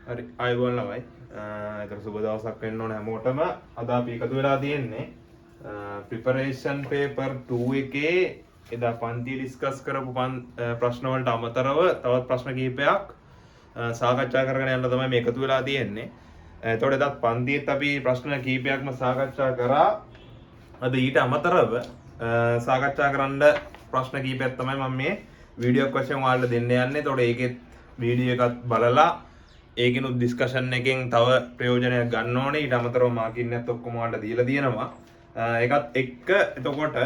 හරි අයබෝන් ළමයි. ඒතර සුබ දවසක් වෙන්න ඕනේ හැමෝටම. අද අපි එකතු වෙලා තියෙන්නේ ප්‍රිපරේෂන් පේපර් 2 එකේ එදා පන්ති ඩිස්කස් කරපු ප්‍රශ්න වලට අමතරව තවත් ප්‍රශ්න කිහිපයක් සාකච්ඡා කරගෙන යන්න තමයි මේ එකතු වෙලා තියෙන්නේ. එතකොට එදත් පන්තියේත් අපි ප්‍රශ්න කිහිපයක්ම සාකච්ඡා කරා. අද ඊට අමතරව සාකච්ඡා කරන්න ප්‍රශ්න කිහිපයක් තමයි මම මේ වීඩියෝ එකක් වශයෙන් ඔයාලට දෙන්න යන්නේ. එතකොට ඒකෙත් වීඩියෝ එකත් බලලා ඒකිනුත් ඩිස්කෂන් එකෙන් තව ප්‍රයෝජනයක් ගන්න ඕනේ. ඊට අමතරව මාකින් එකත් ඔක්කොම ඔයාලට දීලා තියෙනවා. ඒකත් එක්ක එතකොට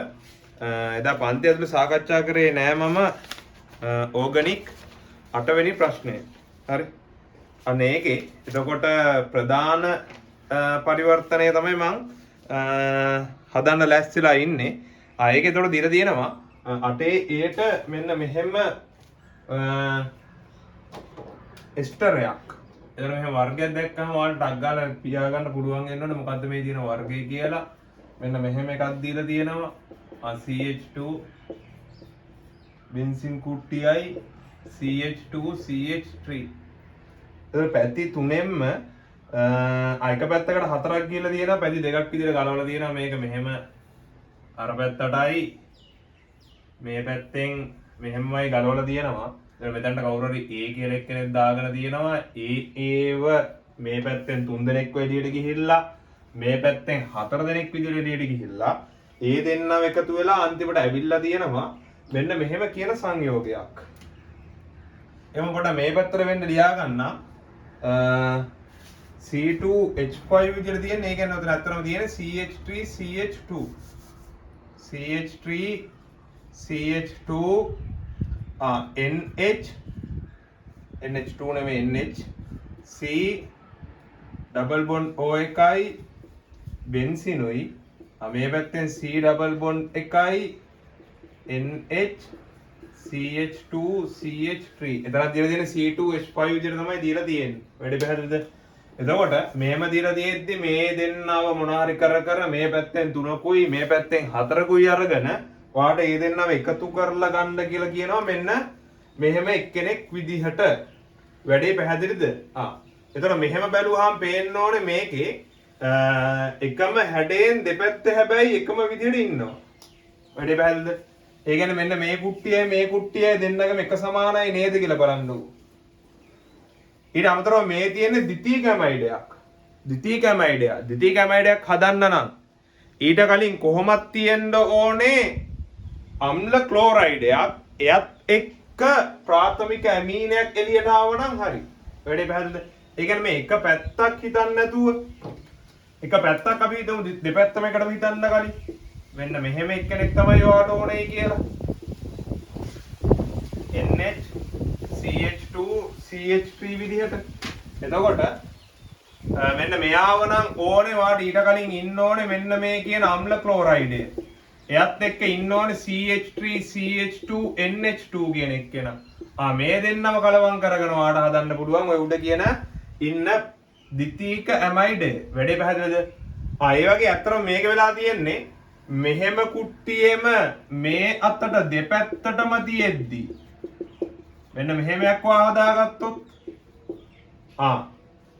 එදා පන්ති ඇතුලේ සාකච්ඡා කරේ නෑ මම ඕගනික් 8 වෙනි ප්‍රශ්නය. හරි. අනේ ඒකේ එතකොට ප්‍රධාන පරිවර්තනය තමයි මම හදන්න ලෑස්තිලා ඉන්නේ. ඒකේ එතකොට දීලා තියෙනවා 8 ඒට මෙන්න මෙහෙම ස්ටරයක්. එතන මෙහෙම වර්ගයක් දැක්කම ඔයාලට ටග් ගාලා පියා ගන්න පුළුවන් වෙනවනේ මොකද්ද මේ තියෙන වර්ගය කියලා. මෙන්න මෙහෙම එකක් දීලා තියෙනවා. CH2 බෙන්සින් කුට්ටියයි CH2 CH3. එතන පැති තුනෙන්ම එක පැත්තකට 4ක් කියලා තියෙනවා. පැති දෙකක් විදිහට ගලවලා තියෙනවා. මේක මෙහෙම අර පැත්තටයි මේ පැත්තෙන් මෙහෙමයි ගලවලා තියෙනවා. මෙතැන්ට කවුරු හරි A කියලා එක්කෙනෙක් දාගෙන තියෙනවා. ඒව මේ පැත්තෙන් 3 දෙනෙක් එළියට ගිහිල්ලා මේ පැත්තෙන් 4 දෙනෙක් විදිහට එළියට ගිහිල්ලා ඒ දෙන්නම එකතු වෙලා අන්තිමට ඇවිල්ලා තියෙනවා මෙන්න මෙහෙම කියන සංයෝගයක්. එතකොට මේ පැත්තට වෙන්න ලියා ගන්න C2H5 විදිහට තියෙන. ඒ කියන්නේ උතන අතරම තියෙන CH3 CH2 CH3 CH2 NH2 නෙමෙයි NH C double bond O එකයි බෙන්සිනුයි. මේ පැත්තෙන් C ඩබල් බොන්ඩ් එකයි NH CH2 CH3. එතන දීලා තියෙන C2H5 විදිහට තමයි දීලා තියෙන්නේ. වැඩි පැහැදිලිද? එතකොට මෙහෙම දීලා තියෙද්දි මේ දෙන්නව මොනාරි කර මේ පැත්තෙන් 3කුයි මේ පැත්තෙන් 4කුයි අරගෙන ඔයාට ඒ දෙන්නව එකතු කරලා ගන්න කියලා කියනවා. මෙන්න මෙහෙම එක්කෙනෙක් විදිහට. වැඩේ පැහැදිලිද? එතකොට මෙහෙම බැලුවාම පේන්න ඕනේ මේකේ එකම හැඩයෙන් දෙපැත්ත හැබැයි එකම විදිහට ඉන්නවා. වැඩේ පැහැදිලිද? ඒ කියන්නේ මෙන්න මේ කුට්ටියයි දෙන්නගම එක සමානයි නේද කියලා බලන්නකො. ඊට අමතරව මේ තියෙන ද්විතීය කැමයිඩයක්. ද්විතීය කැමයිඩයක් හදන්න නම් ඊට කලින් කොහොමද තියෙන්න ඕනේ අම්ල ක්ලෝරයිඩයක්. එයත් එක්ක ප්‍රාථමික ඇමීනයක් එළියට ආවනම් හරි. වැඩේ පැහැදිලිද? ඒ කියන්නේ මේ එක පැත්තක් හිතන්න නැතුව එක පැත්තක් අපි හිතමු දෙපැත්තම එකටම හිතන්න කලින් මෙන්න මෙහෙම එක්කෙනෙක් තමයි ඔයාට ඕනේ කියලා. NH CH2 CH3 විදිහට. එතකොට මෙන්න මෙයාව නම් ඕනේ වාට ඊට කලින් ඉන්න ඕනේ මෙන්න මේ කියන අම්ල ක්ලෝරයිඩය. එයත් එක්ක ඉන්න ඕනේ CH3 CH2 NH2 කියන එක්කෙනා. මේ දෙන්නම කලවම් කරගෙන වාට හදන්න පුළුවන් ඔය උඩ කියන ඉන්න ද්විතීයික ඇමයිඩය. වැඩේ පැහැදිලිද? ඒ වගේ අත්‍තරම මේක වෙලා තියෙන්නේ මෙහෙම කුට්ටියෙම මේ අතට දෙපැත්තටම තියෙද්දි මෙන්න මෙහෙමයක් හදාගත්තොත්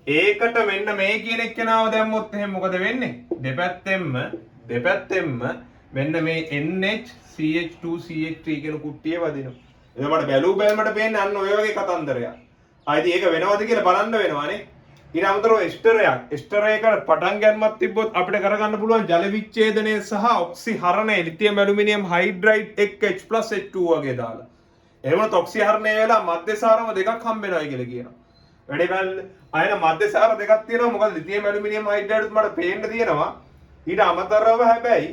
ඒකට මෙන්න මේ කියන එක්කෙනාව දැම්මොත් එහෙනම් මොකද වෙන්නේ? දෙපැත්තෙන්ම මෙන්න මේ NH CH2 CH3 කියන කුට්ටිය වදිනවා. එතකොට බැලුමට පේන්නේ අන්න ඔය වගේ කතන්දරයක්. ඒක වෙනවද කියලා බලන්න වෙනවානේ. ඊට අමතරව එස්ටරයකට පටන් ගන්නවත් තිබ්බොත් අපිට කරගන්න පුළුවන් ජල විච්ඡේදනය සහ ඔක්සිහරණය ලිතියම් ඇලුමිනියම් හයිඩ්‍රයිඩ් එක්ක H+H2 වගේ දාලා. එහෙම වුණොත් ඔක්සිහරණය වෙලා මධ්‍යසාරම දෙකක් හම්බ වෙනවා කියලා කියනවා. වැඩේ බලන්න. ආයෙන මධ්‍යසාර දෙකක් තියෙනවා. මොකද ලිතියම් ඇලුමිනියම් හයිඩ්‍රයිඩ් මට පේන්න තියෙනවා. ඊට අමතරව හැබැයි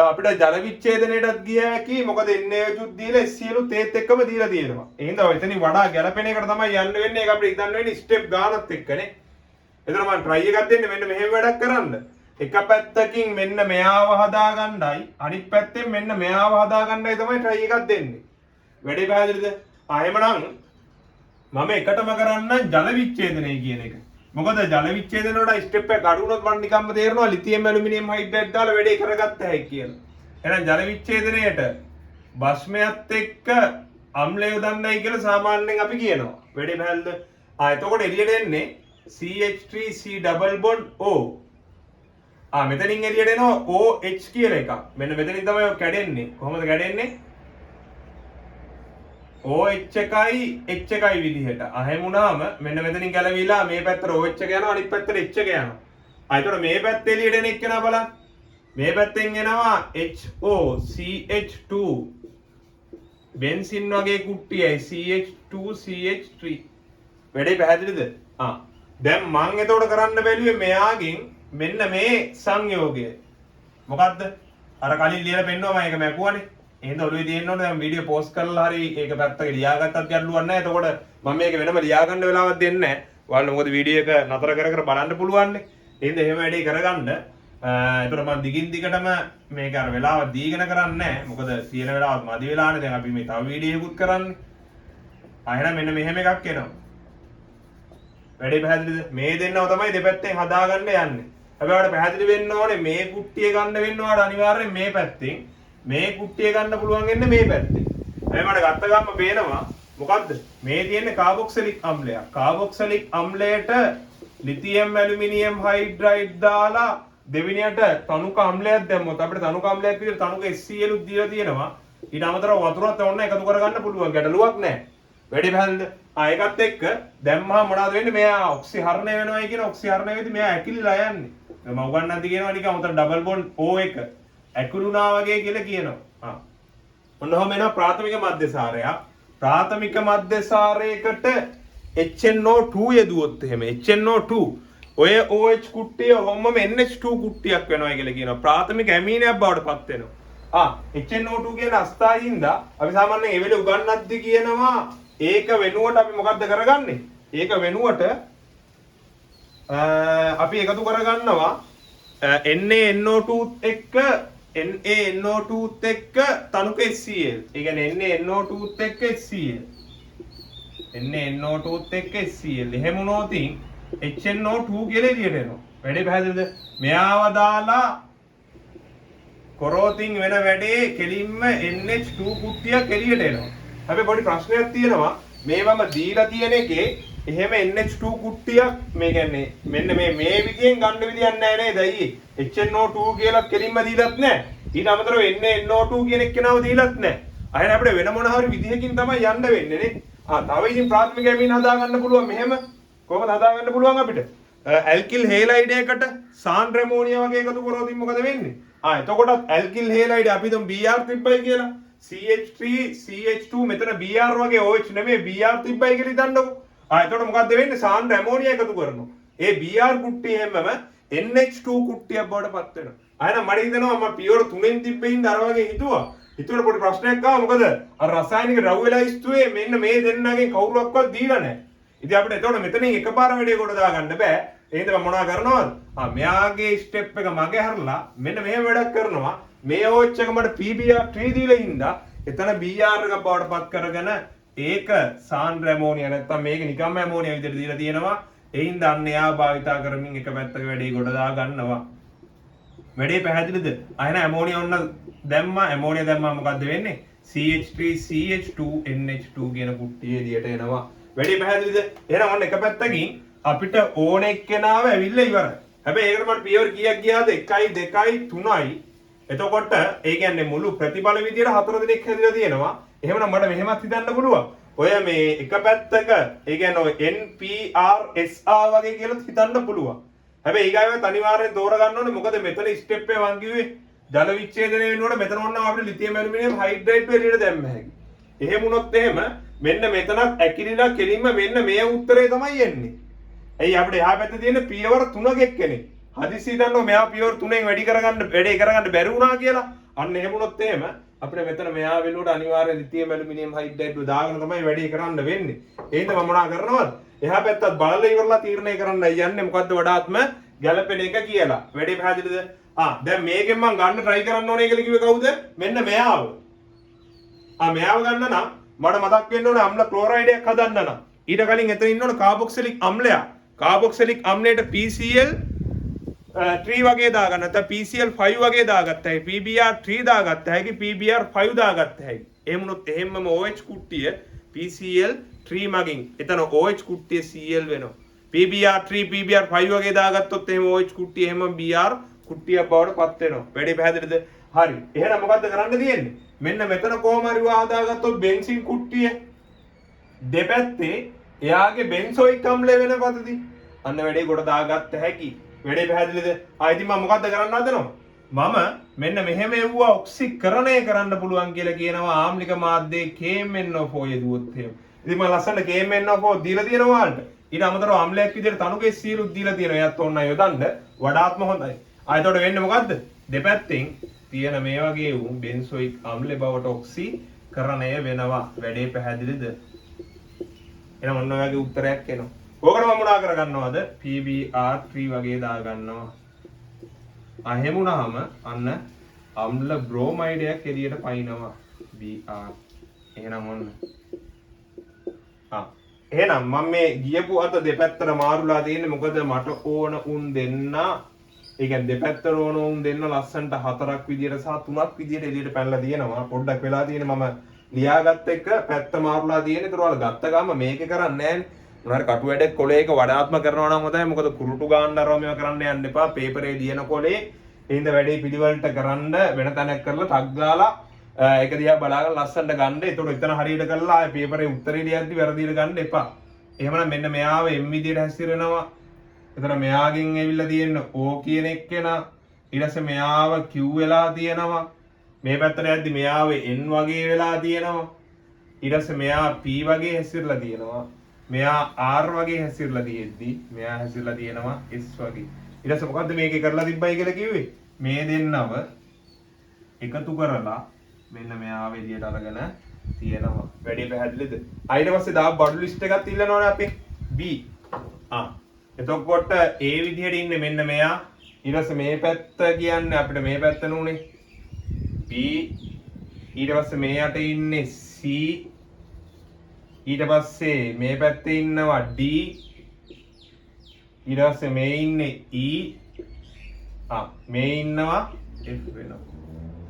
අපිට ජල විච්ඡේදනයටත් ගිය හැකි. මොකද NaOH දීලා SCl තේත් එක්කම දීලා තියෙනවා. එහෙනම් එතනින් වඩා ගැළපෙන එකට තමයි යන්න වෙන්නේ. ඒක අපිට හිතන්න වෙන්නේ ස්ටෙප් ගානත් එක්කනේ. එතන මම try එකක් දෙන්නේ මෙන්න මෙහෙම වැඩක් කරන්න. එක පැත්තකින් මෙන්න මෙයාව හදාගන්නයි අනිත් පැත්තෙන් මෙන්න මෙයාව හදාගන්නයි තමයි try එකක් දෙන්නේ. වැඩේ පැහැදිලිද? එහෙමනම් මම එකටම කරන්න ජල විච්ඡේදනය කියන එක. මොකද ජල විච්ඡේදන වල ස්ටෙප් එක අඩු වුණොත් මම නිකම්ම තේරෙනවා ලිතියම් ඇලුමිනියම් හයිඩ්‍රයිඩ් දාලා වැඩේ කරගත්ත හැකි කියලා. එහෙනම් ජල විච්ඡේදනයේට බස්මයත් එක්ක අම්ලය යොදන්නයි කියලා සාමාන්‍යයෙන් අපි කියනවා. වැඩේ පැහැදිලිද? එතකොට එළියට එන්නේ CH3C double bond O. මෙතනින් එළියට එනවා OH කියලා එකක්. මෙන්න මෙතනින් තමයි ඔය කැඩෙන්නේ. කොහොමද කැඩෙන්නේ? OH එකයි H එකයි විදිහට. එහෙම වුණාම මෙන්න මෙතනින් ගැලවිලා මේ පැත්තට OH එක යනවා අනිත් පැත්තට H එක යනවා. එතකොට මේ පැත්තේ එළියට එන එක නා බලන්න. මේ පැත්තෙන් එනවා HOCH2 බෙන්සින් වගේ කුට්ටියයි CH2CH3. වැඩේ පැහැදිලිද? දැන් මම එතකොට කරන්න බැලුවේ මෙයාගෙන් මෙන්න මේ සංයෝගය. මොකද්ද? අර කලින් ලියලා පෙන්නනවා මම ඒක මැකුවානේ. එහෙනම් ඔළුවේ තියෙන්න ඕනේ දැන් වීඩියෝ පෝස්ට් කරලා හරි ඒක පැත්තක ලියාගත්තත් ගැටලුවක් නැහැ. එතකොට මම මේක වෙනම ලියා ගන්න වෙලාවක් දෙන්නේ නැහැ. ඔයාලට මොකද වීඩියෝ එක නතර කර කර බලන්න පුළුවන් නේ. එහෙනම් එහෙම වැඩේ කරගන්න. එතකොට මම දිගින් දිගටම මේක අර වෙලාව දීගෙන කරන්නේ නැහැ. මොකද තියෙන වෙලාවත් මදි වෙලානේ. දැන් අපි මේ තව වීඩියෝ එකකුත් කරන්නේ. එහෙනම් මෙන්න මෙහෙම එකක් එනවා. වැඩේ පැහැදිලිද? මේ දෙන්නව තමයි දෙපැත්තෙන් හදාගන්න යන්නේ. හැබැයි ඔයාලට පැහැදිලි වෙන්න ඕනේ මේ කුට්ටිය ගන්න වෙන්න ඔයාලට අනිවාර්යෙන් මේ පැත්තෙන් මේ කුට්ටිය ගන්න පුළුවන් වෙන්නේ මේ පැත්තෙන්. හැබැයි මට ගත්ත ගම්ම පේනවා මොකද්ද? මේ තියෙන්නේ කාබොක්සිලික් අම්ලයක්. කාබොක්සිලික් අම්ලයට ලිතියම් ඇලුමිනියම් හයිඩ්‍රයිඩ් දාලා දෙවෙනියට තනුක අම්ලයක් දැම්මොත් අපිට තනුක අම්ලයක් විදිහට තනුක HCl උත් දීලා තියෙනවා. ඊට අමතරව වතුරත් ඔන්න එකතු කරගන්න පුළුවන්. ගැටලුවක් නැහැ. වැඩි පැහැදිලිද? ඒකත් එක්ක දැම්මහම මොනවද වෙන්නේ? මෙයා ඔක්සිහරණය වෙනවයි කියන ඔක්සිහරණය වෙද්දි මෙයා ඇකිලිලා යන්නේ. මම උගන්නන්ති කියනවා නිකන් උතන ඩබල් බොන්ඩ් O එක ඇකුළුනා වගේ කියලා කියනවා. ඔන්න ඔහම එනවා ප්‍රාථමික මධ්‍යසාරයක්. ප්‍රාථමික මධ්‍යසාරයකට HNO2 යෙදුවොත් එහෙම HNO2 ඔය OH කුට්ටිය ඔහොමම NH2 කුට්ටියක් වෙනවා කියලා කියනවා. ප්‍රාථමික ඇමීනයක් බවට පත් වෙනවා. HNO2 කියන අස්ථායින්දා අපි සාමාන්‍යයෙන් ඒ වෙලේ උගන්නද්දි කියනවා ඒක වෙනුවට අපි මොකද්ද කරගන්නේ? ඒක වෙනුවට අපි එකතු කරගන්නවා NaNO2 එක්ක NaNO2 එක්ක තනුක HCl. ඒ කියන්නේ NaNO2 එක්ක HCl. NaNO2 එක්ක HCl. එහෙම වුණොත් HNO2 කියලා එළියට එනවා. වැඩේ පැහැදිලිද? මෙයාව දාලා කොරෝතින් වෙන වැඩේ කෙලින්ම NH2 කුට්ටියක් එළියට එනවා. හැබැයි පොඩි ප්‍රශ්නයක් තියෙනවා. මේ මම දීලා තියෙන එකේ එහෙම NH2 කුට්ටියක් මේ කියන්නේ මෙන්න මේ විදියෙන් ගන්න විදියක් නැහැ නේද? අයියේ HNO2 කියලා කෙලින්ම දීලත් නැහැ. ඊට අමතරව NaNO2 කියන එක්කෙනාව දීලත් නැහැ. අයන අපිට වෙන මොන හරි විදිහකින් තමයි යන්න වෙන්නේ නේ. තව ඉතින් ප්‍රාථමික ඇමීන හදා ගන්න පුළුවන් මෙහෙම. කොහොමද හදා ගන්න පුළුවන් අපිට? ඇල්කිල් හේලයිඩ් එකට සාන්ඩ් ඇමෝනියා වගේ එකතු කරොත් මොකද වෙන්නේ? එතකොටත් ඇල්කිල් හේලයිඩ් අපි තුන් Br තිබ්බයි කියලා. CH3 CH2 මෙතන Br වගේ OH නෙමෙයි Br තිබ්බයි කියලා හිතන්නකෝ. එතකොට මොකද්ද වෙන්නේ? සාන්ඩ් ඇමෝනියා එකතු කරනවා. ඒ Br කුට්ටිය හැමම NH2 කුට්ටියක් බවට පත් වෙනවා. එහෙනම් මට හිතෙනවා මම පියවර 3න් තිබ්බින්ද අර වගේ හිතුවා. හිතුවට පොඩි ප්‍රශ්නයක් ආවා. මොකද අර රසායනික ද්‍රව්‍ය වෙලා ඉස්තුවේ මෙන්න මේ දෙන්නගෙන් කවුරුවක්වත් දීලා නැහැ. ඉතින් අපිට එතකොට මෙතනින් එකපාර වැඩේ කොට දාගන්න බෑ. එහෙනම් මම මොනවා කරනවද? මෙයාගේ ස්ටෙප් එක මගේ හරලා මෙන්න මෙහෙම වැඩක් කරනවා. මේ OH එක මට PBr3 දීලා ඉඳා එතන Br එක බවට පත් කරගෙන ඒක සාන්ඩ් ඇමෝනියා නැත්තම් මේක නිකම්ම ඇමෝනියා විදිහට දීලා තියෙනවා. එයින් දන්න එයා භාවිතා කරමින් එක පැත්තක වැඩේ කොට දා ගන්නවා. වැඩේ පැහැදිලිද? අයන ඇමෝනියා ඔන්න දැම්මා. ඇමෝනියා දැම්මා මොකද්ද වෙන්නේ? CH3 CH2 NH2 කියන කුට්ටිය එළියට එනවා. වැඩේ පැහැදිලිද? එහෙනම් ඔන්න එක පැත්තකින් අපිට ඕන එක්කෙනාව ඇවිල්ලා ඉවරයි. හැබැයි ඒකට මට පියවර කීයක් ගියාද? 1 2 3යි. එතකොට ඒ කියන්නේ මුළු ප්‍රතිඵල විදියට 4 දිනක් හැදිලා තියෙනවා. එහෙමනම් මට මෙහෙමත් හිතන්න පුළුවන්. ඔය මේ එක පැත්තක ඒ කියන්නේ ඔය NPRSR වගේ කියලා හිතන්න පුළුවන්. හැබැයි ඊගාවෙත් අනිවාර්යෙන් තෝරගන්න ඕනේ. මොකද මෙතන ස්ටෙප් එක මං කිව්වේ ජල විච්ඡේදනය වෙනකොට මෙතන ඕන අපිට ලිතියම් ඇලුමිනියම් හයිඩ්‍රයිඩ් එළියට දැම්ම හැකි. එහෙම වුණොත් එහෙම මෙන්න මෙතනත් ඇකිලිලා කෙලින්ම මෙන්න මේ උත්තරේ තමයි එන්නේ. ඇයි අපිට එහා පැත්තේ තියෙන පියවර 3ක එක්කනේ. හදිස්සි හිතන්නකො මෙයා පියවර 3ෙන් වැඩේ කරගන්න බැරි වුණා කියලා. අන්න එහෙම වුණොත් එහෙම අපිට මෙතන මෙයා වෙනුවට අනිවාර්යෙන් ලිතියම් ඇලුමිනියම් හයිඩ්‍රයිඩ් දාගෙන තමයි වැඩේ කරන්න වෙන්නේ. එහෙනම් මම මොනා කරනවද? එහා පැත්තත් බලලා ඉවරලා තීරණය කරන්න යන්නේ මොකද්ද වඩාත්ම ගැළපෙන එක කියලා. වැඩේ පැහැදිලිද? දැන් මේකෙන් මම ගන්න try කරන්න ඕනේ කියලා කිව්වේ කවුද? මෙන්න මෙයාව. මෙයාව ගන්න නම් මට මතක් වෙන්න ඕනේ අම්ල ක්ලෝරයිඩ් එකක් හදන්න නම්. ඊට කලින් එතන ඉන්න ඕනේ කාබොක්සිලික් අම්ලයක්. කාබොක්සිලික් අම්ලයට PCl 3 වගේ දාගන්න නැත්නම් PCl 5 වගේ දාගත්ත හැකි PBr 3 දාගත්ත හැකි PBr 5 දාගත්ත හැකි එහෙම වුණොත් එහෙමම OH කුට්ටිය PCl 3 මගින් එතන OH කුට්ටිය Cl වෙනවා. PBr3 PBr5 වගේ දාගත්තොත් එහෙම OH කුට්ටිය එහෙම Br කුට්ටියක් බවට පත් වෙනවා. වැඩි පැහැදිලිද? හරි. එහෙනම් මොකද්ද කරන්න තියෙන්නේ? මෙන්න මෙතන කොහොම හරි හදාගත්තොත් බෙන්සින් කුට්ටිය දෙපැත්තේ එයාගේ බෙන්සෝයික් අම්ලය වෙන පදදී අන්න වැඩේ කොට දාගත්ත හැකි. වැඩේ පැහැදිලිද? ඉතින් මම මොකද්ද කරන්න හදනව? මම මෙන්න මෙහෙම එව්වා ඔක්සිකරණය කරන්න පුළුවන් කියලා කියනවා ආම්ලික මාධ්‍යයේ KMnO4 යෙදුවොත් එහෙම. ඉතින් මම ලස්සන KMnO4 දීලා තියෙනවා ඔයාලට. ඊට අමතරව අම්ලයක් විදිහට තනුකේ සීලුත් දීලා තියෙනවා. එයත් ඕන යොදන්න වඩාත්ම හොඳයි. එතකොට වෙන්නේ මොකද්ද? දෙපැත්තෙන් තියෙන මේ වගේ වුන් බෙන්සෝයික් අම්ලේ බවට ඔක්සිකරණය වෙනවා. වැඩේ පැහැදිලිද? එහෙනම් ඔන්න ඔයගේ උත්තරයක් එනවා. ඕකට මම මොනා කරගන්නවද? PBr3 වගේ දා ගන්නවා. එහෙම වුණාම අන්න අම්ල බ්‍රෝමයිඩයක් එළියට පයින්නවා. Br. එහෙනම් ඔන්න. එහෙනම් මම මේ ගියපු අත දෙපැත්තට මාරුලා තියෙන්නේ මොකද මට ඕන උන් දෙන්න. ඒ කියන්නේ දෙපැත්තට ඕන උන් දෙන්න ලස්සන්ට 4ක් විදියට සහ 3ක් විදියට එළියට පැනලා තියෙනවා. පොඩ්ඩක් වෙලා තියෙන්නේ මම ලියාගත්ත එක පැත්ත මාරුලා තියෙන්නේ. ඒතර ඔයාලා ගත්ත ගම මේක කරන්නේ නැහැ නේ. මොනාර කටු වැඩක් කොලේක වඩාත්ම කරනවා නම් හොඳයි. මොකද කුරුටු ගාන්න අරව මේවා කරන්න යන්න එපා. පේපරේ ලියන කොලේ එහෙනම් වැඩේ පිළිවෙලට කරන්න වෙන තැනක් කරලා ටග් දාලා ඒක දිහා බලාගෙන ලස්සනට ගන්න. ඒතකොට එතන හරියට කරලා ආයේ පේපරේ උත්තරේ ලියද්දි වැරදියට ගන්න එපා. එහෙමනම් මෙන්න මෙයාව M විදියට හැසිරෙනවා. එතන මෙයාගෙන් ඇවිල්ලා තියෙන O කියන එක්කෙනා. ඊට පස්සේ මෙයාව Q වෙලා තියෙනවා. මේ පැත්තට යද්දි මෙයාව N වගේ වෙලා තියෙනවා. ඊට පස්සේ මෙයා P වගේ හැසිරලා තියෙනවා. මෙයා R වගේ හැසිරලා තියෙද්දි මෙයා හැසිරලා තියෙනවා S වගේ. ඊට පස්සේ මොකද්ද මේකේ කරලා තිබ්බයි කියලා කිව්වේ? මේ දෙන්නව එකතු කරලා මෙන්න මෙයාව එළියට අරගෙන තියෙනවා. වැඩි පැහැදිලිද? ඊට පස්සේ දා බඩු ලිස්ට් එකක් ඉල්ලනවනේ අපි B. එතකොට A විදිහට ඉන්නේ මෙන්න මෙයා. ඊට පස්සේ මේ පැත්ත කියන්නේ අපිට මේ පැත්ත නුනේ B. ඊට පස්සේ මේ යට ඉන්නේ C. ඊට පස්සේ මේ පැත්තේ ඉන්නවා D. ඊට පස්සේ මේ ඉන්නේ E. මේ ඉන්නවා F වෙනවා.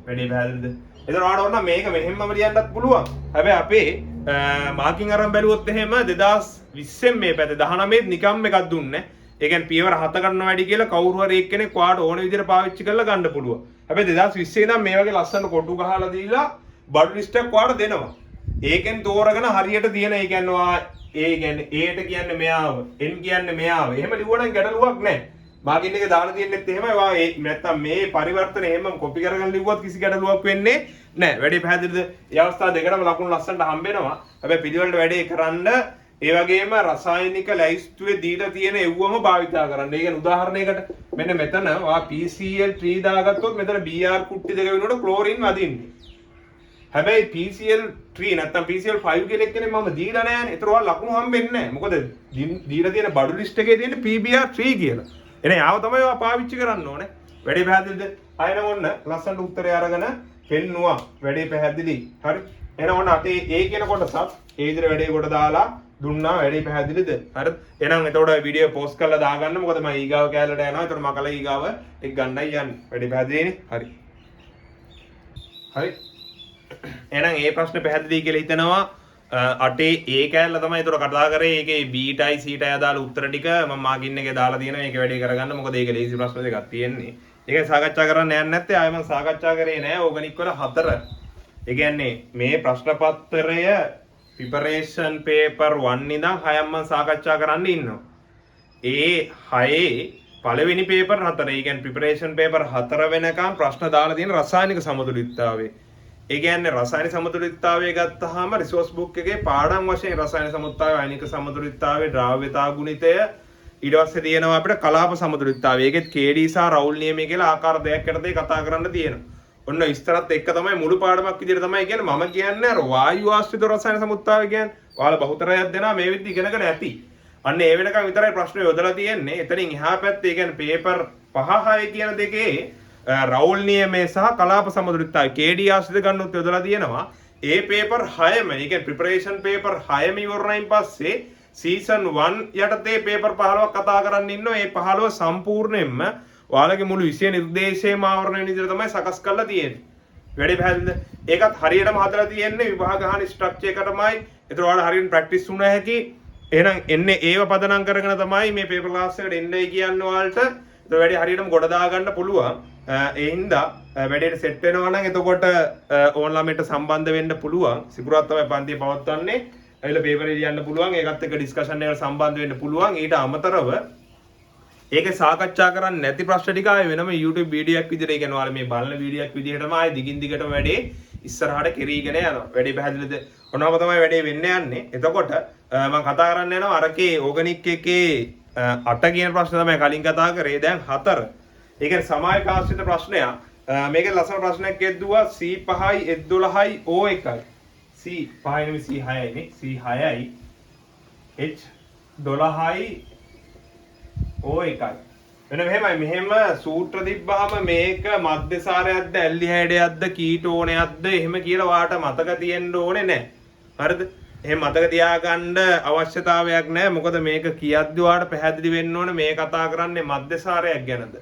වැඩි පැහැදිලිද? එතන ඔයාලට මේක මෙහෙම්ම ලියන්නත් පුළුවන්. හැබැයි අපේ මාකින් අරන් බැලුවොත් එහෙම 2020 මේ පැත්තේ 19 නිකම් එකක් දුන්නේ. ඒ කියන්නේ පියවර 7 ගන්න වැඩි කියලා කවුරු හරි එක්කෙනෙක් ඔයාලට ඕන විදිහට පාවිච්චි කරලා ගන්න පුළුවන්. හැබැයි 2020 ඉඳන් මේ වගේ ලස්සන කොටු ගහලා දීලා බඩු ලිස්ට් එකක් ඔයාලට දෙනවා. ඒකෙන් තෝරගෙන හරියට තියෙන ඒ කියන්නේ ඔයා ඒ කියන්නේ Aට කියන්නේ මෙයාව, N කියන්නේ මෙයාව. එහෙම ලිව්වනම් ගැටලුවක් නැහැ. මාකින් එකේ දාලා තියෙන්නෙත් එහෙමයි. ඔයා නැත්තම් මේ පරිවර්තන එහෙමම කොපි කරගෙන ලිව්වත් කිසි ගැටලුවක් වෙන්නේ නැහැ. වැඩි පැහැදිලිද? ඒ අවස්ථාව දෙකටම ලකුණු ලස්සනට හම්බ වෙනවා. හැබැයි පිළිවෙලට වැඩේ කරන්න ඒ වගේම රසායනික ලැයිස්තුවේ දීලා තියෙන එව්වම භාවිතා කරන්න. ඒ කියන්නේ උදාහරණයකට මෙන්න මෙතන ඔයා PCl3 දාගත්තොත් මෙතන Br කුට්ටි දෙක වෙනකොට ක්ලෝරින් වදින්නේ. හැබැයි PCl3 නැත්තම් PCl5 කියලා එක්කනේ මම දීලා නැහැනේ. ඒතර ඔයාලා ලකුණු හම්බෙන්නේ නැහැ. මොකද දීලා තියෙන බඩු ලිස්ට් එකේ තියෙන PBr3 කියලා. එහෙනම් යාව තමයි ඔයා පාවිච්චි කරන්න ඕනේ. වැඩි පැහැදිලිද? ආයෙත් ඔන්න ලස්සනට උත්තරය අරගෙන පෙන්නුවා. වැඩි පැහැදිලි. හරි. එහෙනම් ඔන්න අතේ A කියන කොටසත් ඒ විදිහට වැඩේ කොට දාලා දුන්නා. වැඩි පැහැදිලිද? හරිද? එහෙනම් එතකොට වීඩියෝ පෝස්ට් කරලා දාගන්න. මොකද මම ඊගාව කැලලට යනවා. එතකොට මම කල ඊගාව ටික ගන්නයි යන්නේ. වැඩි පැහැදිලිනේ? හරි. හරි. එහෙනම් මේ ප්‍රශ්නේ පැහැදිලි කියලා හිතනවා. අටේ ඒ කැලල තමයි ඒතර කතා කරේ. ඒකේ B ටයි C ටයි අදාළ උත්තර ටික මම මාගින් එකේ දාලා තියෙනවා. මේක වැඩි කරගන්න. මොකද ඒක ලේසි ප්‍රශ්න දෙකක් තියෙන්නේ. ඒක සාකච්ඡා කරන්න යන්නේ නැත්තේ. ආයෙ මම සාකච්ඡා කරේ නෑ ඕගනික් වල 4. ඒ කියන්නේ මේ ප්‍රශ්න පත්‍රය preparation paper 1 ඉඳන් 6ක් මම සාකච්ඡා කරන්න ඉන්නවා. ඒ 6 පළවෙනි paper 4. ඒ කියන්නේ preparation paper 4 වෙනකම් ප්‍රශ්න දාලා තියෙන රසායනික සමතුලිතතාවය. ඒ කියන්නේ රසායනික සමතුලිතතාවය ගත්තාම රිසෝස් බුක් එකේ පාඩම් වශයෙන් රසායනික සමතුලිතතාවය, අයනික සමතුලිතතාවය, ද්‍රව්‍යතා ගුණිතය, ඊට පස්සේ තියෙනවා අපිට කලාප සමතුලිතතාවය. ඒකෙත් KD සහ රවුල් නියමය කියලා ආකාර දෙකක් යටතේ කතා කරන්න තියෙනවා. ඔන්න විස්තරත් එක්ක තමයි මුළු පාඩමක් විදිහට තමයි කියන්නේ. මම කියන්නේ අර වායු ආශ්‍රිත රසායන සමතුලිතතාවය කියන්නේ. ඔයාලා බහුතරයක් දෙනා මේ විදිහ ඉගෙනගෙන ඇති. අන්න ඒ වෙනකන් විතරයි ප්‍රශ්න යොදලා තියෙන්නේ. එතනින් එහා පැත්තේ කියන්නේ පේපර් 5-6 කියන දෙකේ රවුල් නියමය සහ කලාප සමතුලිතතාවය KD ආශ්‍රිත ගන්නොත් යොදලා තියෙනවා. ඒ පේපර් 6ම, ඒ කියන්නේ ප්‍රිපරේෂන් පේපර් 6ම ඉවරනයින් පස්සේ සීසන් 1 යටතේ පේපර් 15ක් කතා කරන්න ඉන්නවා. ඒ 15 සම්පූර්ණයෙන්ම ඔයාලගේ මුළු විෂය නිර්දේශයේම ආවරණය වෙන විදිහට තමයි සකස් කරලා තියෙන්නේ. වැඩි පැහැදිලිද? ඒකත් හරියටම හදලා තියෙන්නේ විභාග හානි ස්ට්‍රක්චර් එකටමයි. ඒතර ඔයාලා හරියට ප්‍රැක්ටිස් වුණා හැකි. එහෙනම් එන්නේ ඒව පදනම් කරගෙන තමයි මේ පේපර් ක්ලාස් එකට එන්නයි කියන්නේ ඔයාලට. ඒතර වැඩි හරියටම ගොඩ දා ගන්න පුළුවන්. ඒ හින්දා වැඩේට සෙට් වෙනවා නම් එතකොට ඕන්ලයින්ට සම්බන්ධ වෙන්න පුළුවන්. සිකුරාත් තමයි පන්තිය පවත්වන්නේ. ඇවිල්ලා පේපර් එක ලියන්න පුළුවන්. ඒකත් එක්ක ඩිස්කෂන් එකකට සම්බන්ධ වෙන්න පුළුවන්. ඊට අමතරව ඒකේ සාකච්ඡා කරන්න නැති ප්‍රශ්න ටික ආයේ වෙනම YouTube වීඩියෝ එකක් විදිහට ඒ කියන්නේ ඔයාලා මේ බලන වීඩියෝ එකක් විදිහටම ආයේ දිගින් දිගටම වැඩේ ඉස්සරහට කෙරීගෙන යනවා. වැඩේ පැහැදිලිද? ඔන්නම තමයි වැඩේ වෙන්න යන්නේ. එතකොට මම කතා කරන්න යනවා අරකේ ඕගනික් එකේ 8 කියන ප්‍රශ්න තමයි කලින් කතා කරේ. දැන් 4. ඒ කියන්නේ සමායක ආශ්‍රිත ප්‍රශ්නයක්. මේකේ ලස්සන ප්‍රශ්නයක් ගෙද්දුවා C5යි H12යි O1යි. C5 නෙමෙයි C6යි නේ. C6යි H12යි O1යි. වෙන මෙහෙම සූත්‍ර තිබ්බහම මේක මධ්‍යසාරයක්ද ඇල්ඩිහයිඩයක්ද කීටෝනයක්ද එහෙම කියලා වාට මතක තියෙන්න ඕනේ නැහැ. හරිද? එහෙම මතක තියාගන්න අවශ්‍යතාවයක් නැහැ. මොකද මේක කියද්දි වාට පැහැදිලි වෙන්න ඕනේ මේ කතා කරන්නේ මධ්‍යසාරයක් ගැනද.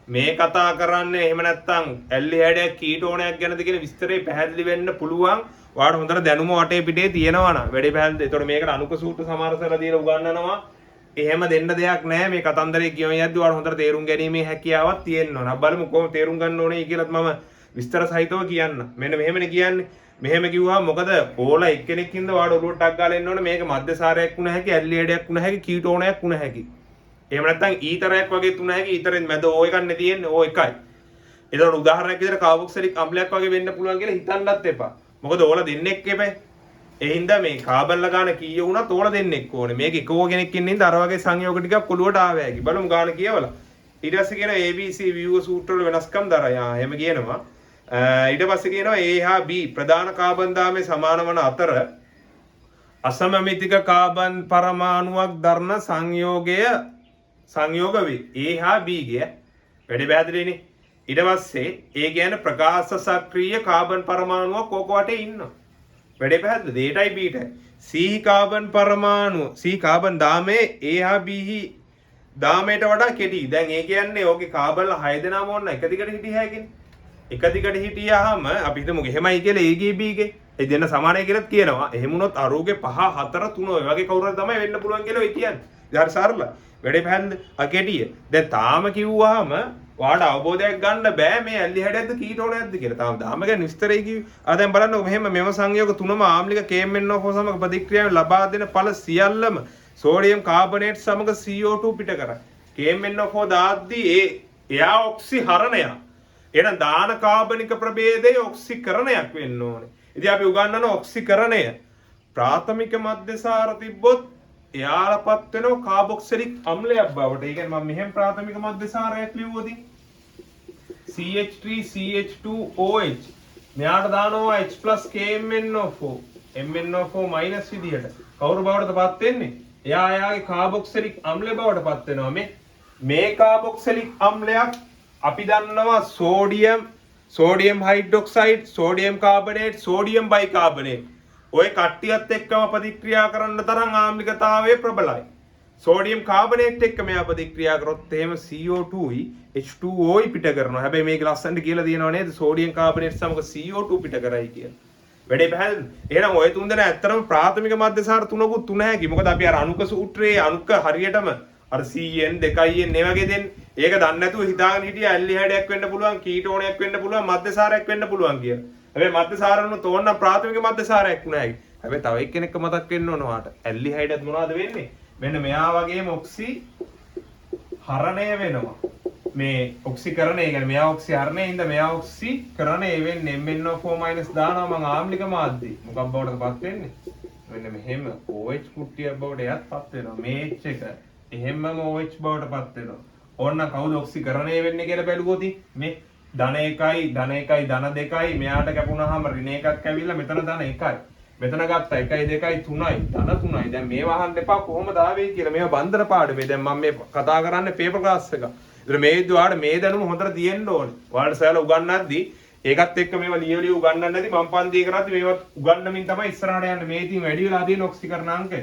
මේ කතා කරන්නේ එහෙම නැත්නම් ඇල්ඩිහයිඩයක් කීටෝනයක් ගැනද කියන විස්තරේ පැහැදිලි වෙන්න පුළුවන්. වාට හොඳට දැනුම වටේ පිටේ තියෙනවා නම් වැඩි පැහැදිලි. ඒතකොට මේකට අනුක සූත්‍ර සමාරසලා දීලා උගන්වනවා. එහෙම දෙන්න දෙයක් නැහැ. මේ කතන්දරේ කියම යද්දි වාට හොඳට තේරුම් ගැනීමේ හැකියාවක් තියෙන්න ඕන. බලමු කොහොම තේරුම් ගන්න ඕනේ කියලාත් මම විස්තර සහිතව කියන්න. මෙන්න මෙහෙමනේ කියන්නේ. මෙහෙම කිව්වම මොකද ඕලා එක්කෙනෙක් හින්ද වාට ඔලුවට ටක් ගාලා එන්න ඕනේ මේක මධ්‍යසාරයක් වුණ හැකි ඇල්ඩිහයිඩයක් වුණ හැකි කීටෝනයක් වුණ හැකි. එහෙම නැත්නම් ඊතරයක් වගේ තුන හැකි ඊතරෙන් මැද O එකක් නේ තියෙන්නේ O එකයි. ඒතකොට උදාහරණයක් විදිහට කාබොක්සිලික් අම්ලයක් වගේ වෙන්න පුළුවන් කියලා හිතන්නත් එපා. මොකද ඕලා දෙන්නෙක් එපේ. ඒ හින්දා මේ කාබන්ලා ගාන කීය වුණත් ඕලා දෙන්නෙක් ඕනේ. මේක එකෝ කෙනෙක් ඉන්න හින්දා අර වගේ සංයෝග ටිකක් ඔලුවට ආවේ හැකි. බලමු ගාන කියවලා. ඊට පස්සේ කියන ABC ව්‍යුහ සූත්‍ර වල වෙනස්කම් දරා. එහෙම කියනවා. ඊට පස්සේ කියනවා A හා B ප්‍රධාන කාබන් දාමේ සමාන වන අතර අසමමිතික කාබන් පරමාණුවක් දරන සංයෝග වේ. A හා B ගේ වැඩි පැහැදිලිනේ. ඊට පස්සේ A කියන්නේ ප්‍රකාශ සක්‍රීය කාබන් පරමාණුවක් ඕක වටේ ඉන්නවා. වැඩි පැහැදිලිද? Aටයි Bටයි. C කාබන් පරමාණුව C කාබන් දාමේ A හා B දාමයට වඩා කෙටි. දැන් ඒ කියන්නේ ඕකේ කාබන්ලා 6 දෙනාම ඕන එක දිගට හිටිය හැකිනේ. එක දිගට හිටියාම අපි හිතමු එහෙමයි කියලා A ගේ B ගේ ඒ දෙන්න සමානයි කියලාත් කියනවා. එහෙම වුණොත් අරෝගේ 5 4 3 ඔය වගේ කවුරු හරි තමයි වෙන්න පුළුවන් කියලා ඔය කියන්නේ. ඉතින් සරල වැඩේ පැහැදිලිද? කෙටිය. දැන් තාම කිව්වහම වාට අවබෝධයක් ගන්න බෑ මේ ඇල්ඩිහයිඩයක්ද කීටෝනයක්ද කියලා. තාම දාම ගැන විස්තරය කිව්වේ. දැන් බලන්නකො මෙහෙම මෙම සංයෝග තුනම ආම්ලික KMnO4 සමග ප්‍රතික්‍රියාවෙන් ලබා දෙන ඵල සියල්ලම සෝඩියම් කාබනේට් සමග CO2 පිට කරයි. KMnO4 දාද්දී එයා ඔක්සිහරණයක්. එහෙනම් දාන කාබනික ප්‍රභේදයේ ඔක්සිකරණයක් වෙන්න ඕනේ. ඉතින් අපි උගන්වන ඔක්සිකරණය ප්‍රාථමික මධ්‍යසාර තිබ්බොත් එයාලපත් වෙනවා කාබොක්සිලික් අම්ලයක් බවට. ඒ කියන්නේ මම මෙහෙම ප්‍රාථමික මධ්‍යසාරයක් ලියුවොත් CH3CH2OH මෙයාට දානවා H+ KMnO4 MnO4- විදියට. කවුරු බවටදපත් වෙන්නේ? එයා එයාගේ කාබොක්සිලික් අම්ලය බවටපත් වෙනවා. මේ කාබොක්සිලික් අම්ලයක් අපි දන්නවා sodium hydroxide, sodium carbonate, sodium bicarbonate. ඔය කට්ටියත් එක්කම ප්‍රතික්‍රියා කරන්න තරම් ආම්ලිකතාවය ප්‍රබලයි. සෝඩියම් කාබනේට් එක්ක මෙයා ප්‍රතික්‍රියා කරොත් එහෙම CO2යි H2Oයි පිට කරනවා. හැබැයි මේක ලස්සනට කියලා දිනව නේද? සෝඩියම් කාබනේට් සමග CO2 පිට කරයි කියලා. වැඩේ පැහැදිලිද? එහෙනම් ඔය තුන් දෙනා ඇත්තටම ප්‍රාථමික මධ්‍යසාර තුනකුත් තුන හැකි. මොකද අපි අර අණුක සූත්‍රයේ අණුක හරියටම අර CN 2n මේ වගේ දෙන්නේ. ඒක දන්නේ නැතුව හිතාගෙන හිටියා ඇල්ඩිහයිඩයක් වෙන්න පුළුවන්, කීටෝනයක් වෙන්න පුළුවන්, මධ්‍යසාරයක් වෙන්න පුළුවන් කියලා. හැබැයි මධ්‍යසාරණු තෝරන ප්‍රාථමික මධ්‍යසාරයක් වුණා ඒක. හැබැයි තව එක්කෙනෙක් මතක් වෙන්න ඕන වාට. ඇල්ඩිහයිඩත් මොනවද වෙන්නේ? මෙන්න මෙයා වගේම ඔක්සි හරණය වෙනවා. මේ ඔක්සිකරණය කියන්නේ මෙයා ඔක්සිහරණය ඉඳ මෙයා ඔක්සිකරණය වෙන්නේ MnO4- දානවා මම ආම්ලික මාධ්‍ය. මොකක් බවටදපත් වෙන්නේ? මෙන්න මෙහෙම OH කුට්ටියක් බවට එයත්පත් වෙනවා. මේ H එක එහෙමම OH බවටපත් වෙනවා. ඕන්න කවුද ඔක්සිකරණය වෙන්නේ කියලා බැලුවොත් මේ ධන 1යි ධන 2යි ධන 2යි මෙයාට කැපුණාම ඍණ එකක් ඇවිල්ලා මෙතන ධන 1යි. මෙතන ගත්තා 1යි 2යි 3යි ධන 3යි. දැන් මේ වහන්න එපා කොහොමද ආවේ කියලා. මේවා බන්දර පාඩමේ. දැන් මම මේ කතා කරන්නේ පේපර් ක්ලාස් එක. ඒතර මේ විදිහට මේ දැනුම හොඳට තියෙන්න ඕනේ. ඔයාලට සෑහල උගන්වද්දී ඒකත් එක්ක මේවා ලියවලිය උගන්වන්න නැති මම පන්තිය කරද්දී මේවත් උගන්වමින් තමයි ඉස්සරහට යන්නේ. මේ ඉතින් වැඩි වෙලා තියෙන ඔක්සිකරණ අංකය.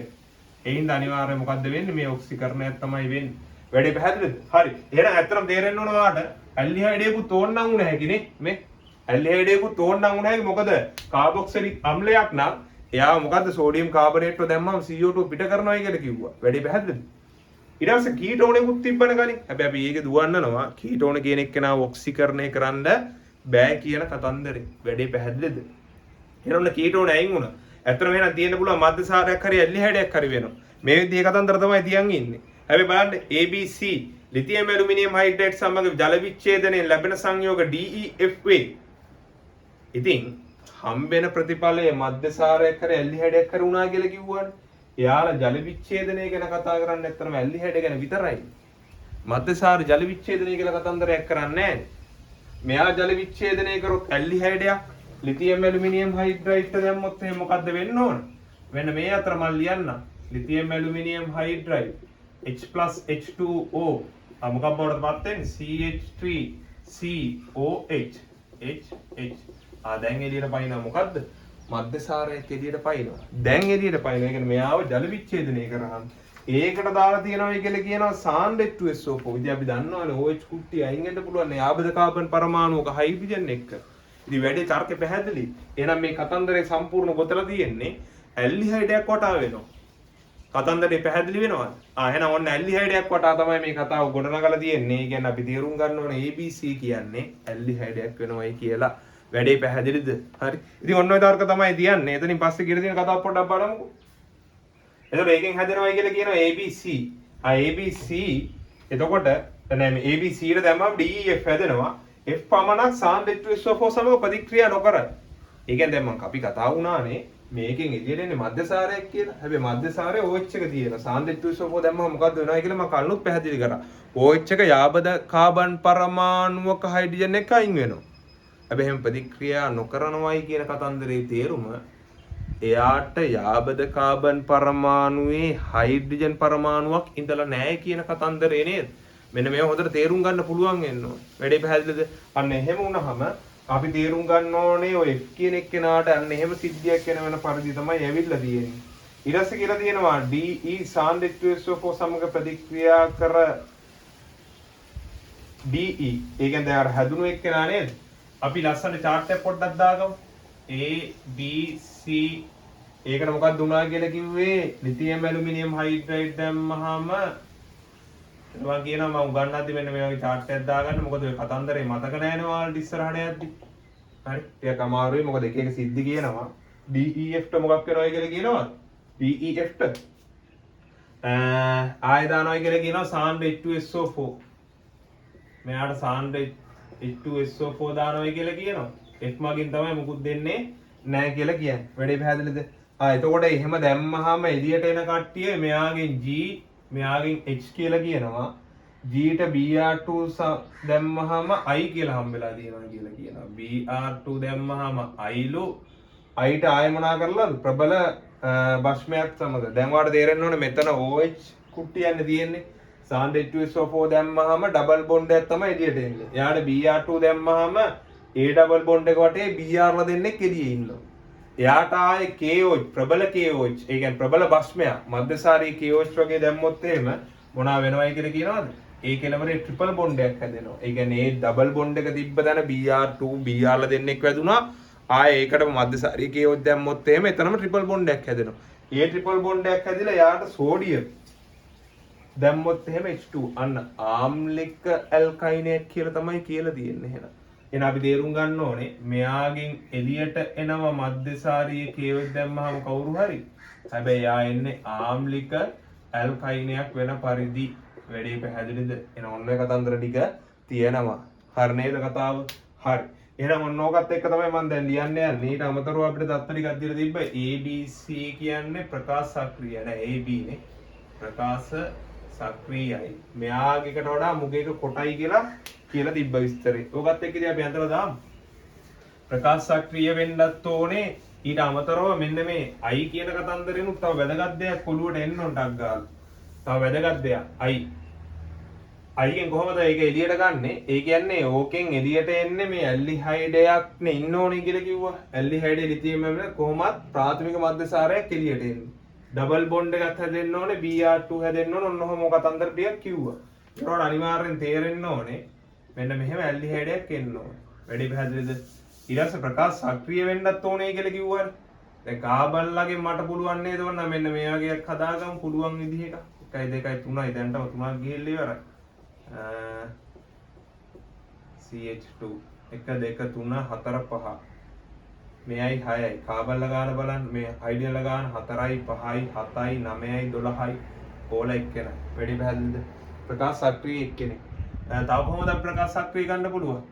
ඒ හින්දා අනිවාර්යයෙන් මොකද්ද වෙන්නේ? මේ ඔක්සිකරණයක් තමයි වෙන්නේ. වැඩේ පැහැදිලිද? හරි. එහෙනම් ඇත්තටම තේරෙන්න ඕන ඔයාලට ඇල්ඩිහයිඩයකුත් ඕනනම් උන හැකිනේ. මේ ඇල්ඩිහයිඩයකුත් ඕනනම් උන හැකි. මොකද කාබොක්සිලික් අම්ලයක් නම් එයා මොකද්ද සෝඩියම් කාබනේට් දැම්මම CO2 පිට කරනවා කියලා කිව්වා. වැඩි පැහැදිලිද? ඊට පස්සේ කීටෝනෙකුත් තිබ්බන කලින්. හැබැයි අපි ඒක දුවන්නනවා කීටෝන කියන එක්කෙනා ඔක්සිකරණය කරන්න බෑ කියන කතන්දරේ. වැඩි පැහැදිලිද? එහෙනම් කීටෝන අයින් වුණා. ඇත්තටම එහෙනම් තියෙන්න පුළුවන් මධ්‍යසාරයක් හරි ඇල්ඩිහයිඩයක් හරි වෙනවා. මේ විදිහේ කතන්දර තමයි තියන් ඉන්නේ. හැබැයි බලන්න ABC ලිතියම් ඇලුමිනියම් හයිඩ්‍රේට් සමග ජල විච්ඡේදනයෙන් ලැබෙන සංයෝග DEFA. ඉතින් හම්බෙන ප්‍රතිඵලය මධ්‍යසාරයක් හරි ඇල්ඩිහයිඩයක් හරි වුණා කියලා කිව්වනේ. එයාලා ජල විච්ඡේදනය ගැන කතා කරන්නේ නැත්නම් ඇල්ඩිහයිඩ් ගැන විතරයි. මධ්‍යසාර ජල විච්ඡේදනය කියලා කතන්දරයක් කරන්නේ නැහැ. මෙයා ජල විච්ඡේදනය කරොත් ඇල්ඩිහයිඩයක් ලිතියම් ඇලුමිනියම් හයිඩ්‍රයිඩ් දැම්මොත් එහෙනම් මොකද්ද වෙන්න ඕන? වෙන්න මේ අතර මම ලියන්න. ලිතියම් ඇලුමිනියම් හයිඩ්‍රයිඩ් H+H2O මොකක් බවටද පත් වෙන්නේ? CH3COH දැන් එළියට පයින්නවා මොකද්ද? මධ්‍යසාරයක් එළියට පයින්නවා. දැන් එළියට පයින්නවා. ඒ කියන්නේ මෙයාව ජල විච්ඡේදනය කරාම ඒකට දාලා තියෙනවා කියලා කියනවා සාන්ඩ් H2SO4. ඉතින් අපි දන්නවනේ OH කුට්ටිය අයින් වෙන්න පුළුවන් යාබද කාබන් පරමාණුක හයිඩ්‍රජන් එක්ක. ඉතින් වැඩි තර්ක පැහැදිලි. එහෙනම් මේ කතන්දරේ සම්පූර්ණ ගොතලා තියෙන්නේ ඇල්ඩිහයිඩයක් වටා වෙනවා. කතන්දරේ පැහැදිලි වෙනවද? එහෙනම් ඔන්න ඇල්ඩිහයිඩයක් වටා තමයි මේ කතාව ගොඩනගලා තියෙන්නේ. ඒ කියන්නේ අපි තේරුම් ගන්න ඕනේ ABC කියන්නේ ඇල්ඩිහයිඩයක් වෙනවයි කියලා. වැඩේ පැහැදිලිද? හරි. ඉතින් ඔන්න ඔය තර්ක තමයි තියන්නේ. එතනින් පස්සේ කියලා තියෙන කතාව පොඩ්ඩක් බලමුකෝ. එතකොට ඒකෙන් හැදෙනවයි කියලා කියනවා ABC. ABC එතකොට නෑ මේ ABC ට දැම්මම DEF හැදෙනවා. F පමණක් සාන්ඩ් H2SO4 සමග ප්‍රතික්‍රියා නොකරයි. ඒ කියන්නේ දැන් මම අපි කතා වුණානේ මේකෙන් එළියට එන්නේ මධ්‍යසාරයක් කියලා. හැබැයි මධ්‍යසාරයේ OH එක තියෙනවා. සාන්ඩ් H2SO4 දැම්මම මොකද්ද වෙනවයි කියලා මම කලිනුත් පැහැදිලි කරා. OH එක යාබද කාබන් පරමාණුක හයිඩ්‍රජන් එක අයින් වෙනවා. හැබැයි එහෙම ප්‍රතික්‍රියා නොකරනවයි කියන කතන්දරේ තේරුම එයාට යාබද කාබන් පරමාණුවේ හයිඩ්‍රජන් පරමාණුවක් ඉඳලා නැහැ කියන කතන්දරේ නේද? මෙන්න මේව හොඳට තේරුම් ගන්න පුළුවන් වෙන්න ඕනේ. වැඩේ පැහැදිලිද? අන්න එහෙම වුණාම අපි තේරුම් ගන්න ඕනේ ඔය F කියන එක්කෙනාට අන්න එහෙම සිද්ධියක් වෙන පරිදි තමයි ඇවිල්ලා තියෙන්නේ. ඊට පස්සේ කියලා තියෙනවා DE සාන්ඩ් H2SO4 සමග ප්‍රතික්‍රියා කර DE. ඒ කියන්නේ අර හැදුණු එක්කෙනා නේද? අපි ලස්සන chart එක පොඩ්ඩක් දාගමු. A B C ඒකට මොකක්ද උනා කියලා කිව්වේ ලිතියම් ඇලුමිනියම් හයිඩ්‍රයිඩ් දැම්මහම මම කියනවා මම උගන්වද්දි මෙන්න මේ වගේ chart එකක් දාගන්න. මොකද ඔය කතන්දරේ මතක නැහැනේ ඔයාලට ඉස්සරහට යද්දි. හරි. ටිකක් අමාරුයි. මොකද එක එක සිද්ධි කියනවා. DEF ට මොකක් වෙනවයි කියලා කියනවා. DEF ට ආය දානවයි කියලා කියනවා සාන්ඩ් H2SO4. මෙයාට සාන්ඩ් H2SO4 දානවයි කියලා කියනවා. F මගින් තමයි මුකුත් දෙන්නේ නැහැ කියලා කියන්නේ. වැඩේ පැහැදිලිද? එතකොට එහෙම දැම්මහම එළියට එන කට්ටිය මෙයාගෙන් G මෙයාගෙන් H කියලා කියනවා. G ට Br2 දැම්මහම I කියලා හම්බෙලා තියෙනවා කියලා කියනවා. Br2 දැම්මහම I ලු I ට ආය මොනා කරලාද? ප්‍රබල භස්මයක් සමග. දැන් ඔයාලට තේරෙන්න ඕනේ මෙතන OH කුට්ටියන්නේ තියෙන්නේ. සාන්ඩ් H2SO4 දැම්මහම ඩබල් බොන්ඩ් එකක් තමයි එළියට එන්නේ. එයාට Br2 දැම්මහම A ඩබල් බොන්ඩ් එක වටේ Br ලා දෙන්නෙක් එළියේ ඉන්නවා. එයාට ආයේ KOH ප්‍රබල KOH ඒ කියන්නේ ප්‍රබල භස්මයක් මධ්‍යසාරී KOH වගේ දැම්මොත් එහෙම මොනවා වෙනවයි කියලා කියනවද? ඒ කෙලවරේ ට්‍රිපල් බොන්ඩ් එකක් හැදෙනවා. ඒ කියන්නේ ඒ ඩබල් බොන්ඩ් එක තිබ්බ තැන Br2 Br ලා දෙන්නෙක් වැදුනා. ආයේ ඒකට මධ්‍යසාරී KOH දැම්මොත් එහෙම එතනම ට්‍රිපල් බොන්ඩ් එකක් හැදෙනවා. ඒ ට්‍රිපල් බොන්ඩ් එකක් හැදිලා එයාට සෝඩියම් දැම්මොත් එහෙම H2 අන්න ආම්ලික ඇල්කයිනයක් කියලා තමයි කියලා තියෙන්නේ එහෙනම්. එහෙනම් අපි තේරුම් ගන්න ඕනේ මෙයාගෙන් එළියට එනවා මධ්‍යසාරීය KOH දැම්මහම කවුරු හරි. හැබැයි යා එන්නේ ආම්ලික ඇල්කයිනයක් වෙන පරිදි. වැඩේ පැහැදිලිද? එහෙනම් ඔන්න ඔය කතන්දර ටික තියෙනවා. හරි නේද කතාව? හරි. එහෙනම් ඔන්න ඕකත් එක්ක තමයි මම දැන් ලියන්න යන්නේ. ඊට අමතරව අපිට තත්ත්ව ටිකක් දීලා තිබ්බ ABC කියන්නේ ප්‍රකාශ සක්‍රිය නෑ AB නේ. ප්‍රකාශ සක්‍රියයි. මෙයාගේකට වඩා මුගේක කොටයි කියලා තිබ්බ විස්තරේ. ඕකත් එක්ක ඉතින් අපි අතර දාමු. ප්‍රකාශ සක්‍රිය වෙන්නත් ඕනේ. ඊට අමතරව මෙන්න මේ I කියන කතන්දරෙනුත් තව වැදගත් දෙයක් ඔළුවට එන්න ඕන ටක් ගාලා. තව වැදගත් දෙයක් I. I ගෙන් කොහොමද ඒක එළියට ගන්නෙ? ඒ කියන්නේ ඕකෙන් එළියට එන්නේ මේ ඇල්ඩිහයිඩයක් නේ ඉන්න ඕනේ කියලා කිව්වා. ඇල්ඩිහයිඩේ ලිතියම් ඇමල කොහොමත් ප්‍රාථමික මධ්‍යසාරයක් එළියට එන්නේ. ඩබල් බොන්ඩ් එකක් හැදෙන්න ඕනේ Br2 හැදෙන්න ඕනේ ඔන්න ඔහොම කතන්දර ටිකක් කිව්වා. ඒකට අනිවාර්යෙන් තේරෙන්න ඕනේ මෙන්න මෙහෙම ඇල්ඩිහයිඩයක් එන්න ඕනේ. වැඩි පැහැදිලිද? ඊට පස්සේ ප්‍රකාශ සක්‍රිය වෙන්නත් ඕනේ කියලා කිව්වනේ. දැන් කාබන්ලගෙන් මට පුළුවන් නේද ඔන්න මෙන්න මේ වගේ එකක් හදාගමු පුළුවන් විදිහට. 1 2 3යි දැන්ටම 3ක් ගිහිල්ලා ඉවරයි. CH2 1 2 3 4 5 මෙයයි 6යි කාබන්ල ගාන බලන්න මේ හයිඩ්‍රජන්ල ගාන 4යි 5යි 7යි 9යි 12යි ඕලා එක්කෙනා වැඩි පැහැදිලිද ප්‍රකාශ සක්‍රිය එක්කෙනෙක් තව කොහොමද ප්‍රකාශ සක්‍රිය ගන්න පුළුවන්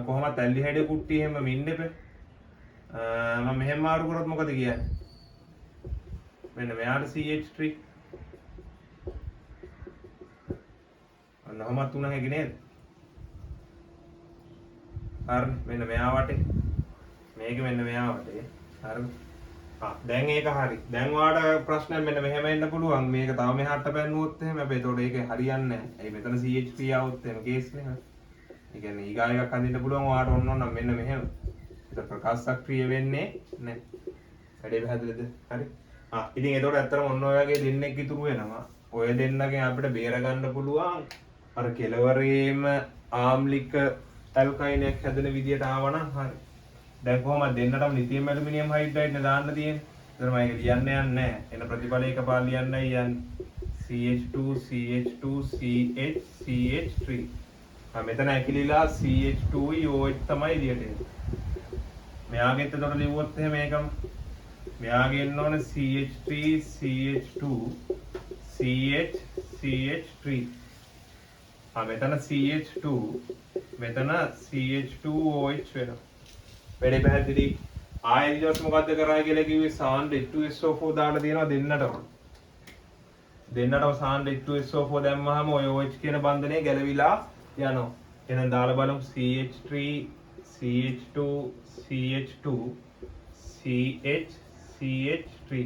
කොහොමද ඇල්ඩිහයිඩ් කුට්ටිය එහෙම මින්න එපේ මම මෙහෙම මාරු කරොත් මොකද කියන්නේ මෙන්න මෙයාට CH3 අන්නවම තුන හැකි නේද හරි මෙන්න මෙයා වටේ මේක මෙන්න මෙයා වටේ හරිද දැන් ඒක හරි දැන් ඔයාලට ප්‍රශ්නයක් මෙන්න මෙහෙම එන්න පුළුවන් මේක තව මෙහාට පැන්නුවොත් එහෙම හැබැයි ඒතකොට ඒක හරියන්නේ නැහැ ඒ මෙතන CH3 આવොත් එහෙම කේස් නේ ඒ කියන්නේ ඊගා එකක් අඳින්න පුළුවන් ඔයාලට ඕන නම් මෙන්න මෙහෙම ඒක ප්‍රකාශ සක්‍රිය වෙන්නේ නැහැ වැඩේ පැහැදිලිද හරි ඉතින් ඒතකොට ඇත්තටම ඔන්න ඔය වගේ දෙන්නෙක් ඉතුරු වෙනවා ඔය දෙන්නගෙන් අපිට බේර ගන්න පුළුවන් අර කෙලවරේම ආම්ලික ඇල්කයිනයක් හැදෙන විදියට ආවනම් හරි දැන් කොහොමද දෙන්නටම ලිතියම් ඇලුමිනියම් හයිඩ්‍රයිඩ් නේ දාන්න තියෙන්නේ. ඒතර මම ඒක ලියන්න යන්නේ නැහැ. එන ප්‍රතිඵල එකපාර ලියන්නයි යන්නේ. CH2 CH2 CH CH3. මෙතන ඇකිලිලා CH2 OH තමයි එළියට එන්නේ. මෙයාගෙත් එතකොට ලිව්වොත් එහෙම මේකම මෙයාගේ එන්න ඕනේ CH3 CH2 CH CH3. මෙතන CH2 මෙතන CH2OH වෙනවා. වැඩේ පැහැදිලි ආයෙ ඊට මොකද්ද කරා කියලා කිව්වේ සාන්ඩ් H2SO4 දාලා තියෙනවා දෙන්නටම සාන්ඩ් H2SO4 දැම්මහම ඔය OH කියන බන්ධනය ගැලවිලා යනවා එහෙනම් දාලා බලමු CH3 CH2 CH2 CH CH3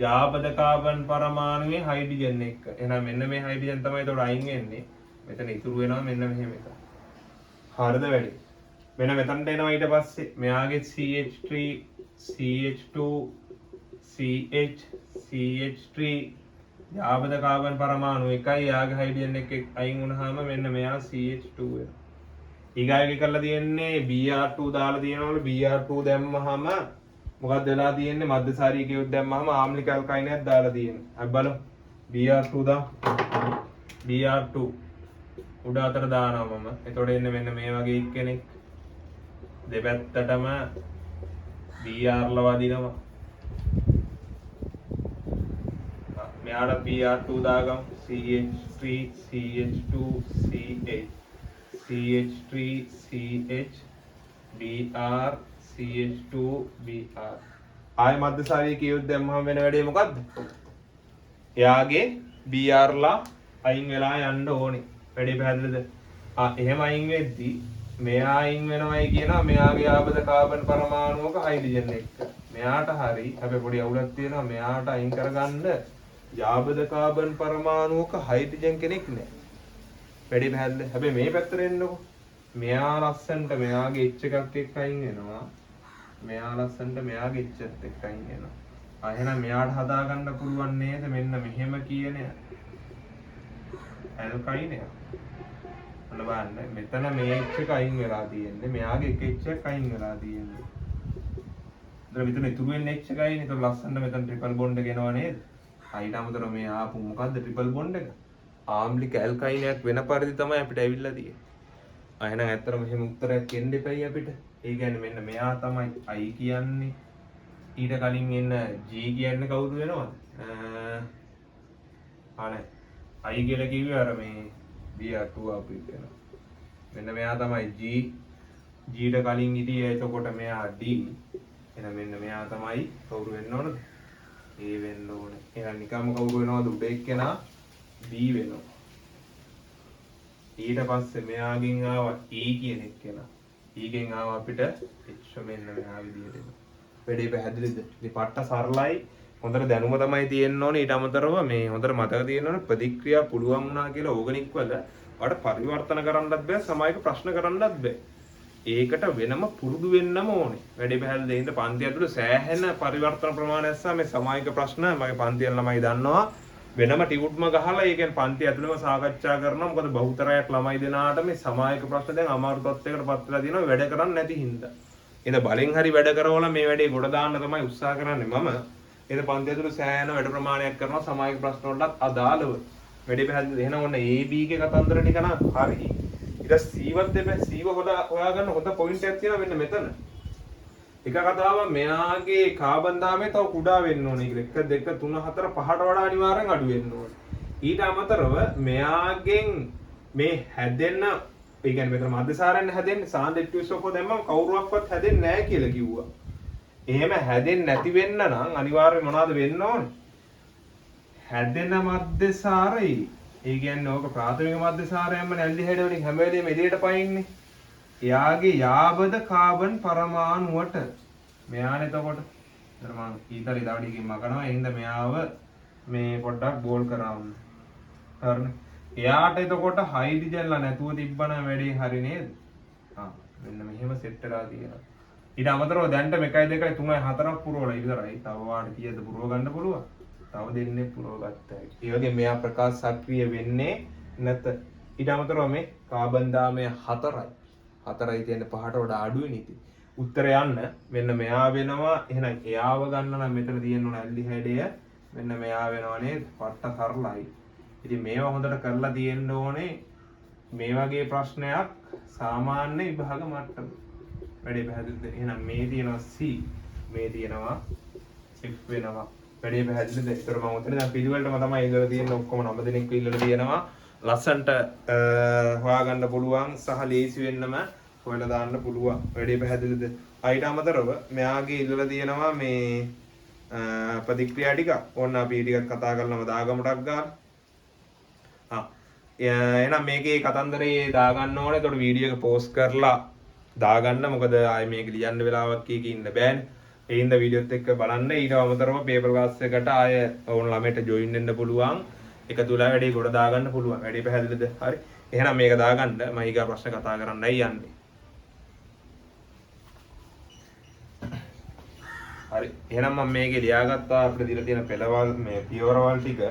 ජාබද කාබන් පරමාණුවේ හයිඩ්‍රජන් එක එහෙනම් මෙන්න මේ හයිඩ්‍රජන් තමයි ඒතකොට අයින් වෙන්නේ මෙතන ඉතුරු වෙනවා මෙන්න මෙහෙම එක හරිද වැඩි මෙන්න මෙතනට එනවා ඊට පස්සේ මෙයාගේ CH3 CH2 CH CH3 යාබද carbon පරමාණු එකයි යාගේ හයිඩ්‍රජන් එක අයින් වුණාම මෙන්න මෙයා CH2 වෙනවා ඊගායක කරලා තියෙන්නේ Br2 දාලා තියෙනවලු Br2 දැම්මහම මොකක්ද වෙලා තියෙන්නේ මධ්‍යසාරී කියොත් දැම්මහම ආම්ලික ඇල්කයිනයක් දාලා තියෙනවා අපි බලමු Br2 දා Br2 උඩ අතට දානවා මම එතකොට එන්නේ මෙන්න මේ වගේ කෙනෙක් දෙපැත්තටම BR ල වදිනවා මෙයාට BR2 දාගමු CH3 CH2 CH CH3 CH BR CH2 BR ආයෙ මධ්‍යසාරී කියොත් දැම්මම වෙන වැඩේ මොකද්ද? එයාගේ BR ලා අයින් වෙලා යන්න ඕනේ. වැඩේ පැහැදිලිද? එහෙම අයින් වෙද්දී මෙයා අයින් වෙනවයි කියනවා මෙයාගේ ආබද කාබන් පරමාණුවක හයිඩ්‍රජන් එක්ක. මෙයාට හරි හැබැයි පොඩි අවුලක් තියෙනවා මෙයාට අයින් කරගන්න ආබද කාබන් පරමාණුවක හයිඩ්‍රජන් කෙනෙක් නැහැ. වැඩි පැහැදිලිද? හැබැයි මේ පැත්තට එන්නකො. මෙයා ලස්සන්ට මෙයාගේ H එකක් එක්ක අයින් වෙනවා. මෙයා ලස්සන්ට මෙයාගේ H එකත් එක්ක අයින් වෙනවා. එහෙනම් මෙයාට හදාගන්න පුළුවන් නේද මෙන්න මෙහෙම කියන ඇල්කයිනය. අන්න බලන්න මෙතන මේ H එක අයින් වෙලා තියෙන්නේ මෙයාගේ එක H එකක් අයින් වෙලා තියෙන්නේ. ඒතර මෙතන ඉතුරු වෙන්නේ H එකයිනේ. ඒතර ලස්සනට මෙතන ට්‍රිපල් බොන්ඩ් එක එනවා නේද? ඊට අමතරව මේ ආපු මොකද්ද ට්‍රිපල් බොන්ඩ් එක? ආම්ලික ඇල්කයිනයක් වෙන පරිදි තමයි අපිට ඇවිල්ලා තියෙන්නේ. එහෙනම් ඇත්තටම මෙහෙම උත්තරයක් එන්න එපයි අපිට. ඒ කියන්නේ මෙන්න මෙයා තමයි I කියන්නේ. ඊට කලින් එන්න G කියන්නේ කවුද වෙනවද? අනේ I කියලා කිව්වේ අර මේ Br2 ආපු එක වෙනවා. මෙන්න මෙයා තමයි G. G ට කලින් හිටියේ එතකොට මෙයා D. එහෙනම් මෙන්න මෙයා තමයි කවුරු වෙන්න ඕනද? A වෙන්න ඕනේ. එහෙනම් නිකම්ම කවුරු වෙනවද උඩ එක්කෙනා B වෙනවා. ඊට පස්සේ මෙයාගෙන් ආවා E කියන එක්කෙනා. E ගෙන් ආවා අපිට H මෙන්න මෙයා විදිහට එනවා. වැඩේ පැහැදිලිද? ඉතින් පට්ට සරලයි. හොඳට දැනුම තමයි තියෙන්න ඕනේ. ඊට අමතරව මේ හොඳට මතක තියෙන්න ඕනේ ප්‍රතික්‍රියා පුළුවන් වුණා කියලා ඕගනික් වල ඔයාලට පරිවර්තන කරන්නත් බෑ, සමායක ප්‍රශ්න කරන්නත් බෑ. ඒකට වෙනම පුරුදු වෙන්නම ඕනේ. වැඩේ පැහැදිලිද? ඉතින් පන්ති ඇතුළේ සෑහෙන පරිවර්තන ප්‍රමාණයක් සහ මේ සමායක ප්‍රශ්න මගේ පන්තියෙන් ළමයි දන්නවා. වෙනම ටියුට්ම ගහලා ඒ කියන්නේ පන්ති ඇතුළේම සාකච්ඡා කරනවා. මොකද බහුතරයක් ළමයි දෙනාට මේ සමායක ප්‍රශ්න දැන් අමාරු තත්යකට පත් වෙලා තියෙනවා වැඩ කරන්නේ නැති හින්දා. ඉතින් බලෙන් හරි වැඩ කරවලා මේ වැඩේ ගොඩ දාන්න තමයි උත්සාහ කරන්නේ මම. ඒක පන්ති ඇතුළේ සෑහෙන වැඩ ප්‍රමාණයක් කරනවා සමාජික ප්‍රශ්න වලටත් අදාළව. වැඩේ පැහැදිලිද? එහෙනම් ඔන්න AB ගේ කතන්දර ටික නම් හරි. ඊට C වත් දෙපැයි C හොයාගන්න හොඳ පොයින්ට් එකක් තියෙනවා මෙන්න මෙතන. එක කතාවක් මෙයාගේ කාබන් දාමේ තව කුඩා වෙන්න ඕනේ කියලා. 1 2 3 4 5ට වඩා අනිවාර්යෙන් අඩු වෙන්න ඕනේ. ඊට අමතරව මෙයාගෙන් මේ හැදෙන්න ඒ කියන්නේ මෙතන මධ්‍යසාරයෙන් හැදෙන්නේ සාන්දෙට්ටියසෝකෝ දැම්මම කවුරුවක්වත් හැදෙන්නේ නැහැ කියලා කිව්වා. එහෙම හැදෙන්නේ නැති වෙන්න නම් අනිවාර්යයෙන් මොනවද වෙන්න ඕනේ? හැදෙන මධ්‍යසාරයි. ඒ කියන්නේ ඕක ප්‍රාථමික මධ්‍යසාරයන්ම ඇල්ඩිහයිඩ් වලින් හැම වෙලේම එළියට පයින්නේ. එයාගේ යාබද කාබන් පරමාණුවට මෙයානේ එතකොට අර මම ඊතරි දවඩියකින් මකනවා එහෙනම් මෙයාව මේ පොඩ්ඩක් බෝල් කරවන්න. හරිනේ. එයාට එතකොට හයිඩ්‍රජන්ලා නැතුව තිබ්බනම් වැඩේ හරි නේද? මෙන්න මෙහෙම සෙට් වෙලා තියෙනවා. ඊට අමතරව දැන්ට 1 2 3 4ක් පුරවලා ඉවරයි. තව වාට කීයද පුරව ගන්න පුළුවන්? තව දෙන්නේ පුරව ගත්තා. ඒ වගේ මෙයා ප්‍රකාශ සක්‍රිය වෙන්නේ නැත. ඊට අමතරව මේ කාබන් දාමය 4යි. 4යි කියන්නේ 5ට වඩා අඩුයි නේද? උත්තර යන්න මෙන්න මෙයා වෙනවා. එහෙනම් එයාව ගන්න නම් මෙතන තියෙන්න ඕන ඇල්ඩිහයිඩය. මෙන්න මෙයා වෙනවා නේද? පට්ට සරලයි. ඉතින් මේවා හොඳට කරලා තියෙන්න ඕනේ. මේ වගේ ප්‍රශ්නයක් සාමාන්‍ය විභාග මට්ටම. වැඩේ පැහැදිලිද? එහෙනම් මේ තියෙනවා C, මේ තියෙනවා F වෙනවා. වැඩේ පැහැදිලිද? ඒතර මම උතන දැන් පිළිවෙලටම තමයි ඉඳලා තියෙන ඔක්කොම 9 දෙනෙක් ඉල්ලලා තියෙනවා. ලස්සන්ට හොයාගන්න පුළුවන් සහ ලේසි වෙන්නම හොයලා දාන්න පුළුවන්. වැඩේ පැහැදිලිද? ඊට අමතරව මෙයාගේ ඉල්ලලා තියෙනවා මේ ප්‍රතික්‍රියා ටික. ඕන්න අපි ටිකක් කතා කරලාම දාගමුටක් ගන්න. එහෙනම් මේකේ කතන්දරේ දාගන්න ඕනේ. ඒතකොට වීඩියෝ එක පෝස්ට් කරලා දාගන්න. මොකද ආයේ මේක ලියන්න වෙලාවක් කීක ඉන්න බෑනේ. ඒ හින්දා වීඩියෝත් එක්ක බලන්න. ඊට අමතරව පේපර් ක්ලාස් එකට ආයේ ඕන ළමයට ජොයින් වෙන්න පුළුවන්. එකතු වෙලා වැඩේ ගොඩ දාගන්න පුළුවන්. වැඩේ පැහැදිලිද? හරි. එහෙනම් මේක දාගන්න මම ඊගා ප්‍රශ්න කතා කරන්නයි යන්නේ. හරි. එහෙනම් මම මේකේ ලියාගත්තා අපිට දීලා තියෙන පෙළවල් මේ පියවරවල් ටික.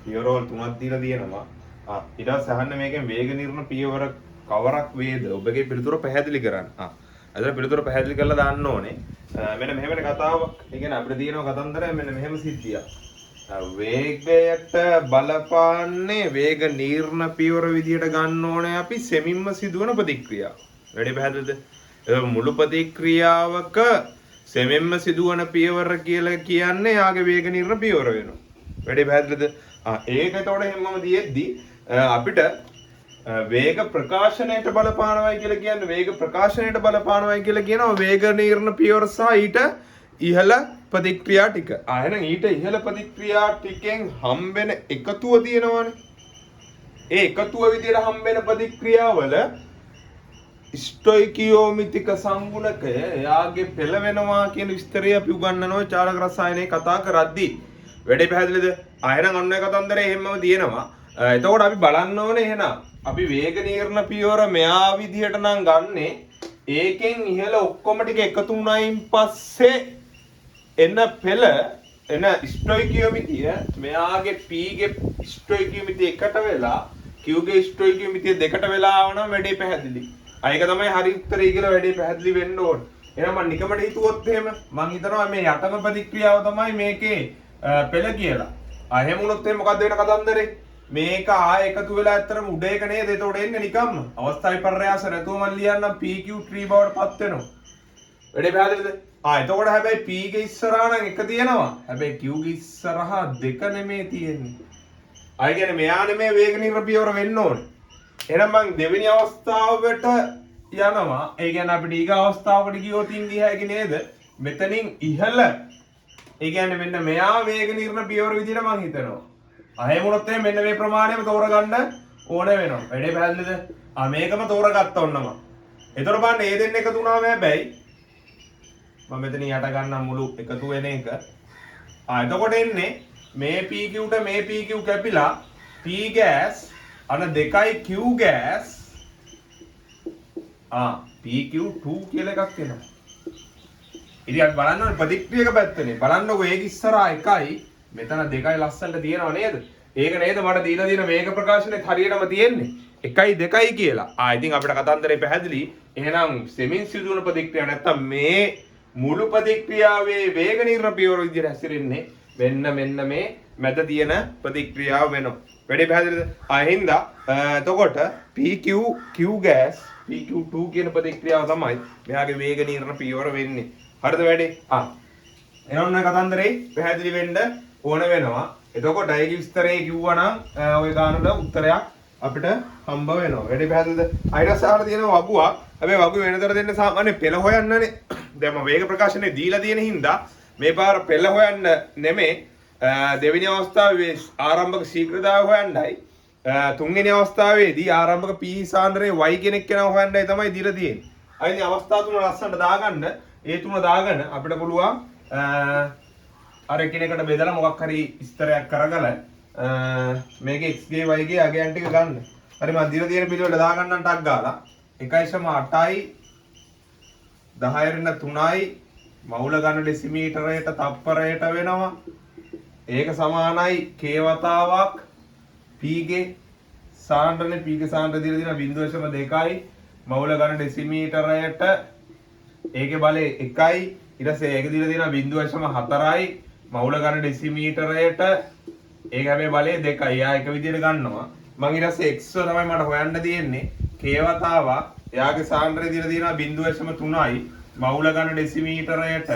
පියවරවල් 3ක් දීලා තියෙනවා. ඊට පස්සේ අහන්න මේකෙන් වේග නිර්ණ පියවර කවරක් වේද? ඔබගේ පිළිතුර පැහැදිලි කරන්න. අදලා පිළිතුර පැහැදිලි කරලා දාන්න ඕනේ. මෙන්න මෙහෙම කතාවක්. ඒ කියන්නේ අපිට තියෙනවා කතන්දරය මෙන්න මෙහෙම සිද්ධියක්. වේගයට බලපාන්නේ වේග නිර්ණ පියවර විදියට ගන්න ඕනේ අපි සෙමින්ම සිදුවන ප්‍රතික්‍රියාව. වැඩි පැහැදිලිද? මුළු ප්‍රතික්‍රියාවක සෙමින්ම සිදුවන පියවර කියලා කියන්නේ යාගේ වේග නිර්ණ පියවර වෙනවා. වැඩි පැහැදිලිද? ඒක එතකොට හැමම දියෙද්දි අපිට වේග ප්‍රකාශනයට බලපානවයි කියලා කියන්නේ වේග ප්‍රකාශනයට බලපානවයි කියලා කියනවා වේග නිර්ණ පියවර සහ ඊට ඉහළ ප්‍රතික්‍රියා ටික. එහෙනම් ඊට ඉහළ ප්‍රතික්‍රියා ටිකෙන් හම්බෙන එකතුව තියෙනවානේ. ඒ එකතුව විදියට හම්බෙන ප්‍රතික්‍රියාවල ස්ටොයිකියෝමිතික සංගුණකය එයාගේ පෙළ වෙනවා කියන විස්තරය අපි උගන්වනවා චාලක රසායනයේ කතා කරද්දී. වැඩේ පැහැදිලිද? එහෙනම් අන්න ඒ කතන්දරේ එහෙමම තියෙනවා. එතකොට අපි බලන්න ඕනේ එහෙනම් අපි වේග නිර්ණ පියවර මෙයා විදියට නම් ගන්නෙ ඒකෙන් ඉහළ ඔක්කොම ටික එකතු වුණයින් පස්සේ එන පෙළ එන ස්ටොයිකියෝමිතිය මෙයාගේ P ගේ ස්ටොයිකියෝමිතිය එකට වෙලා Q ගේ ස්ටොයිකියෝමිතිය දෙකට වෙලා ආවනම් වැඩේ පැහැදිලි. ඒක තමයි හරි උත්තරය කියලා වැඩේ පැහැදිලි වෙන්න ඕනේ. එහෙනම් මම නිකමට හිතුවොත් එහෙම මම හිතනවා මේ යටම ප්‍රතික්‍රියාව තමයි මේකේ පෙළ කියලා. එහෙම වුණොත් එහෙනම් මොකද්ද වෙන කතන්දරේ? මේක ආය එකතු වෙලා ඇත්තටම උඩ එක නේද? එතකොට එන්නේ නිකම්ම. අවස්ථා විපර්යාස නැතුව මම ලියන්නම් PQ3 බවට පත් වෙනවා. වැඩේ පැහැදිලිද? එතකොට හැබැයි P ගේ ඉස්සරහා නම් එක තියෙනවා. හැබැයි Q ගේ ඉස්සරහා දෙක නෙමෙයි තියෙන්නේ. අය කියන්නේ මෙයා නෙමෙයි වේග නිර්ණ පියවර වෙන්න ඕනේ. එහෙනම් මම දෙවෙනි අවස්ථාවට යනවා. ඒ කියන්නේ අපිට ඊගා අවස්ථාවකට ගියොත් ඉන්නේ හැකි නේද? මෙතනින් ඉහළ ඒ කියන්නේ මෙන්න මෙයා වේග නිර්ණ පියවර විදිහට මම හිතනවා. එහෙම වුණොත් මෙන්න මේ ප්‍රමාණයම තෝරගන්න ඕන වෙනවා. වැඩේ පැහැදිලිද? මේකම තෝරගත්ත ඔන්නම. ඒතර බලන්න මේ දෙන්න එකතු වුණාම හැබැයි මම මෙතන යට ගන්නම් මුළු එකතු වෙන එක. එතකොට එන්නේ මේ PQ ට මේ PQ කැපිලා P gas අන 2යි Q gas PQ2 කියලා එකක් එනවා. ඉතින් අපි බලන්න ඕනේ ප්‍රතික්‍රියක පැත්තනේ. බලන්නකො ඒක ඉස්සරහා 1යි මෙතන 2යි ලස්සනට තියෙනව නේද? ඒක නේද මට දීලා තියෙන වේග ප්‍රකාශනෙත් හරියටම තියෙන්නේ 1යි 2යි කියලා. ඉතින් අපිට කතන්දරේ පැහැදිලි එහෙනම් සෙමින් සිදුවන ප්‍රතික්‍රියාව නැත්තම් මේ මුළු ප්‍රතික්‍රියාවේ වේග නිර්ණ පියවර විදිහට හැසිරෙන්නේ මෙන්න මේ මැද තියෙන ප්‍රතික්‍රියාව වෙනවා. වැඩි පැහැදිලිද? හින්දා එතකොට PQ Q gas PQ2 කියන ප්‍රතික්‍රියාව තමයි මෙයාගේ වේග නිර්ණ පියවර වෙන්නේ. හරිද වැඩි? එනොන්න කතන්දරේ පැහැදිලි වෙන්න ඕන වෙනවා. එතකොට ඒකේ විස්තරේ කිව්වනම් ඔය ගානට උත්තරයක් අපිට හම්බ වෙනවා. වැඩි පැහැදිලිද? අයිරසාවට තියෙන වගුවක්. හැබැයි වගුව වෙනතර දෙන්න සාමාන්‍ය පෙළ හොයන්නනේ. දැන් මම වේග ප්‍රකාශනේ දීලා තියෙන හින්දා මේ පාර පෙළ හොයන්න නෙමෙයි දෙවෙනි අවස්ථාවේ ආරම්භක ශීඝ්‍රතාවය හොයන්නයි තුන්වෙනි අවස්ථාවේදී ආරම්භක p සාන්ද්‍රයේ y කෙනෙක් කෙනා හොයන්නයි තමයි දීලා තියෙන්නේ. අයින් අවස්ථා තුන ලස්සනට දාගන්න ඒ තුන දාගෙන අපිට පුළුවන් අර එකිනෙකට බෙදලා මොකක් හරි විස්තරයක් කරගලා මේකේ x ගේ y ගේ අගයන් ටික ගන්න. හරි මම දීලා තියෙන පිළිවෙල දාගන්නම් ටක් ගාලා 1.8යි 10^3යි මවුල ගන්න ඩෙසිමීටරයට තප්පරයට වෙනවා. ඒක සමානයි k වතාවක් p ගේ සාන්ද්‍රනේ p ගේ සාන්ද්‍රය දීලා දින 0.2යි මවුල ගන්න ඩෙසිමීටරයට ඒකේ බලය 1යි ඊට පස්සේ ඒක දීලා දින 0.4යි මවුල ගන්න ඩෙසිමීටරයට ඒක හැබැයි බලය 2යි. යා එක විදිහට ගන්නවා. මම ඊට පස්සේ x තමයි මට හොයන්න තියෙන්නේ k වතාවක් එයාගේ සාන්ද්‍රය දීලා දින 0.3යි මවුල ගන්න ඩෙසිමීටරයට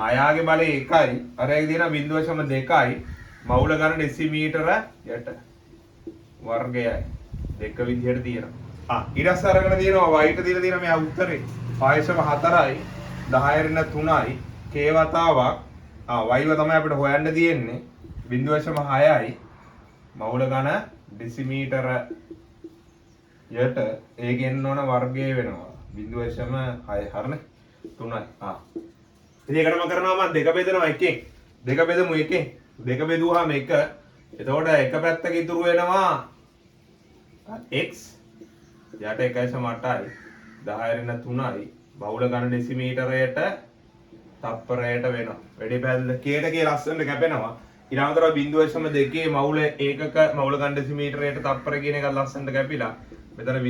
ආයාගේ බලය 1යි අර ඒක දින 0.2යි මවුල ගන්න ඩෙසිමීටරයට වර්ගයයි දෙක විදිහට තියෙනවා. ඊට පස්සේ අරගෙන තියෙනවා y ට දීලා තියෙන මේ උත්තරේ 5.4යි 10^3යි k වතාවක් y ව තමයි අපිට හොයන්න තියෙන්නේ 0.6යි මවුල ගන්න ඩෙසිමීටර යට ඒක එන්න ඕන වර්ගය වෙනවා 0.6 හරිනේ 3යි. ඉතින් ඒකට මම කරනවා මම දෙක බෙදනවා එකෙන්. දෙක බෙදමු එකෙන්. දෙක බෙදුවාම එක. එතකොට එක පැත්තක ඉතුරු වෙනවා x යට 1.8යි 10^3යි බහුල ගන්න ඩෙසිමීටරයට තප්පරයට වෙනවා. වැඩි පැහැදිලිද? කේට කේ ලස්සනට කැපෙනවා. ඊළඟට 0.2 මවුල ඒකක මවුල ගන්න ඩෙසිමීටරයට තප්පර කියන එක ලස්සනට කැපිලා මෙතන 0.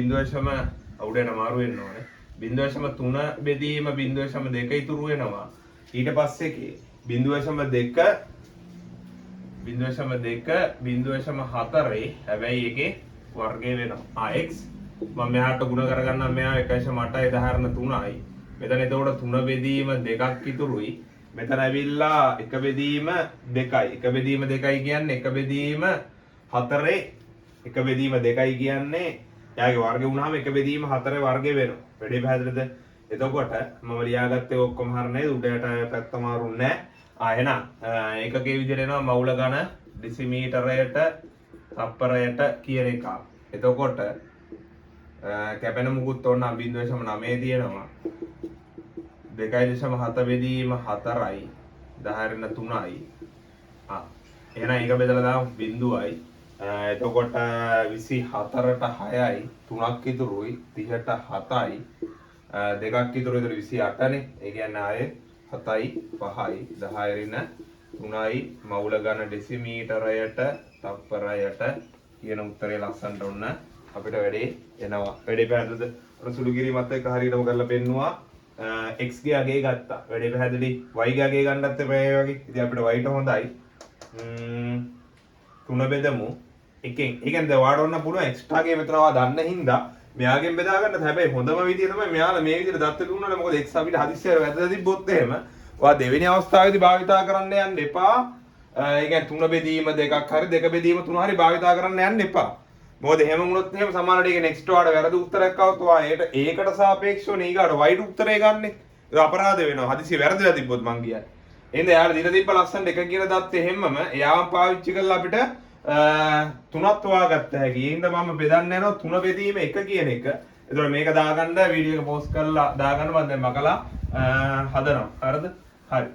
අවුඩේට මාරු වෙන්න ඕනේ. 0.3 බෙදීම 0.2 ඉතුරු වෙනවා. ඊට පස්සේ 0.2 0.4 හැබැයි ඒකේ වර්ගය වෙනවා. x මම මෙහාට ගුණ කරගන්නම් මෙහා 1.8යි 10^3යි. මෙතන එතකොට 3 බෙදීම 2ක් ඉතුරුයි. මෙතන ඇවිල්ලා 1 බෙදීම 2යි. 1 බෙදීම 2යි කියන්නේ 1 බෙදීම 4 1 බෙදීම 2යි කියන්නේ එයාගේ වර්ගය වුණාම 1 බෙදීම 4 වර්ගය වෙනවා. වැඩි පැහැදිලිද? එතකොට මම ලියාගත්තේ ඔක්කොම හරිය නේද? උඩට පැත්ත මාරුන්නේ නැහැ. එහෙනම් ඒකකේ විදිහට එනවා මවුල ඝන ඩෙසිමීටරයට තප්පරයට කියන එක. එතකොට කැපෙන මුකුත් ඕන 0.9 තියෙනවා. 2.7 බෙදීම 4යි 10^3යි. එහෙනම් ඒක බෙදලා දාමු 0යි. එතකොට 24ට 6යි 3ක් ඉතුරුයි 30ට 7යි 2ක් ඉතුරු ඉතින් 28නේ. ඒ කියන්නේ ආයේ 7යි 5යි 10^3යි මවුල ඝන ඩෙසිමීටරයට තප්පරයට කියන උත්තරේ ලස්සනට ඔන්න අපිට වැඩේ එනවා. වැඩේ පැහැදිලිද? අර සුළු කිරීමත් එක්ක හරියටම කරලා පෙන්නුවා. x ගේ අගේ ගත්තා. වැඩේ පැහැදිලි. y ගේ අගේ ගන්නත් එපා ඒ වගේ. ඉතින් අපිට y ට හොඳයි. 3 බෙදමු. එකෙන්. ඒ කියන්නේ දැන් ඔයාලට ඔන්න පුළුවන් එක්ස්ට්‍රා ගේ මෙතනවා දන්න හින්දා මෙයාගෙන් බෙදා ගන්නත්. හැබැයි හොඳම විදිය තමයි මෙයාලා මේ විදිහට දත්ත දුන්නානේ. මොකද x අපිට හදිස්සියට වැදලා තිබ්බොත් එහෙම ඔයා දෙවෙනි අවස්ථාවේදී භාවිතා කරන්න යන්න එපා. ඒ කියන්නේ 3 බෙදීම 2ක් හරි 2 බෙදීම 3 හරි භාවිතා කරන්න යන්න එපා. මොකද එහෙම වුණොත් එහෙම සමහරවිට ඒක නෙක්ස්ට් ඔයාලට වැරදි උත්තරයක් આવත් ඔයා ඒකට සාපේක්ෂව ඊගාට y උත්තරේ ගන්නෙ. ඒක අපරාධ වෙනවා. හදිසිය වැරදිලා තිබ්බොත් මං කියන්නේ. එහෙනම් එයාලා දින තිබ්බ ලස්සන දෙක කියන දත් එහෙමම එයාම පාවිච්චි කරලා අපිට 3ක් හොයාගත්ත හැකි. ඒ හින්දා මම බෙදන්න යනවා 3 බෙදීම 1 කියන එක. ඒතකොට මේක දාගන්න වීඩියෝ එක පෝස්ට් කරලා දාගන්න මම දැන් මකලා හදනවා. හරිද? හරි.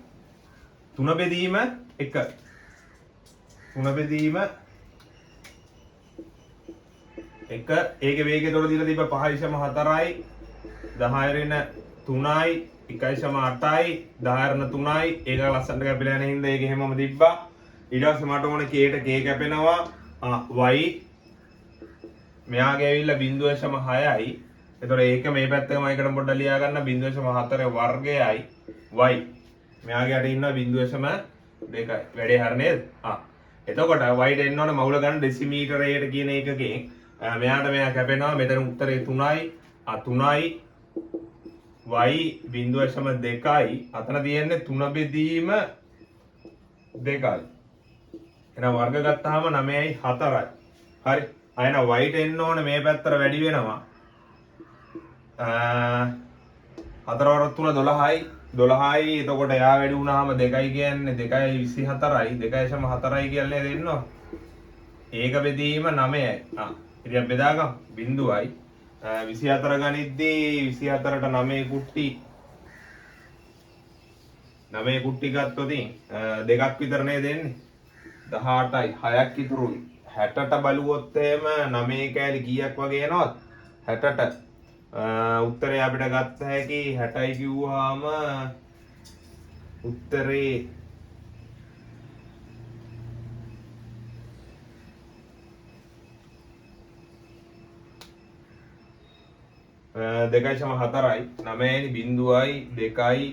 3 බෙදීම 1. 3 බෙදීම 1 ඒකේ වේගය තොර දීලා තිබ්බ 5.4යි 10^3යි 1.8යි 10^3යි ඒක ලස්සනට කැපිලා යන හින්දා ඒක හැමම තිබ්බා. ඊට පස්සේ මට ඕනේ kට k කැපෙනවා y මෙයාගේ ඇවිල්ලා 0.6යි එතකොට ඒක මේ පැත්තේ මම එකට පොඩ්ඩක් ලියා ගන්න 0.4 වර්ගයයි y. මෙයාගේ යට ඉන්න 0.2යි. වැඩේ හරිය නේද? එතකොට y ට එන්න ඕනේ මවුල ගන්න ඩෙසිමීටරයට කියන එකකින් මෙයාට මෙයා කැපෙනවා මෙතන උත්තරේ 3යි. 3යි y 0.2යි අතන තියෙන්නේ 3 බෙදීම 2යි. එහෙනම් වර්ග ගත්තාම 9යි 4යි. හරි. අයන y ට එන්න ඕනේ මේ පැත්තට වැඩි වෙනවා. 4 වරක් 3 12යි. 12යි එතකොට එයා වැඩි වුණාම 2යි කියන්නේ 2යි 24යි. 2.4යි කියන්නේ දෙන්නවා. ඒක බෙදීම 9යි. ඉතින් බෙදාගමු. බිඳුවයි 24 ගනිද්දී 24ට 9 කුට්ටි 9 කුට්ටි ගත්තොත් දෙකක් විතර නේද එන්නේ 18යි 6ක් ඉතුරුයි 60ට බලුවොත් එහෙම 9 කෑලි කීයක් වගේ එනවද 60ට උත්තරේ අපිට ගත්ත හැකි 60යි කිව්වහම උත්තරේ දෙකයි සම 4යි 9යි බිඳුවයි 2යි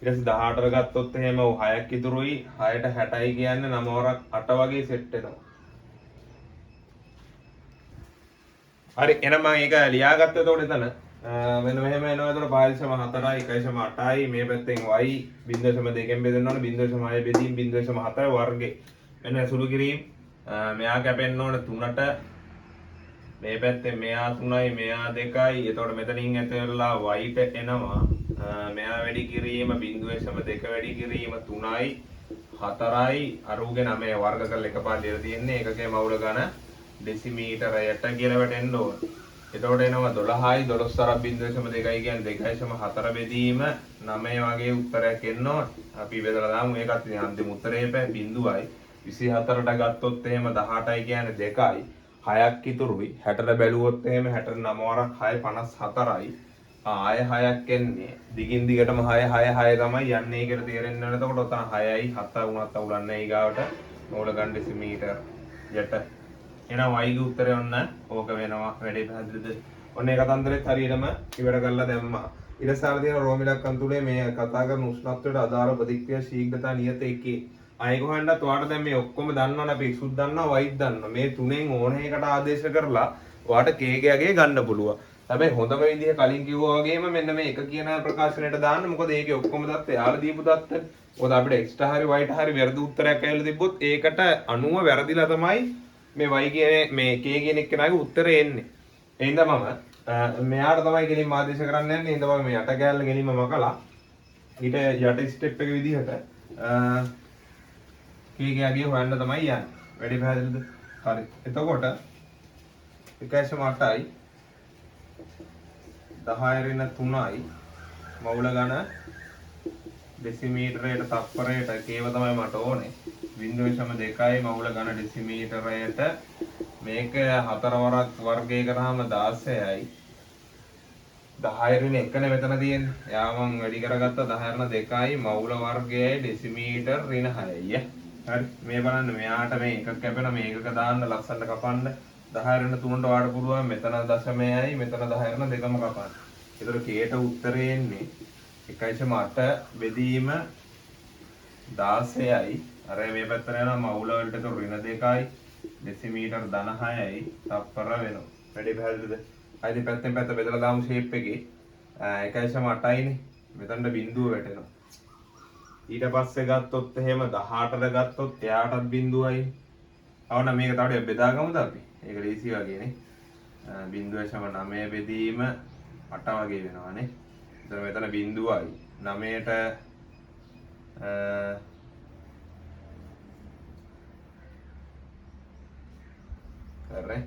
ඊට පස්සේ 18ට ගත්තොත් එහෙම 6ක් ඉතුරුයි 6ට 60යි කියන්නේ 9 වරක් 8 වගේ සෙට් වෙනවා. හරි එහෙනම් මම ඒක ලියාගත්තා එතකොට එතන මෙන්න මෙහෙම එනවා එතකොට 5.4යි 1.8යි මේ පැත්තෙන් y 0.2කින් බෙදන්න ඕනේ 0.6 බෙදීම් 0.4 වර්ගේ මෙන්න සුළු කිරීම මෙයා කැපෙන්න ඕනේ 3ට මේ පැත්තේ මෙයා 3යි මෙයා 2යි එතකොට මෙතනින් ඇතෙලා y ට එනවා මෙයා වැඩි කිරීම 0.2 වැඩි කිරීම 3යි 4යි අරුගේ 9 වර්ග කරලා එකපාරට දෙලා තියෙන්නේ ඒකකේ මවුල ගන්න ඩෙසිමීටරයට කියලා වැටෙන්න ඕන. එතකොට එනවා 12යි 12 අර 0.2යි කියන්නේ 2.4 බෙදීම 9 වගේ උත්තරයක් එන්න ඕන. අපි බෙදලා දාමු ඒකත් ඉතින් අන්තිම උත්තරේ පැය 0යි 24ට ගත්තොත් එහෙම 18යි කියන්නේ 2යි 6ක් ඉතුරුයි 60ට බැලුවොත් එහෙම 69 වරක් 6 54යි ආය 6ක් එන්නේ දිගින් දිගටම 6 6 6 තමයි යන්නේ කියලා තේරෙන්න ඕන. එතකොට උතන 6යි 7 වුණත් අවුලන්නේ ඊගාවට මූල ගන්න ඩෙසිමීටර යට එහෙනම් y ගේ උත්තරය ඔන්න ඕක වෙනවා වැඩේ පැහැදිලිද? ඔන්න ඒ කතන්දරෙත් හරියටම ඉවර කරලා දැම්මා. ඊළඟට තියෙන රෝම ඉලක්කම් තුනේ මේ කතා කරන උෂ්ණත්වයට අදාළ ප්‍රතික්‍රියා ශීඝ්‍රතා නියත එකේ අයක හොයන්නත් ඔයාලට දැන් මේ ඔක්කොම දන්නවනේ අපි x දන්නවා y දන්නවා. මේ තුනෙන් ඕන එකකට ආදේශ කරලා ඔයාලට k ගගේ ගන්න පුළුවන්. හැබැයි හොඳම විදිහ කලින් කිව්වා වගේම මෙන්න මේ එක කියන ප්‍රකාශනයට දාන්න. මොකද ඒකේ ඔක්කොම දත්ත යාලා දීපු දත්ත. මොකද අපිට x ට හරි y ට හරි වැරදි උත්තරයක් ඇවිල්ලා තිබ්බොත් ඒකට අනුව වැරදිලා තමයි මේ y කියන මේ k කියන එක්කෙනාගේ උත්තරේ එන්නේ. ඒ හින්දා මම මෙයාට තමයි ගෙලින්ම ආදේශ කරන්න යන්නේ. ඒ හින්දා මම මේ යට කැල්ල ගෙලින්ම මකලා ඊට යට ස්ටෙප් එක විදිහට k ගිය හොයන්න තමයි යන්නේ. වැඩි පැහැදිලිද? හරි. එතකොට 1.8යි 10 රින 3යි මවුල ගණ ඩෙසිමීටරයට තප්පරයට කේව තමයි මට ඕනේ 0.2යි මවුල ගණ ඩෙසිමීටරයට මේක 4 වරක් වර්ගය කරාම 16යි 10 රින 1නේ මෙතන තියෙන්නේ. එයා මම වැඩි කරගත්ත 10 රින 2යි මවුල වර්ගයයි ඩෙසිමීටර රින 6යි. හරි මේ බලන්න මෙයාට මේ එකක් කැපෙන මේ එකක දාන්න ලස්සනට කපන්න 10 රින 3ට වාඩ පුළුවන් මෙතන දශමයයි මෙතන 10 රින 2ම කපන්න. ඒතර කේට උත්තරේ එන්නේ 1.8 බෙදීම 16යි අර මේ පැත්තට යනවා මවුල වලට රින 2යි ඩෙසිමීටර ධන 6යි තප්පර වෙනවා. වැඩි පැහැදිලිද? අයිති පැත්තෙන් පැත්ත බෙදලා දාමු ෂේප් එකේ 1.8යිනේ මෙතනට බිඳුව වැටෙනවා. ඊට පස්සේ ගත්තොත් එහෙම 18ට ගත්තොත් එයාටත් බිඳුවයි. අවුන මේක තව ටිකක් බෙදාගමුද අපි? ඒක ලීසි වගේනේ. 0.9 බෙදීම 8 වගේ වෙනවානේ. එතන මෙතන බිඳුවයි 9ට කරේ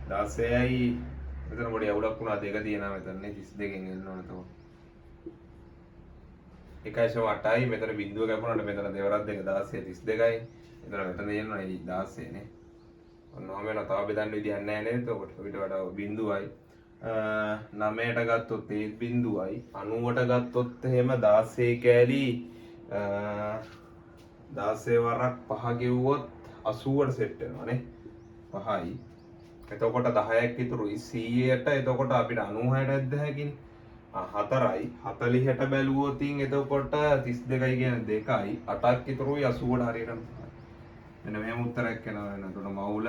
16යි මෙතන පොඩි අවුලක් වුණා දෙක තියෙනවා මෙතනනේ 32කින් එන්න ඕන තව 1.8යි මෙතන බිඳුව කැපුණාට මෙතන දෙවරක් දෙක 16 32යි එතන මෙතන දෙන්නවා 16 නේ ඔන්න ඔහම වෙනවා තව බෙදන්න විදිහක් නැහැ නේද එතකොට ඊට වඩා බිඳුවයි 9ට ගත්තොත් ඒ බිඳුවයි 90ට ගත්තොත් එහෙම 16 කෑලි 16 වරක් 5 ගෙව්වොත් 80ට සෙට් වෙනවා නේ 5යි. එතකොට 10ක් ඉතුරුයි. C1ට එතකොට අපිට 96ට හැකිනේ. 4යි 40ට බැලුවොත් එතකොට 32යි කියන්නේ 2යි 8ක් ඉතුරුයි 80ට හරියටම. මෙන්න මෙහෙම උත්තරයක් එනවා වෙන. එතකොට මවුල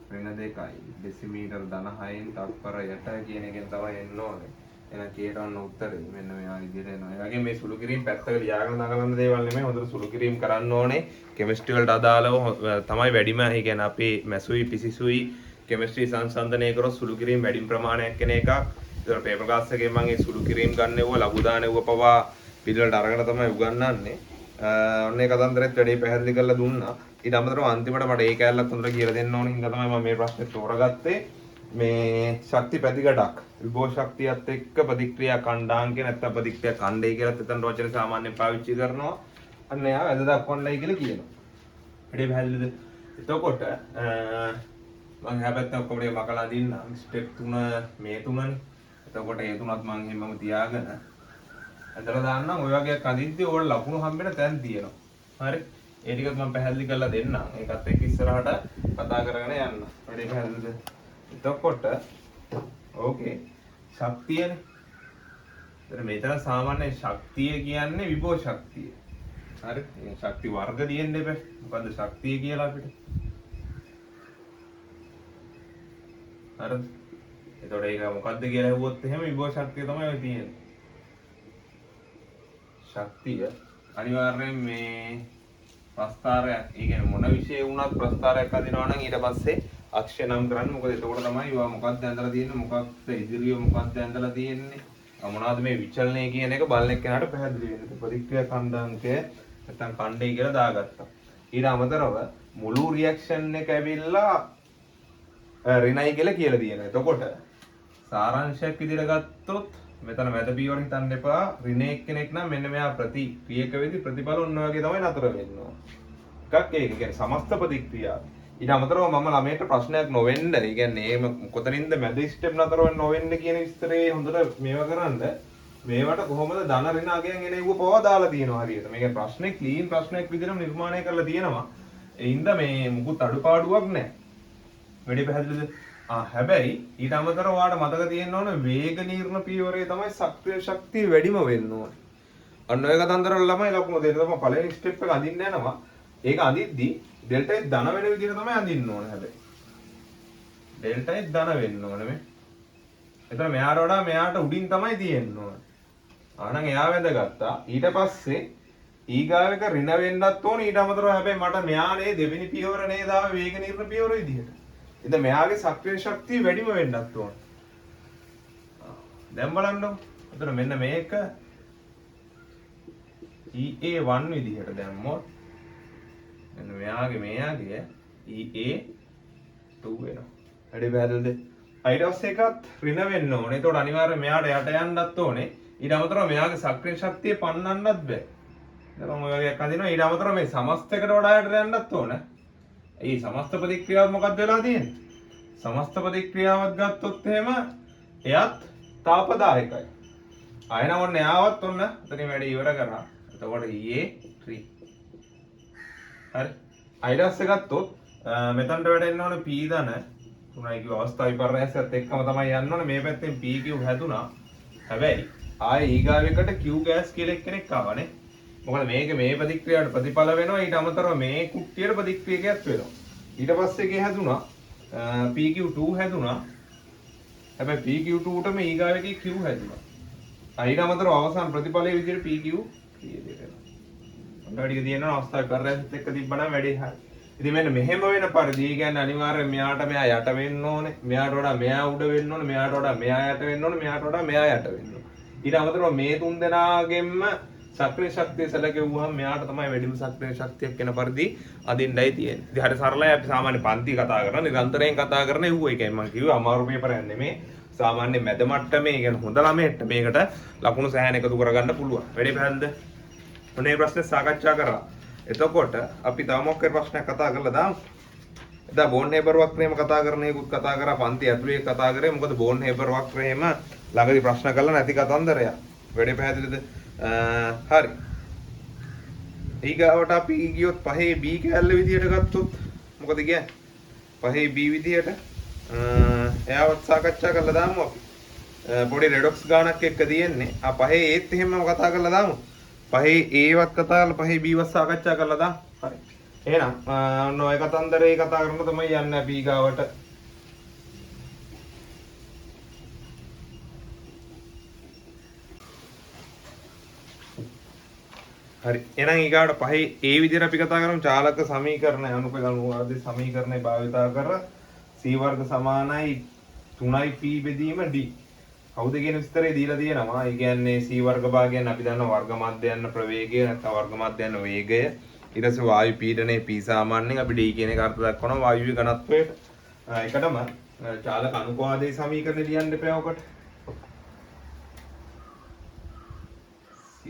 වෙන 2යි. ඩෙසිමීටර් ධන 6න් තත්පර 8 කියන එකෙන් තමයි එන්න ඕනේ. එහෙනම් කේට ඔන්න උත්තරේ මෙන්න මෙයා විදිහට එනවා. ඒ වගේ මේ සුළු කිරීම පැත්තක ලියාගෙන නගලන දේවල් නෙමෙයි. හොඳට සුළු කිරීම කරන්න ඕනේ. කෙමිස්ට්‍රි වලට අදාළව තමයි වැඩිම. ඒ කියන්නේ අපි මැසුයි පිසිසුයි කෙමිස්ට්‍රි සංසන්දනය කරොත් සුළු කිරීම වැඩිම ප්‍රමාණයක් කෙන එකක්. ඒතර පේපර් ක්ලාස් එකේ මම මේ සුළු කිරීම ගන්නෙව ලඝු දානෙව පවා පිළිවෙලට අරගෙන තමයි උගන්වන්නේ. ඔන්න ඒ කතන්දරෙත් වැඩි පැහැදිලි කරලා දුන්නා. ඊට අමතරව අන්තිමට මට ඒ කැලලත් හොඳට කියලා දෙන්න ඕන හින්දා තමයි මම මේ ප්‍රශ්නේ තෝරගත්තේ. මේ ශක්ති පැතිකඩක් විභව ශක්තියත් එක්ක ප්‍රතික්‍රියා ඛණ්ඩාංකේ නැත්නම් ප්‍රතික්‍රියා ඛණ්ඩය කියලා එතන වචන සාමාන්‍යයෙන් පාවිච්චි කරනවා. අන්න එයා වැද දක්වන්නයි කියලා කියනවා. වැඩි පැහැදිලිද? එතකොට මම හැබැයි ඔක්කොම ටික මකලා දින්නම්. ස්ටෙප් 3 මේ 3නේ. එතකොට ඒ තුනත් මම එහෙමම තියාගෙන ඇදලා දාන්නම්. ඔය වගේ කඳිද්දී ඕන ලකුණු හම්බෙන තැන් තියෙනවා. හරි. ඒ ටිකත් මම පැහැදිලි කරලා දෙන්නම්. ඒකත් එක්ක ඉස්සරහට කතා කරගෙන යන්න. වැඩි පැහැදිලිද? එතකොට ඕකේ ශක්තියනේ. එතන මෙතන සාමාන්‍ය ශක්තිය කියන්නේ විභව ශක්තිය. හරි. මේ ශක්ති වර්ග දෙන්න එපා. මොකද්ද ශක්තිය කියලා අපිට? හරිද? එතකොට ඒක මොකද්ද කියලා අහුවොත් එහෙම විභව ශක්තිය තමයි ඔය තියෙන්නේ. ශක්තිය අනිවාර්යෙන් මේ ප්‍රස්ථාරයක්. ඒ කියන්නේ මොන විශේෂ වුණත් ප්‍රස්ථාරයක් අදිනවා නම් ඊට පස්සේ අක්ෂය නම් කරන්න. මොකද එතකොට තමයි ඒවා මොකක්ද ඇඳලා තියෙන්නේ, මොකක්ද ඉදිරිය මොකක්ද ඇඳලා තියෙන්නේ, මොනවාද මේ විචලනය කියන එක බලන එක්කෙනාට පැහැදිලි වෙනවා. ප්‍රතික්‍රියා ඛණ්ඩාංකය නැත්නම් ඛණ්ඩය කියලා දාගත්තා. ඊට අමතරව මුළු රියැක්ෂන් එක ඇවිල්ලා ඍණයි කියලා තියෙනවා. එතකොට සාරාංශයක් විදිහට ගත්තොත් මෙතන මැද පියවර හිතන්න එපා. ඍණ එක්කෙනෙක් නම් මෙන්න මෙයා ප්‍රතික්‍රියක වෙදී ප්‍රතිඵල ඔන්න වගේ තමයි නතර වෙන්නේ. එකක් ඒක කියන්නේ සමස්ත ප්‍රතික්‍රියාව. ඊට අමතරව මම ළමයට ප්‍රශ්නයක් නොවෙන්න, ඒ කියන්නේ මේ කොතනින්ද මැද ස්ටෙප් නතර වෙන්න නොවෙන්න කියන විස්තරේ හොඳට මේවා කරන්න. මේවට කොහොමද ධන ඍණ අගයන් එන ඒව පවා දාලා තියෙනවා හරියට. මේක ප්‍රශ්නේ ක්ලීන් ප්‍රශ්නයක් විදිහටම නිර්මාණය කරලා තියෙනවා. ඒ හින්දා මේ මුකුත් අඩුපාඩුවක් නැහැ. වැඩි පැහැදිලිද? හැබැයි ඊට අමතරව ඔයාලට මතක තියෙන්න ඕන වේග නිර්ණ පියවරේ තමයි සක්‍රිය ශක්තිය වැඩිම වෙන්න ඕනේ. අන්න ඔය කතන්දරවල ළමයි ලකුණු දෙන්න තමයි පළවෙනි ස්ටෙප් එක අඳින්න යනවා. ඒක අඳිද්දි ඩෙල්ටා එක ධන වෙන විදිහට තමයි අඳින්න ඕනේ හැබැයි. ඩෙල්ටා එක ධන වෙන්න ඕනේ මේ. එතන මෙයාට වඩා මෙයාට උඩින් තමයි තියෙන්න ඕනේ. ආනං එයා වැදගත්තා. ඊට පස්සේ ඊගාව එක ඍණ වෙන්නත් ඕනේ. ඊට අමතරව හැබැයි මට මෙයානේ දෙවෙනි පියවර නේද ආවේ වේග නිර්ණ පියවර විදිහට. ඉතින් මෙයාගේ සක්‍රිය ශක්තිය වැඩිම වෙන්නත් ඕනේ. දැන් බලන්න. එතන මෙන්න මේක EA1 විදිහට දැම්මොත් මෙන්න මෙයාගේ EA2 වෙනවා. වැඩි පැහැදිලිද? ඊට පස්සේ එකත් ඍණ වෙන්න ඕනේ. ඒතකොට අනිවාර්යයෙන් මෙයාට යට යන්නත් ඕනේ. ඊට අමතරව මෙයාගේ සක්‍රිය ශක්තිය පන්නන්නත් බෑ. දැන් මම ඔය වගේ එකක් අදිනවා. ඊට අමතරව මේ සමස්තයකට වඩා යට යන්නත් ඕනේ. ඒ සමස්ත ප්‍රතික්‍රියාව මොකක්ද වෙලා තියෙන්නේ? සමස්ත ප්‍රතික්‍රියාවක් ගත්තොත් එහෙම එයත් තාපදායකයි. ආයෙන ඔන්න එයාවත් ඔන්න එතනින් වැඩ ඉවර කරා. එතකොට EA3. හරි. අයිඩස් එක ගත්තොත් මෙතනට වැඩෙන්න ඕන P ධන 3යි කිව්ව අවස්ථා විපර්යාසයත් එක්කම තමයි යන්න ඕනේ. මේ පැත්තෙන් PQ හැදුනා. හැබැයි ආයේ ඊගාව එකට Q ගෑස් කියලා එක්කෙනෙක් ආවනේ. මොකද මේක මේ ප්‍රතික්‍රියාවට ප්‍රතිඵල වෙනවා. ඊට අමතරව මේ කුට්ටියට ප්‍රතික්‍රියකයක් වෙනවා. ඊට පස්සේ එකේ හැදුනා PQ2 හැදුනා. හැබැයි PQ2ටම ඊගාව එකේ Q හැදුනා. ඊට අමතරව අවසාන ප්‍රතිඵලයේ විදිහට PQ කියලා දෙනවා. ටික තියෙනවා අවස්ථාව කරරැස්ත් එක්ක තිබ්බනම් වැඩේ හරි. ඉතින් මෙන්න මෙහෙම වෙන පරිදි කියන්නේ අනිවාර්යයෙන් මෙයාට මෙයා යට වෙන්න ඕනේ. මෙයාට වඩා මෙයා උඩ වෙන්න ඕනේ. මෙයාට වඩා මෙයා යට වෙන්න ඕනේ. මෙයාට වඩා මෙයා යට වෙන්න ඕනේ. ඊට අමතරව මේ තුන් දෙනාගෙන්ම සක්‍රිය ශක්තිය සැලකෙව්වහම මෙයාට තමයි වැඩිම සක්‍රිය ශක්තියක් වෙන පරිදි අදින්නයි තියෙන්නේ. ඉතින් හරි සරලයි. අපි සාමාන්‍ය පන්ති කතා කරන නිරන්තරයෙන් කතා කරන ඒව එකයි මම කිව්වේ අමාරු පේපරයක් නෙමෙයි. සාමාන්‍ය මැද මට්ටමේ කියන්නේ හොඳ ළමයට මේකට ලකුණු සෑහෙන එකතු කරගන්න පුළුවන්. වැඩි පැහැදිලිද? ඔනේ ප්‍රශ්නේ සාකච්ඡා කරා. එතකොට අපි තව මොකක් හරි ප්‍රශ්නයක් කතා කරලා දාමු. එදා බෝන්-හේබර් වක්‍රයම කතා කරන එකකුත් කතා කරා. පන්ති ඇතුලේ කතා කරේ. මොකද බෝන්-හේබර් වක්‍රයේම ළඟදී ප්‍රශ්න කළා නැති කතන්දරයක්. වැඩි පැහැදිලිද? හරි. ඊගාවට අපි ගියොත් පහේ B කැලේ විදියට ගත්තොත් මොකද කියන්නේ? පහේ B විදියට එයාවත් සාකච්ඡා කරලා දාමු අපි. පොඩි රෙඩොක්ස් ගානක් එක්ක තියෙන්නේ. පහේ ඒත් එහෙමම කතා කරලා දාමු. පහේ ඒවත් කතා කරලා පහේ B වත් සාකච්ඡා කරලා දාමු. හරි. එහෙනම් ඔන්න ඔය කතන්දරේ කතා කරන තමයි යන්නේ අපි ඊගාවට. හරි. එහෙනම් ඊගාවට පහේ ඒ විදිහට අපි කතා කරමු චාලක සමීකරණය අනුපගණුවාදී සමීකරණය භාවිතා කර c වර්ග සමානයි 3යි p බෙදීම d. කවුද කියන විස්තරය දීලා තියෙනවා. ඒ කියන්නේ c වර්ග භාගයෙන් අපි දන්නවා වර්ග මධ්‍යයන් ප්‍රවේගය නැත්නම් වර්ග මධ්‍යයන් වේගය. ඊට පස්සේ වායු පීඩනයේ p සාමාන්‍යයෙන් අපි d කියන එක අර්ථ දක්වනවා වායුවේ ඝනත්වයට. ඒකටම චාලක අනුපාදයේ සමීකරණය ලියන්න එපා ඔකට. c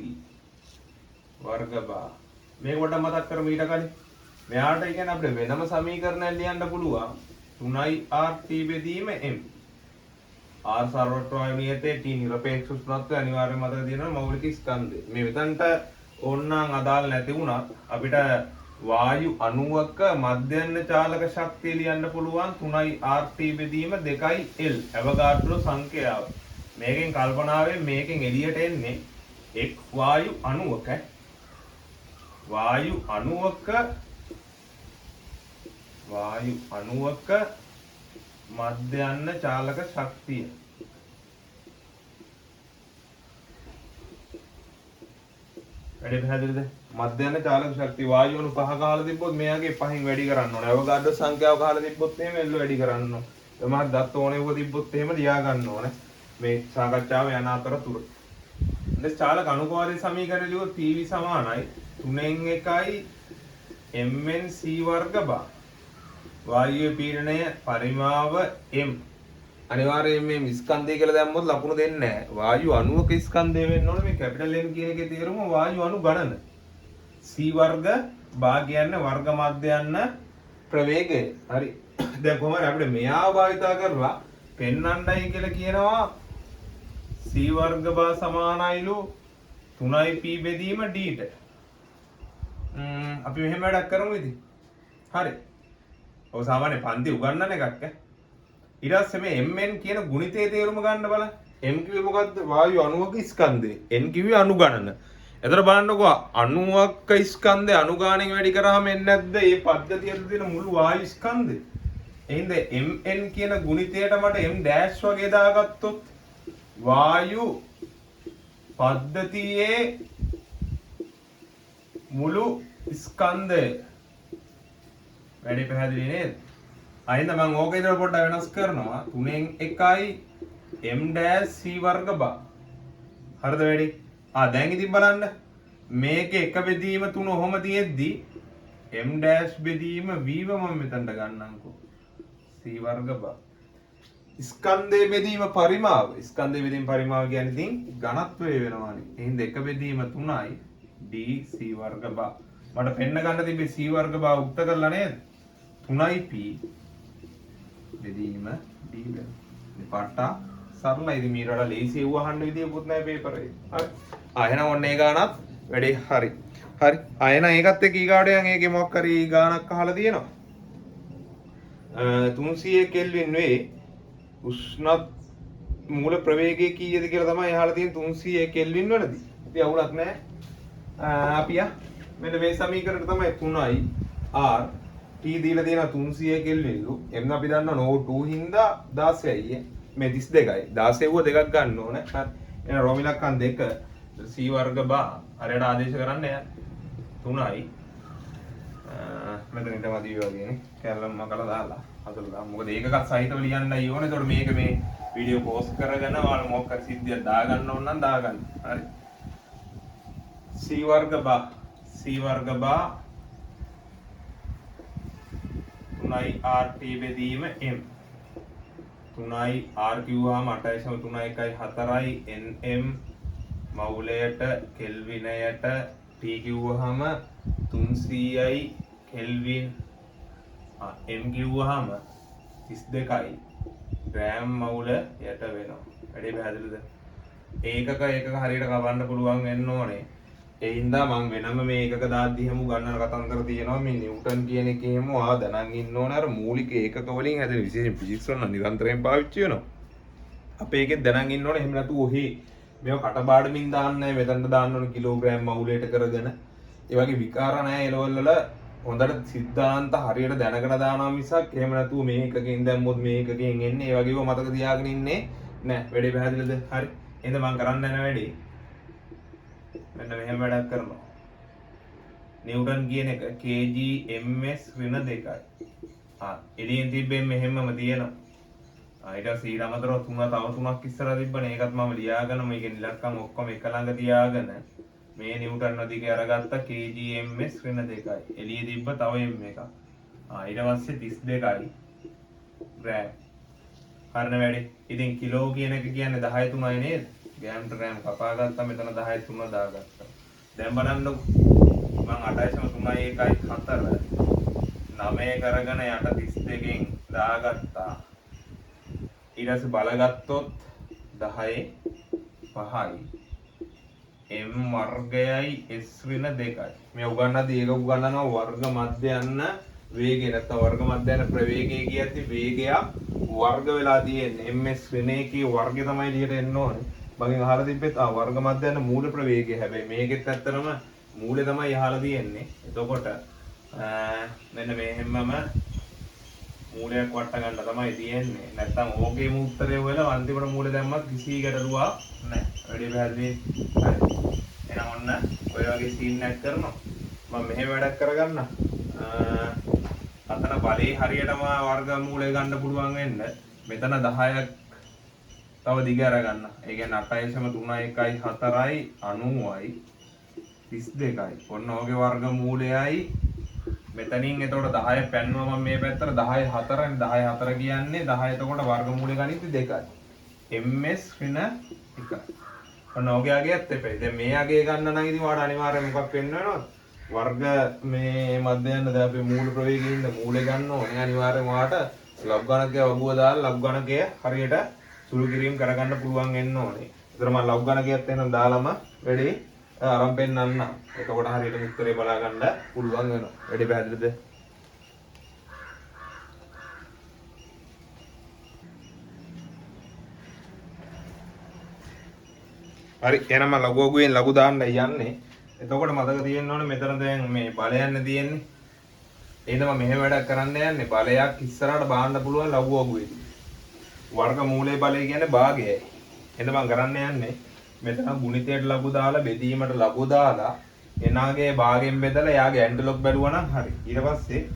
වර්ග භාග මේක කොට මතක් කරමු ඊට කලින්. මෙයාට කියන්නේ අපිට වෙනම සමීකරණයක් ලියන්න පුළුවන් 3යි rt බෙදීම m. r සර්වත්‍ර වායු නියතේ t නිරපේක්ෂ උෂ්ණත්වය අනිවාර්යයෙන්ම මතක තියෙනවා මෞලික ස්කන්ධය. මේ විතන්ට ඕනනම් අදාළ නැති වුණත් අපිට වායු අණුවක මධ්‍යස්ථ චාලක ශක්තිය ලියන්න පුළුවන් 3යි rt බෙදීම 2යි l. අවගාඩ්‍රෝ සංඛ්‍යාව. මේකෙන් කල්පනාවෙන් මේකෙන් එළියට එන්නේ එක් වායු අණුවක මධ්‍යස්ථ චාලක ශක්තිය. වැඩි පැහැදිලිද? මධ්‍යස්ථ චාලක ශක්තිය වායු අණු පහ ගහලා තිබ්බොත් මෙයාගේ පහෙන් වැඩි කරන්න ඕනේ. අවගාඩ්‍රෝ සංඛ්‍යාව ගහලා තිබ්බොත් එහෙම එල්ල වැඩි කරන්න ඕනේ. එමාත් දත් ඕනේ වුව තිබ්බොත් එහෙම ලියා ගන්න ඕනේ. මේ සාකච්ඡාව යන අතරතුර. දැන් චාලක අනුපාදයේ සමීකරණය ලියුවොත් PV සමානයි 3න් 1යි mn c වර්ග භාග වායුවේ පීඩනය පරිමාව m. අනිවාර්යයෙන් මේ ස්කන්ධය කියලා දැම්මොත් ලකුණු දෙන්නේ නැහැ. වායු අණුවක ස්කන්ධය වෙන්න ඕනේ. මේ කැපිටල් M කියන එකේ තේරුම වායු අණු ගණන. c වර්ග භාගයන්න වර්ග මධ්‍යයන්න ප්‍රවේගය. හරි. දැන් කොහොමද අපිට මෙයා භාවිතා කරලා පෙන්වන්නයි කියලා කියනවා c වර්ග භාග සමානයිලු 3යි p බෙදීම d ට. අපි මෙහෙම වැඩක් කරමු ඉතින්. හරි. ඔය සාමාන්‍ය පන්ති උගන්වන එකක් ඈ. ඊට පස්සේ මේ mn කියන ගුණිතයේ තේරුම ගන්න බලන්න. m කිව්වේ මොකද්ද? වායු අණුවක ස්කන්ධය. n කිව්වේ අණු ගණන. එතකොට බලන්නකෝ අණුවක ස්කන්ධය අණු ගාණෙන් වැඩි කරාම එන්නේ නැද්ද? මේ පද්ධතියට තියෙන මුළු වායු ස්කන්ධය. එහෙනම් mn කියන ගුණිතයට මට m ඩෑෂ් වගේ දාගත්තොත් වායු පද්ධතියේ මුළු ස්කන්ධය වැඩි පැහැදිලි නේද? අයින්ද මම ඕක ඉදලා පොඩ්ඩක් වෙනස් කරනවා 3න් 1යි m ඩෑෂ් c වර්ග භාග. හරිද වැඩි? දැන් ඉතින් බලන්න මේකේ එක බෙදීම 3 ඔහොම තියෙද්දි m ඩෑෂ් බෙදීම v ව මම මෙතනට ගන්නම්කෝ c වර්ග භාග. ස්කන්ධයේ බෙදීම පරිමාව. ස්කන්ධයේ බෙදීම පරිමාව කියන්නේ ඉතින් ඝනත්වය වෙනවානේ. එහෙනම් එක බෙදීම 3යි d c වර්ග භාග. මට පෙන්න ගන්න තිබ්බේ c වර්ග භාග උක්ත කරලා නේද? 3යි p බෙදීම d වෙන. මේ පාඩට සරලයි. ඉතින් මීට වඩා ලේසි එව්ව අහන්න විදියකුත් නැහැ පේපර් එකේ. හරි. එහෙනම් ඔන්න ඒ ගානත් වැඩේ හරි. හරි. එහෙනම් ඒකත් එක්ක ඊගාවට යන් ඒකේ මොකක් හරි ගානක් අහලා තියෙනවා. 300 කෙල්වින් වේ උෂ්ණත් මූල ප්‍රවේගය කීයද කියලා තමයි අහලා තියෙන්නේ 300 කෙල්වින් වලදී. ඉතින් අවුලක් නැහැ. අපි මෙන්න මේ සමීකරණය තමයි 3යි r t දීලා තියෙනවා 300 කෙල්වින්ලු. එන්න අපි දන්නවා no 2 හින්දා 16යි. මේ 32යි. 16 ව දෙකක් ගන්න ඕනේ. හරි. එහෙනම් රෝම ඉලක්කම් 2 c වර්ග භාග හරියට ආදේශ කරන්න යන්න 3යි මෙතන ඉඳමදී වගේනේ කැලලම් මකලා දාලා හදලා දාමු. මොකද ඒකකත් සහිතව ලියන්නයි ඕනේ. ඒතකොට මේක මේ වීඩියෝ පෝස්ට් කරගෙන ඔයාලා මොකක් හරි සිද්ධියක් දාගන්න ඕන නම් දාගන්න. හරි. c වර්ග භාග 3යි rt බෙදීම m. 3යි r කිව්වහම 8.3.4යි nm මවුලයට කෙල්විනයට t කිව්වහම 300යි කෙල්වින් m කිව්වහම 32යි ග්‍රෑම් මවුල යට වෙනවා. වැඩි පැහැදිලිද? ඒකක හරියට කවන්න පුළුවන් වෙන්න ඕනේ. ඒ හින්දා මම වෙනම මේ එකක දාද්දි හැමු ගන්නන කතන්දර තියෙනවා මේ නිව්ටන් කියන එකේම ආ දැනන් ඉන්න ඕන අර මූලික ඒකක වලින් හැදෙන විශේෂයෙන් ෆිසික්ස් වල නිරන්තරයෙන් පාවිච්චි වෙනවා. අපේ එකෙත් දැනන් ඉන්න ඕනේ එහෙම නැතුව ඔහි මේව කටපාඩමින් දාන්න නැහැ මෙතනට දාන්න ඕන කිලෝග්‍රෑම් මවුලයට කරගෙන ඒ වගේ විකාර නැහැ එලවල් වල හොඳට සිද්ධාන්ත හරියට දැනගෙන දානවා මිසක් එහෙම නැතුව මේ එකකින් දැම්මොත් මේ එකකින් එන්නේ ඒ වගේව මතක තියාගෙන ඉන්නේ නැහැ. වැඩේ පැහැදිලිද? හරි. එහෙනම් මම කරන්න යන වැඩේ මෙන්න මෙහෙම වැඩක් කරනවා. නිව්ටන් කියන එක kg ms ඍණ 2යි. එළියෙන් තිබ්බෙන් මෙහෙමම තියෙනවා. ඊට පස්සේ ඊට අමතරව තව තුනක් ඉස්සරහ තිබ්බනේ. ඒකත් මම ලියාගෙන මේකේ ඉලක්කම් ඔක්කොම එක ළඟ තියාගෙන මේ නිව්ටන් නදිගේ අරගත්ත kg ms ඍණ 2යි. එළියේ තිබ්බ තව m එකක්. ඊට පස්සේ 32යි ග්‍රෑම්. හරින වැඩේ. ඉතින් කිලෝ කියන එක කියන්නේ 10 3යි නේද? ග්‍රෑම්ට ග්‍රෑම් කපා ගත්තා මෙතන 10 3 දාගත්තා. දැන් බලන්නකො මම 8.3 1 4 9 කරගෙන යට 32කින් දාගත්තා. ඊට පස්සේ බලගත්තොත් 10 5යි m වර්ගයයි s ඍණ 2යි. මේ උගන්නද්දී ඒක උගන්නනවා වර්ග මැද යන වේගය නැත්නම් වර්ග මැද යන ප්‍රවේගය කියද්දි වේගයක් වර්ග වෙලා තියෙන්නේ ms ඍණ 1 වර්ගය තමයි එළියට එන්න ඕනේ. මගෙන් අහලා තිබ්බෙත් වර්ග මැද යන මූල ප්‍රවේගය. හැබැයි මේකෙත් ඇත්තටම මූලේ තමයි අහලා තියෙන්නේ. එතකොට මෙන්න මෙහෙමම මූලයක් වට ගන්න තමයි තියෙන්නේ. නැත්තම් ඕකේම උත්තරය හොයලා අන්තිමට මූලය දැම්මත් කිසි ගැටලුවක් නැහැ. වැඩි පැහැදිලි. හරි. එහෙනම් ඔන්න ඔය වගේ සීන් එකක් කරනවා. මම මෙහෙම වැඩක් කරගන්න. අතන බලේ හරියටම වර්ගමූලය ගන්න පුළුවන් වෙන්න මෙතන 10ක් තව දිග අරගන්න. ඒ කියන්නේ 8.3 1 4යි 90යි 32යි. ඔන්න ඕකේ වර්ගමූලයයි මෙතනින් එතකොට 10 පැන්නුවා මම මේ පැත්තට 10 4නේ 10 4 කියන්නේ 10 එතකොට වර්ගමූලය ගනිද්දි 2යි. ms ඍණ 1යි. ඔන්න ඕකේ අගයත් එපේ. දැන් මේ අගය ගන්න නම් ඉතින් ඔයාලට අනිවාර්යයෙන් මොකක් වෙන්න වෙනවද? වර්ග මේ මැද යන දැන් අපි මූල ප්‍රවේගයේ ඉන්න මූලය ගන්න ඕනේ. අනිවාර්යයෙන් ඔයාලට ලබ් ගණකය වගුව දාලා ලබ් ගණකය හරියට සුළු කිරීම කරගන්න පුළුවන් වෙන්න ඕනේ. ඒතර මම ලබ් ගණකයත් එහෙනම් දාලම වැඩි අරන් පෙන්නන්න. එතකොට හරියට උත්තරේ බලා ගන්න පුළුවන් වෙනවා. වැඩි පැහැදිලිද? හරි. එහෙනම් මම ලඝු වගුවෙන් ලඝු දාන්න යන්නේ. එතකොට මතක තියෙන්න ඕනේ මෙතන දැන් මේ බලයන්න තියෙන්නේ. එහෙනම් මම මෙහෙම වැඩක් කරන්න යන්නේ. බලයක් ඉස්සරහට බාන්න පුළුවන් ලඝු වගුවේදී. වර්ග මූලයේ බලය කියන්නේ භාගයයි. එහෙනම් මම කරන්න යන්නේ මෙතන ගුණිතයට ලඝු දාලා බෙදීමට ලඝු දාලා එනාගේ භාගයෙන් බෙදලා යාගේ ඇන්ටලොග් බැලුවා නම් හරි. ඊට පස්සේ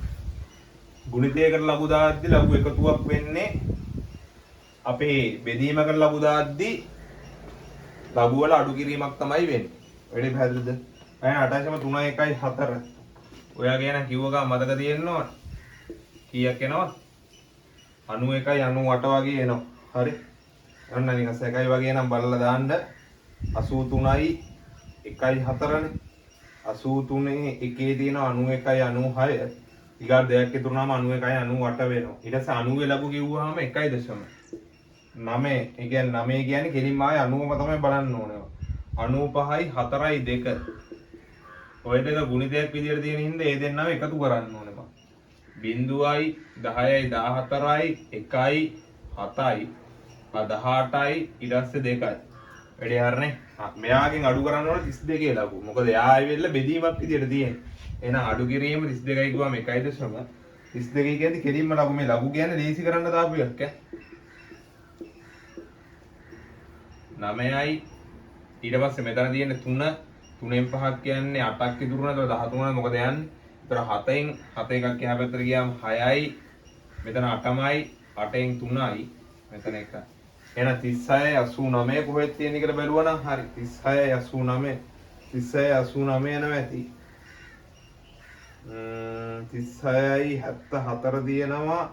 ගුණිතයකට ලඝු දාද්දි ලඝු එකතුවක් වෙන්නේ අපේ බෙදීමකට ලඝු දාද්දි ලඝු වල අඩු කිරීමක් තමයි වෙන්නේ. වැඩි පැහැදිලිද? එහෙනම් 8.3 1 4. ඔයාගේ නම් කිව්ව ගමන් මතක තියෙන්න ඕන. කීයක් එනවා? 91 98 වගේ එනවා. හරි. ඔන්න නිකන් සැකයි වගේ නම් බලලා දාන්න 83යි 1යි 4නේ. 83 එකේ තියෙන 91යි 96 ඊගා දෙයක් ඉතුරුනාම 91යි 98 වෙනවා. ඊට පස්සේ 90 ලඝු කිව්වහම 1.9. ඒ කියන්නේ 9 කියන්නේ කෙලින්ම ආයේ 90ම තමයි බලන්න ඕනේ. 95යි 4යි 2. ඔය දෙක ගුණිතයක් විදියට තියෙන හින්දා ඒ දෙන්නම එකතු කරන්න ඕනේ මම. 0යි 10යි 14යි 1යි 7යි 18යි ඊට පස්සේ 2යි. වැඩි හරිනේ. මෙයාගෙන් අඩු කරන්න ඕන 32 ලඝු. මොකද එයා ආයෙත් බෙදීමක් විදියට තියෙන්නේ. එහෙනම් අඩු කිරීම 32යි කිව්වම 1.9. 32 කියන්නේ කෙලින්ම ලඝු. මේ ලඝු කියන්නේ ලේසි කරන්න දාපු එකක් ඈ. 9යි ඊට පස්සේ මෙතන තියෙන්නේ 3 3න් 5ක් කියන්නේ 8ක් ඉතුරු වෙනවා. 13 මොකද යන්නේ? ඒතර 7න් 7 එකක් එහා පැත්තට ගියාම 6යි මෙතන 8මයි 8න් 3යි මෙතන 1යි. එහෙනම් 36 89 කොහෙද තියෙන්නේ කියලා බැලුවා නම් හරි 36 89 36 89 යනවා ඇති 36යි 74 තියෙනවා.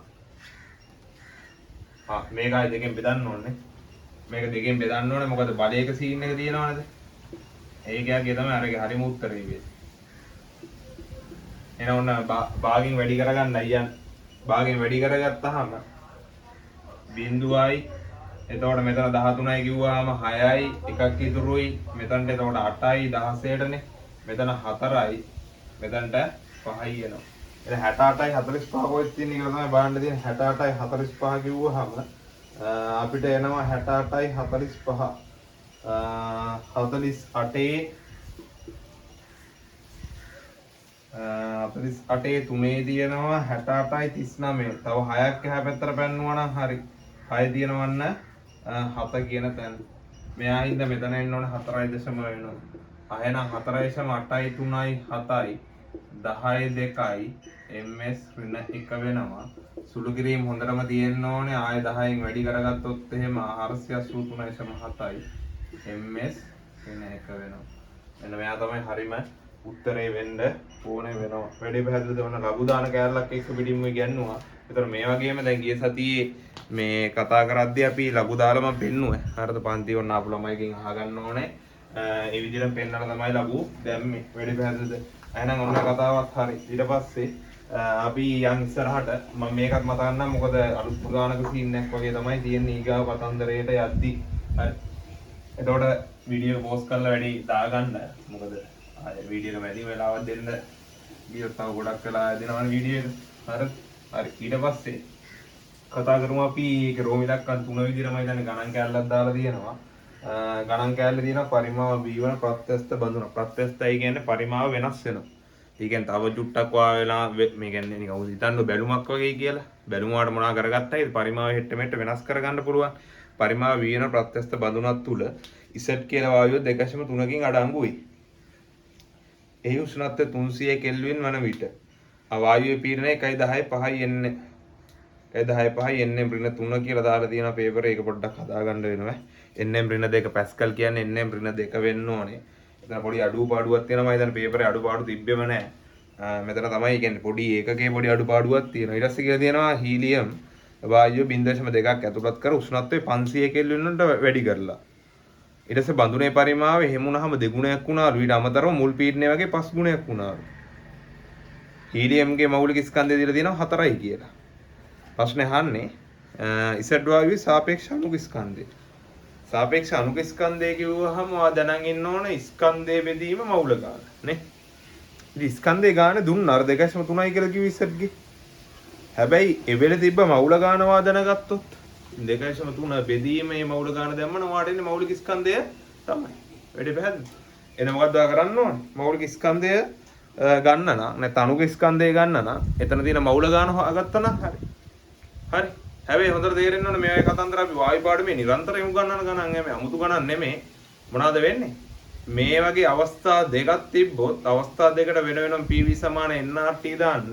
මේකයි දෙකෙන් බෙදන්න ඕනේ. මේක දෙකෙන් බෙදන්න ඕනේ මොකද බලයක සීන් එක තියෙනවනේද? ඒකයගේ තමයි අරගේ හරිම උත්තරේ වෙන්නේ. එහෙනම් ඔන්න භාගෙන් වැඩි කරගන්න අයියන්. භාගෙන් වැඩි කරගත්තාම බිඳුවයි එතකොට මෙතන 13යි කිව්වහම 6යි එකක් ඉතුරුයි මෙතනට එතකොට 8යි 16ටනේ මෙතන 4යි මෙතනට 5යි එනවා. එහෙනම් 68යි 45 කොහෙද තියෙන්නේ කියලා තමයි බලන්න තියෙන්නේ. 68යි 45 කිව්වහම අපිට එනවා 68යි 45 48 තුනේ තියෙනවා 68යි 39. තව 6ක් එහා පැත්තට පැන්නුවා නම් හරි. 6 තියෙනවන්න 7 කියන තැන. මෙයා හින්දා මෙතන එන්න ඕනේ 4.0 වෙනවා. එහෙනම් 4.8යි 3යි 7යි 10යි 2යි ms ඍණ 1 වෙනවා. සුළු කිරීම හොඳටම තියෙන්න ඕනේ. ආයෙ 10න් වැඩි කරගත්තොත් එහෙම 483.7යි ms ඍණ 1 වෙනවා. එන්න මෙයා තමයි හරිම උත්තරේ වෙන්න ඕනේ වෙනවා. වැඩි පැහැදිලිද වුණා ලඝු දාන කෑල්ලක් එක්ක පිටින්ම ගන්නවා. ඒතර මේ වගේම දැන් ගිය සතියේ මේ කතා කරද්දී අපි ලඝු දාලා මම පෙන්නුවා. හරිද පන්ති වුණ ආපු ළමයිගෙන් අහගන්න ඕනේ. ඒ විදිහට පෙන්නලා තමයි ලඝු දැම්මේ. වැඩි පැහැදිලිද? එහෙනම් ඔන්න කතාවක් හරි. ඊට පස්සේ අපි යන් ඉස්සරහට මම මේකත් මතක ගන්නම් මොකද අලුත් පුරාණක සීන් එකක් වගේ තමයි තියෙන්නේ ඊගාව පතන්දරයට යද්දී. හරි. එතකොට වීඩියෝ පෝස්ට් කරලා වැඩි දාගන්න. මොකද ආයේ වීඩියෝ එක වැඩි වෙලාවක් දෙන්න ගියොත් තව ගොඩක් වෙලා දෙනවනේ වීඩියෝ එක. හරි. හරි. ඊට පස්සේ කතා කරමු අපි ඒක රෝමිලක්කන් තුන විදිහටමයි දැන් ගණන් කැලලක් දාලා තියෙනවා. ගණන් කැලේ තියෙන පරිමාව b1 ප්‍රත්‍යස්ත බඳුන. ප්‍රත්‍යස්තයි කියන්නේ පරිමාව වෙනස් වෙනවා. ඒ කියන්නේ තව චුට්ටක් වා වෙලා මේ කියන්නේ නිකන් උදේ හිතන්න බැලුමක් වගේ කියලා. බැලුමාට මොනවා කරගත්තයි පරිමාව හෙට්ට මෙට්ට වෙනස් කරගන්න පුළුවන්. පරිමාව v1 ප්‍රත්‍යස්ත බඳුනක් තුල z කියලා වායුව 2.3කින් අඩංගුයි. එහි උෂ්ණත්වය 300 කෙල්වින් වන විට වායුවේ පීඩනය 1.10.5 එන්නේ 1.10.5 එන්නේ ඍණ 3 කියලා දාලා තියෙන පේපර් එක පොඩ්ඩක් හදාගන්න වෙනවා. එන්නේ ඍණ 2 පැස්කල් කියන්නේ එන්නේ ඍණ 2 වෙන්න ඕනේ. එතන පොඩි අඩුපාඩුවක් තියෙනවා. මම දැන් පේපරේ අඩුපාඩු තිබ්බෙම නැහැ. මෙතන තමයි කියන්නේ පොඩි ඒකකේ පොඩි අඩුපාඩුවක් තියෙනවා. ඊට පස්සේ කියලා තියෙනවා හීලියම් වායුව 0.2ක් ඇතුළත් කර උෂ්ණත්වය 500 කෙල්වින් වලට වැඩි කරලා. ඊට පස්සේ බඳුනේ පරිමාව එහෙම වුණාම දෙගුණයක් වුණාලු. ඊට අමතරව මුල් පීඩනය වගේ 5 ගුණයක් වුණාලු. හීලියම්ගේ මෞලික ස්කන්ධය දීලා තියෙනවා 4යි කියලා. ප්‍රශ්නේ අහන්නේ ඉසඩ් වායුවේ සාපේක්ෂ අණුක ස්කන්ධය. සාපේක්ෂ අණුක ස්කන්ධය කිව්වහම ඔයා දැනන් ඉන්න ඕන ස්කන්ධයේ බෙදීම මවුල ගාන නේ. ඉතින් ස්කන්ධයේ ගාන දුන්නා අර 2.3යි කියලා කිව්ව ඉසඩ්ගේ. හැබැයි එවෙල තිබ්බ මවුල ගාන වා දැනගත්තොත් 2.3 බෙදීමේ මවුල ගාන දැම්මම ඔයාට එන්නේ මෞලික ස්කන්ධය තමයි. වැඩි පැහැදිලිද? එහෙනම් මොකක්ද ඔයා කරන්න ඕනේ? මෞලික ස්කන්ධය ගන්න නම් නැත්නම් අණුක ස්කන්ධය ගන්න නම් එතන තියෙන මවුල ගාන හොයාගත්තා නම් හරි. හරි. හැබැයි හොඳට තේරෙන්න ඕනේ මේ වගේ කතන්දර අපි වායු පාඩමේ නිරන්තරයෙන් උගන්වන ගණන් නෙමෙයි අමුතු ගණන් නෙමෙයි. මොනවද වෙන්නේ? මේ වගේ අවස්ථා දෙකක් තිබ්බොත් අවස්ථා දෙකට වෙන වෙනම PV සමාන NRT දාන්න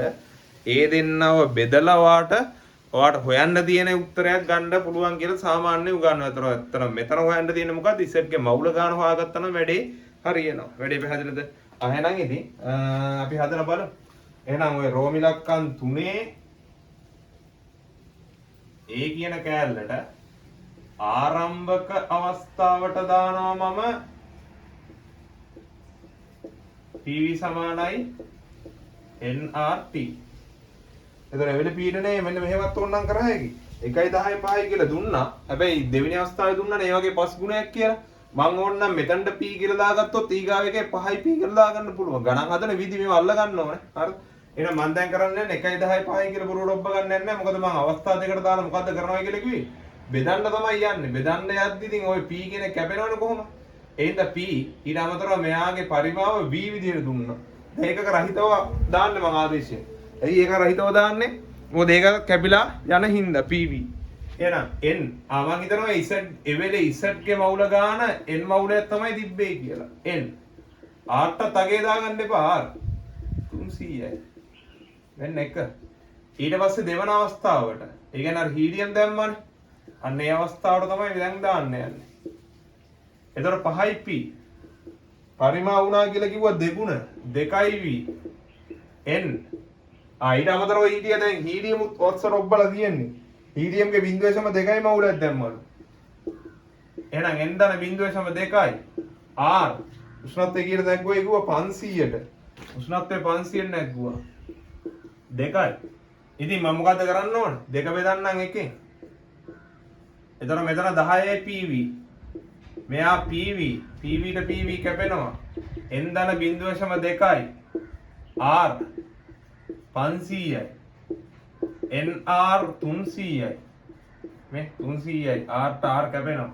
ඒ දෙන්නව බෙදලා ඔයාට හොයන්න තියෙන උත්තරයක් ගන්න පුළුවන් කියලා සාමාන්‍ය උගන්වනවා. ඇත්තට මෙතන හොයන්න තියෙන්නේ මොකද්ද? ඉසෙට්ගේ මවුල ගාන හොයාගත්තා නම් වැඩේ හරියනවා. වැඩේ පැහැදිලිද? එහෙනම් ඉතින් අපි හදලා බලමු. එහෙනම් ඔය රෝමිලක්කන් 3 ඒ කියන කෑල්ලට ආරම්භක අවස්ථාවට දානවා මම PV සමානයි NRT. එතකොට එවෙල පීඩනය මෙන්න මෙහෙමත් ඕනනම් කරා හැකි. 1.10.5 කියලා දුන්නා. හැබැයි දෙවෙනි අවස්ථාවේ දුන්නානේ ඒ වගේ 5 ගුණයක් කියලා. මම ඕනනම් මෙතනට P කියලා දාගත්තොත් ඊගාව එකේ 5යි P කියලා දාගන්න පුළුවන්. ගණන් හදන විදි මේව අල්ල ගන්න ඕනේ. හරිද? එහෙනම් මම දැන් කරන්නේ 1.10.5 කියලා බොරු රොබ්බ ගන්න යන්නේ නැහැ. මොකද මම අවස්ථා දෙකට දාලා මොකද්ද කරනවා කියලා කිව්වේ? බෙදන්න තමයි යන්නේ. බෙදන්න යද්දි ඉතින් ওই P කියන කැපෙනවනේ කොහොම? ඒ හින්දා P ඊට අමතරව මෙයාගේ පරිමාව V විදිහට දුන්නා. දැන් ඒකක රහිතව දාන්නේ මම ආදේශය. ඇයි ඒක රහිතව දාන්නේ? මොකද ඒක කැපිලා යන හින්දා PV. එහෙනම් N මම හිතනවා Z එවෙලේ Z ගේ මවුල ගාන N මවුලයක් තමයි තිබ්බේ කියලා. N R ට තගේ දාගන්න එපා R 300යි. වෙන්න එක. ඊට පස්සේ දෙවන අවස්ථාවට. ඒ කියන්නේ අර හීලියම් දැම්මනේ. අන්න ඒ අවස්ථාවට තමයි දැන් දාන්න යන්නේ. එතකොට 5යි P. පරිමා වුණා කියලා කිව්වා දෙගුණ 2යි V. N. ඊට අමතරව ඊටිය දැන් හීලියම් ඔත්සර ඔබ්බලා තියෙන්නේ. හීලියම්ගේ 0.2යි මවුලක් දැම්මලු. එහෙනම් N දන 0.2යි. R උෂ්ණත්වය කියලා දැක්ගුවා ඒ කිව්වා 500ට. උෂ්ණත්වය 500ට නැග්ගුවා. 2යි. ඉතින් මම මොකද කරන්න ඕන? 2 බෙදන්නම් එකෙන්. එතකොට මෙතන 10යි PV. මෙයා PV ට PV කැපෙනවා n ධන 0.2යි r 500යි nr 300යි මේ 300යි r ට r කැපෙනවා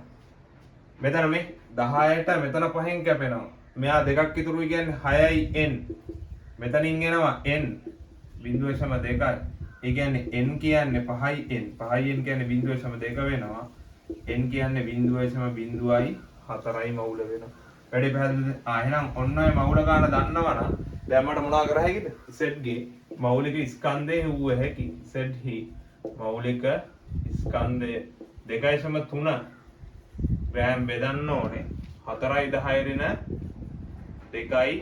මෙතන මේ 10ට මෙතන 5න් කැපෙනවා මෙයා දෙකක් ඉතුරුයි කියන්නේ 6යි n මෙතනින් එනවා n 0.2යි ඒ කියන්නේ n කියන්නේ 5යි n 5යි n කියන්නේ 0.2 වෙනවා n කියන්නේ 0.04යි මවුල වෙනවා වැඩි පැහැදිලිද එහෙනම් ඔන්න ඔය මවුල ගන්න දන්නවනම් දැන් මට මොනවා කර හැකිද z ගේ මෞලික ස්කන්ධය හුව හැකි z හි මෞලික ස්කන්ධය 2.3 ග්‍රෑම් බෙදන්න ඕනේ 4යි 10 රින 2යි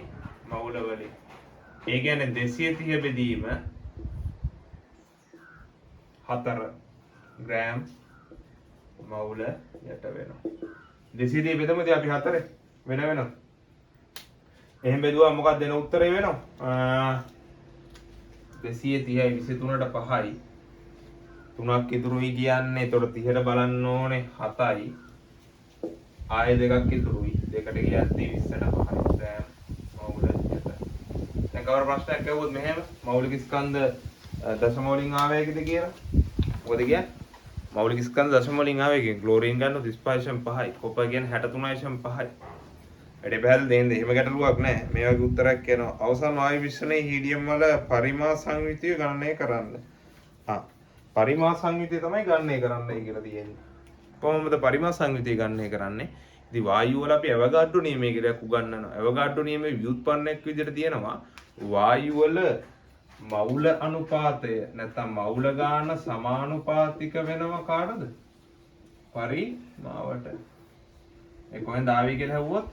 මවුල වලින් ඒ කියන්නේ 230 බෙදීම 4 ග්‍රෑම් මවුල යට වෙනවා 230 බෙදමුද අපි 4 වෙන වෙනවා එහෙම බෙදුවා මොකක්ද දෙන උත්තරේ වෙනවා 230යි 23ට 5යි 3ක් ඉතුරුයි කියන්නේ එතකොට 30ට බලන්න ඕනේ 7යි ආයෙ දෙකක් ඉතුරුයි දෙකට ගියත් 20ට 5යි ග්‍රෑම් මවුල යට දැන් කවර ප්‍රශ්නයක් ඇහුවොත් මෙහෙම මෞලික ස්කන්ධ දශම වලින් ආවේකද කියලා මොකද කියන්නේ මෞලික ස්කන්ධ දශම වලින් ආවේකේ ක්ලෝරින් ගන්නොත් 35.5යි කොපර් කියන්නේ 63.5යි වැඩි පැහැදිලි දෙන්නේ එහෙම ගැටලුවක් නැහැ මේ වගේ උත්තරයක් කියනවා අවසාන වායු මිශ්‍රණයේ හීලියම් වල පරිමා සංයුතිය ගණනය කරන්න පරිමා සංයුතිය තමයි ගණනය කරන්නයි කියලා තියෙන්නේ කොහොමද පරිමා සංයුතිය ගණනය කරන්නේ ඉතින් වායු වල අපි ඇවගාඩ්‍රෝ නියමය කියලා උගන්වනවා ඇවගාඩ්‍රෝ නියමයේ ව්‍යුත්පන්නයක් විදිහට තියෙනවා වායු වල මවුල අනුපාතය නැත්නම් මවුල ගාන සමානුපාතික වෙනවා කාටද? පරිමාවට. ඒ කොහෙන්ද ආවේ කියලා හෙව්වොත්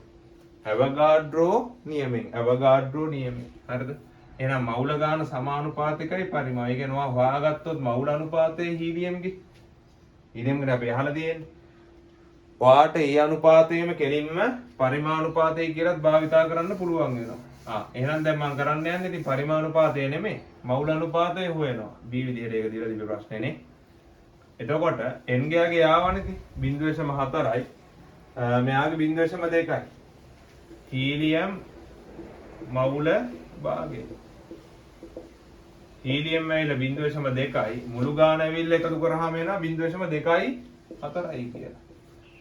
ඇවගාඩ්‍රෝ නියමෙන්. ඇවගාඩ්‍රෝ නියමෙන්. හරිද? එහෙනම් මවුල ගාන සමානුපාතිකයි පරිමා. ඒ කියනවා හොයාගත්තොත් මවුල අනුපාතයේ හීලියම්ගේ. හීලියම්ගේ අපි අහලා තියෙන්නේ. වාට ඒ අනුපාතයේම කෙලින්ම පරිමානුපාතය කියලාත් භාවිතා කරන්න පුළුවන් වෙනවා. එහෙනම් දැන් මම කරන්න යන්නේ ඉතින් පරිමාණුපාතය නෙමෙයි මවුල අනුපාතය හොයනවා B විදිහට ඒක දීලා තිබ්බ ප්‍රශ්නේනේ එතකොට n ගයාගේ ආවනේ ඉතින් 0.4යි මෙයාගේ 0.2යි හීලියම් මවුල භාගය හීලියම් ඇවිල්ලා 0.2යි මුළු ගාන ඇවිල්ලා එකතු කරාම එනවා 0.2යි 4යි කියලා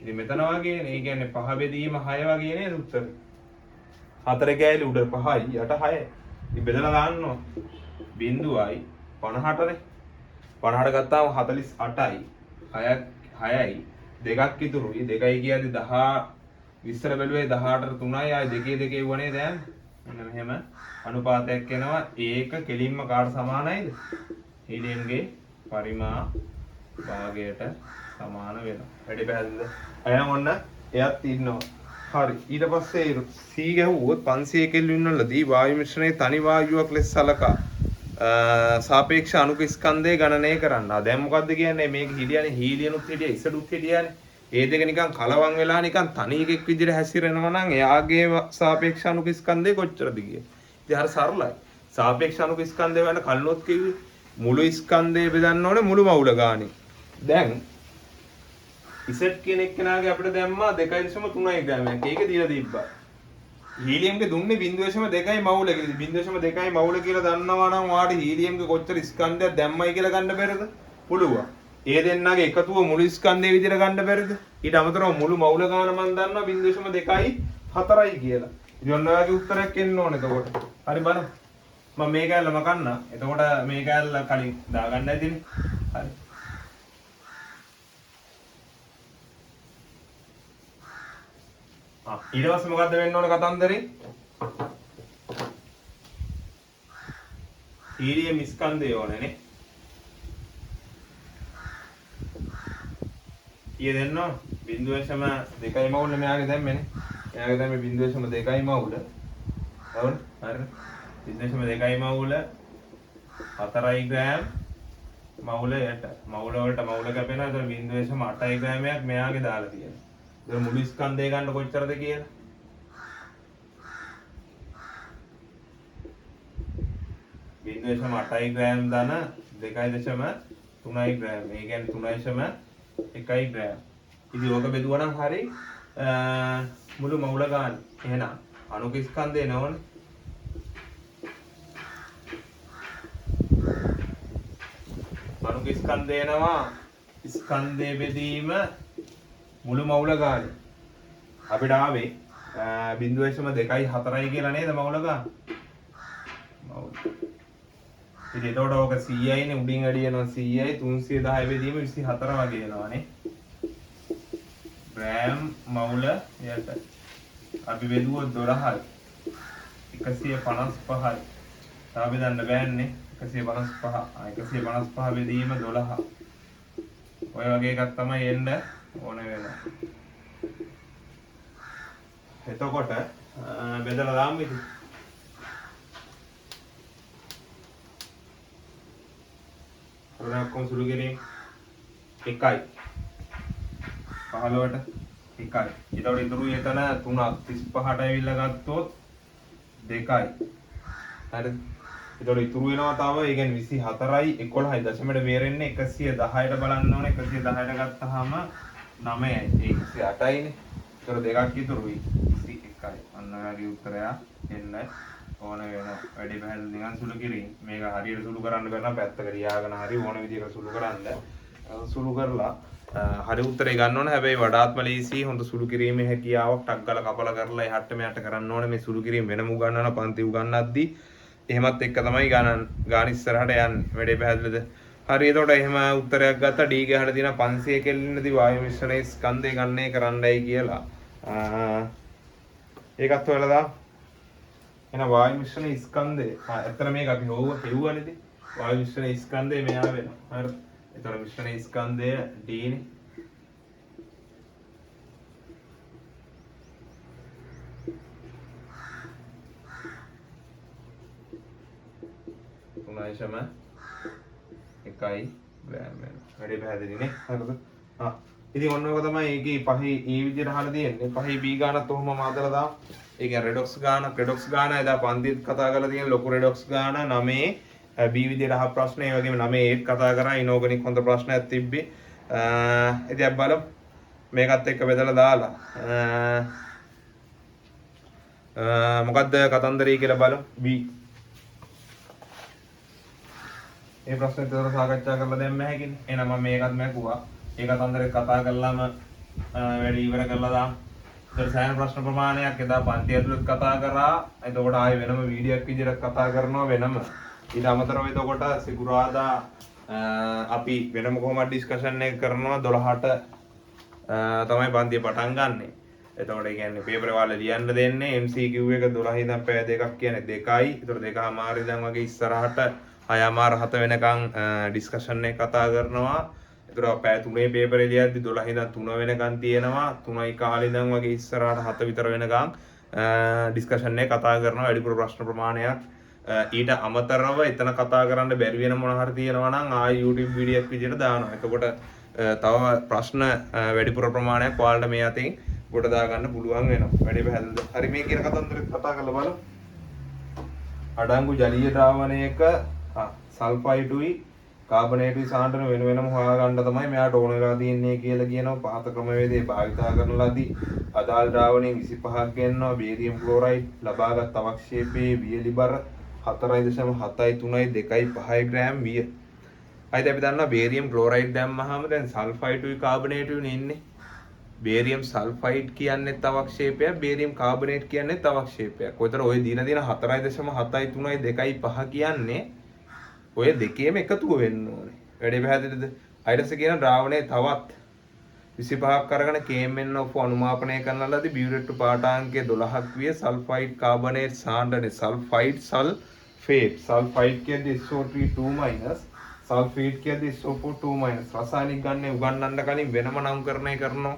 ඉතින් මෙතන වගේ ඒ කියන්නේ 5 බෙදීම 6 වගේ නේද උත්තරේ 4 කෑලි උඩ 5යි යට 6යි. ඉතින් බෙදලා දාන්නවා. බිංදුවයි 58නේ. 58 ගත්තාම 48යි. 6යි. දෙකක් ඉතුරුයි. දෙකයි කියද්දි 10 විස්තර බැලුවේ 18ට 3යි ආයි දෙකේ දෙකේ වුණේ දැන්. මෙන්න මෙහෙම අනුපාතයක් එනවා. ඒක කෙලින්ම කාට සමානයිද? හීලියම්ගේ පරිමා භාගයට සමාන වෙනවා. වැඩි පැහැදිලිද? එහෙනම් ඔන්න එයත් ඉන්නවා. හරි ඊට පස්සේ C ගැහුවොත් 500 කෙල්වින් වලදී වායු මිශ්‍රණයේ තනි වායුවක් ලෙස සලකා සාපේක්ෂ අණුක ස්කන්ධය ගණනය කරන්න. දැන් මොකද්ද කියන්නේ මේක හිලියනේ හීලියනුත් හිටියා ඉසඩුත් හිටියානේ. ඒ දෙක නිකන් කලවම් වෙලා නිකන් තනි එකෙක් විදිහට හැසිරෙනවා නම් එයාගේ සාපේක්ෂ අණුක ස්කන්ධය කොච්චරද කියේ. ඉතින් හරිය සරලයි. සාපේක්ෂ අණුක ස්කන්ධය වෙන කල්නොත් කිව්වේ මුළු ස්කන්ධය බෙදන්න ඕනේ මුළු මවුල ගානේ. දැන් Z කියන එක්කෙනාගේ අපිට දැම්මා 2.3යි ග්‍රෑමයක්. ඒක දීලා තිබ්බා. හීලියම්ගේ දුන්නේ 0.2යි මවුල කියලා. 0.2යි මවුල කියලා දන්නවා නම් ඔයාට හීලියම්ගේ කොච්චර ස්කන්ධයක් දැම්මයි කියලා ගන්න බැරිද? පුළුවන්. ඒ දෙන්නගේ එකතුව මුළු ස්කන්ධයේ විදිහට ගන්න බැරිද? ඊට අමතරව මුළු මවුල ගාන මම දන්නවා 0.2යි 4යි කියලා. ඉතින් ඔන්න ඔයගේ උත්තරයක් එන්න ඕනේ එතකොට. හරි බලමු. මම මේ කැල්ල මකන්න. එතකොට මේ කැල්ල කලින් දාගන්න ඇතිනේ. හරි. ඊට පස්සේ මොකද්ද වෙන්න ඕන කතන්දරේ? හීලියම් ස්කන්ධය ඕනේනේ. ඊය දෙන්න 0.2යි මවුල මෙයාගේ දැම්මේනේ. එයාගේ දැම්මේ 0.2යි මවුල. හවුද? හරිද? 0.2යි මවුල 4යි ග්‍රෑම් මවුල යට. මවුල වලට මවුල කැපෙනවා. ඒතර 0.8යි ග්‍රෑමයක් මෙයාගේ දාලා තියෙනවා. ඒක මුළු ස්කන්ධය ගන්න කොච්චරද කියලා? 0.8යි ග්‍රෑම් ධන 2.3යි ග්‍රෑම්. ඒ කියන්නේ 3.1යි ග්‍රෑම්. ඉතින් ඕක බෙදුවා නම් හරිය මුළු මවුල ගන්න. එහෙනම් අණුක ස්කන්ධය නෝනේ. අණුක ස්කන්ධය එනවා ස්කන්ධයේ බෙදීම මුළු මවුල ගන්න. අපිට ආවේ 0.2යි 4යි කියලා නේද මවුල ගන්න. මවුල. ඉතින් එතකොට ඕක 100යි නේ උඩින් වැඩි වෙනවා 100යි 310 බෙදීම 24 වගේ එනවානේ. ග්‍රෑම් මවුල යට අපි බෙදුවොත් 12යි 155යි. තා බෙදන්න බෑනේ 155. 155 බෙදීම 12. ඔය වගේ එකක් තමයි එන්න ඕන වෙනවා. එතකොට බෙදලා දාමු ඉතින්. කොහොම සුළු කිරීම 1යි 15ට 1යි. ඊට ඉතුරු එතන 3ක් 35ට ඇවිල්ලා ගත්තොත් 2යි. හරිද? ඊට ඉතුරු වෙනවා තව ඒ කියන්නේ 24යි 11යි දශමයට බේරෙන්නේ 110ට බලන්න ඕනේ. 110ට ගත්තාම 9යි. ඒ 108යිනේ. ඊට දෙකක් ඉතුරුයි 21යි. අන්න ඔයගේ උත්තරය එන්න ඕන වෙනවා. වැඩි පැහැදිලි නිකන් සුළු කිරීම. මේක හරියට සුළු කරන්න බැරි නම් පැත්තක තියාගෙන හරි ඕන විදිහකට සුළු කරන්න. සුළු කරලා හරි උත්තරේ ගන්න ඕනේ. හැබැයි වඩාත්ම ලීසි හොඳ සුළු කිරීමේ හැකියාවක් ටක් ගාලා කපලා කරලා එහාට මෙහාට කරන්න ඕනේ. මේ සුළු කිරීම වෙනම උගන්වන පන්ති උගන්වද්දී එහෙමත් එක්ක තමයි ගාන ඉස්සරහට යන්නේ. වැඩේ පැහැදිලිද? හරි එතකොට එහෙම උත්තරයක් ගත්තා D ගහලා තියෙන 500 කෙල්ලිනදී වායු මිශ්‍රණයේ ස්කන්ධය ගන්නේ කරන්නයි කියලා. ඒකත් හොයලා දාන්න. එහෙනම් වායු මිශ්‍රණයේ ස්කන්ධය ඇත්තට මේක අපි හෙව්වනේ ඉතින්. වායු මිශ්‍රණයේ ස්කන්ධය මෙයා වෙනවා. හරිද? එතකොට මිශ්‍රණයේ ස්කන්ධය D නේ. තුනයිශම 1යි ග්‍රෑම් වෙනවා. වැඩි පැහැදිලිනේ. හරිද? ඉතින් ඔන්න ඔක තමයි ඒකේ පහේ ඒ විදිහට අහලා තියෙන්නේ. පහේ B ගානත් ඔහොම මාදලා දාන්න. ඒ කියන්නේ රෙඩොක්ස් ගාන එදා පන්තිත් කතා කරලා තියෙන ලොකු රෙඩොක්ස් ගාන 9 B විදිහට අහ ප්‍රශ්න ඒ වගේම 9 ඒත් කතා කරා ඉනෝගනික් හොඳ ප්‍රශ්නයක් තිබ්බේ. ඉතින් අපි බලමු මේකත් එක්ක බෙදලා දාලා මොකද්ද කතන්දරය කියලා බලමු. B ඒ ප්‍රශ්නේ විතර සාකච්ඡා කරලා දැම්ම හැකිනේ. එහෙනම් මම මේකත් මැකුවා. ඒ කතන්දරේ කතා කළාම වැඩි ඉවර කරලා දාන්න. ඒතර සෑහෙන ප්‍රශ්න ප්‍රමාණයක් එදා පන්ති ඇතුළත කතා කරා. එතකොට ආයෙ වෙනම වීඩියෝ එකක් විදිහට කතා කරනවා වෙනම. ඊට අමතරව එතකොට සිකුරාදා අපි වෙනම කොහොමද ඩිස්කෂන් එක කරනවා 12ට තමයි පන්තිය පටන් ගන්නෙ. එතකොට ඒ කියන්නේ පේපර් වල ලියන්න දෙන්නේ MCQ එක 12 ඉඳන් පැය දෙකක් කියන්නේ 2යි. ඒතර 2:00 ඉඳන් වගේ ඉස්සරහට 6:07 වෙනකන් ඩිස්කෂන් එක කතා කරනවා. ඒතර පැය 3 පේපර් එළියද්දි 12 ඉඳන් 3 වෙනකන් තියෙනවා. 3යි කාලේ ඉඳන් වගේ ඉස්සරහට 7 විතර වෙනකන් ඩිස්කෂන් එක කතා කරනවා. වැඩිපුර ප්‍රශ්න ප්‍රමාණයක් ඊට අමතරව එතන කතා කරන්න බැරි වෙන මොන හරි තියෙනවා නම් ආයි YouTube වීඩියෝ එකක් විදිහට දානවා. එතකොට තව ප්‍රශ්න වැඩිපුර ප්‍රමාණයක් ඔයාලට මේ අතින් කොට දා ගන්න පුළුවන් වෙනවා. වැඩි පැහැදිලිද? හරි මේ කියන කතන්දරෙත් කතා කරලා බලමු. අඩංගු ජලීය ද්‍රාවණයක සල්ෆයිඩුයි කාබනේටුයි සාන්ද්‍රණ වෙන වෙනම හොයාගන්න තමයි මෙයාට ඕන වෙලා තියෙන්නේ කියලා කියනවා. පහත ක්‍රමවේදය භාවිතා කරන ලදී අදාළ ද්‍රාවණයේ 25ක් ගෙන්නවා. බේරියම් ක්ලෝරයිඩ් ලබාගත් අවක්ෂේපයේ වියලි බර 4.7යි 3යි 2යි 5යි ග්‍රෑම් විය. අයිද අපි දන්නවා බේරියම් ක්ලෝරයිඩ් දැම්මහම දැන් සල්ෆයිඩුයි කාබනේටුයි ඉන්නේ. බේරියම් සල්ෆයිඩ් කියන්නේත් අවක්ෂේපයක්, බේරියම් කාබනේට් කියන්නේත් අවක්ෂේපයක්. ඔයතර ඔය දින 4.7යි 3යි 2යි 5 කියන්නේ ඔය දෙකේම එකතුව වෙන්න ඕනේ. වැඩි පැහැදිලිද? අයිඩස් කියන ද්‍රාවණයේ තවත් 25ක් අරගෙන KMnO4 අනුමාපනය කරන ලදී බියුරේට් පාඨාංකය 12ක් විය සල්ෆයිඩ් කාබනේට් සාන්ද්‍රණය සල්ෆයිඩ් සල්ෆේට් සල්ෆයිඩ් කියන්නේ SO3 සල්ෆේට් කියන්නේ SO4 රසායනික ගන්නේ උගන්වන්න කලින් වෙනම නාමකරණය කරනවා.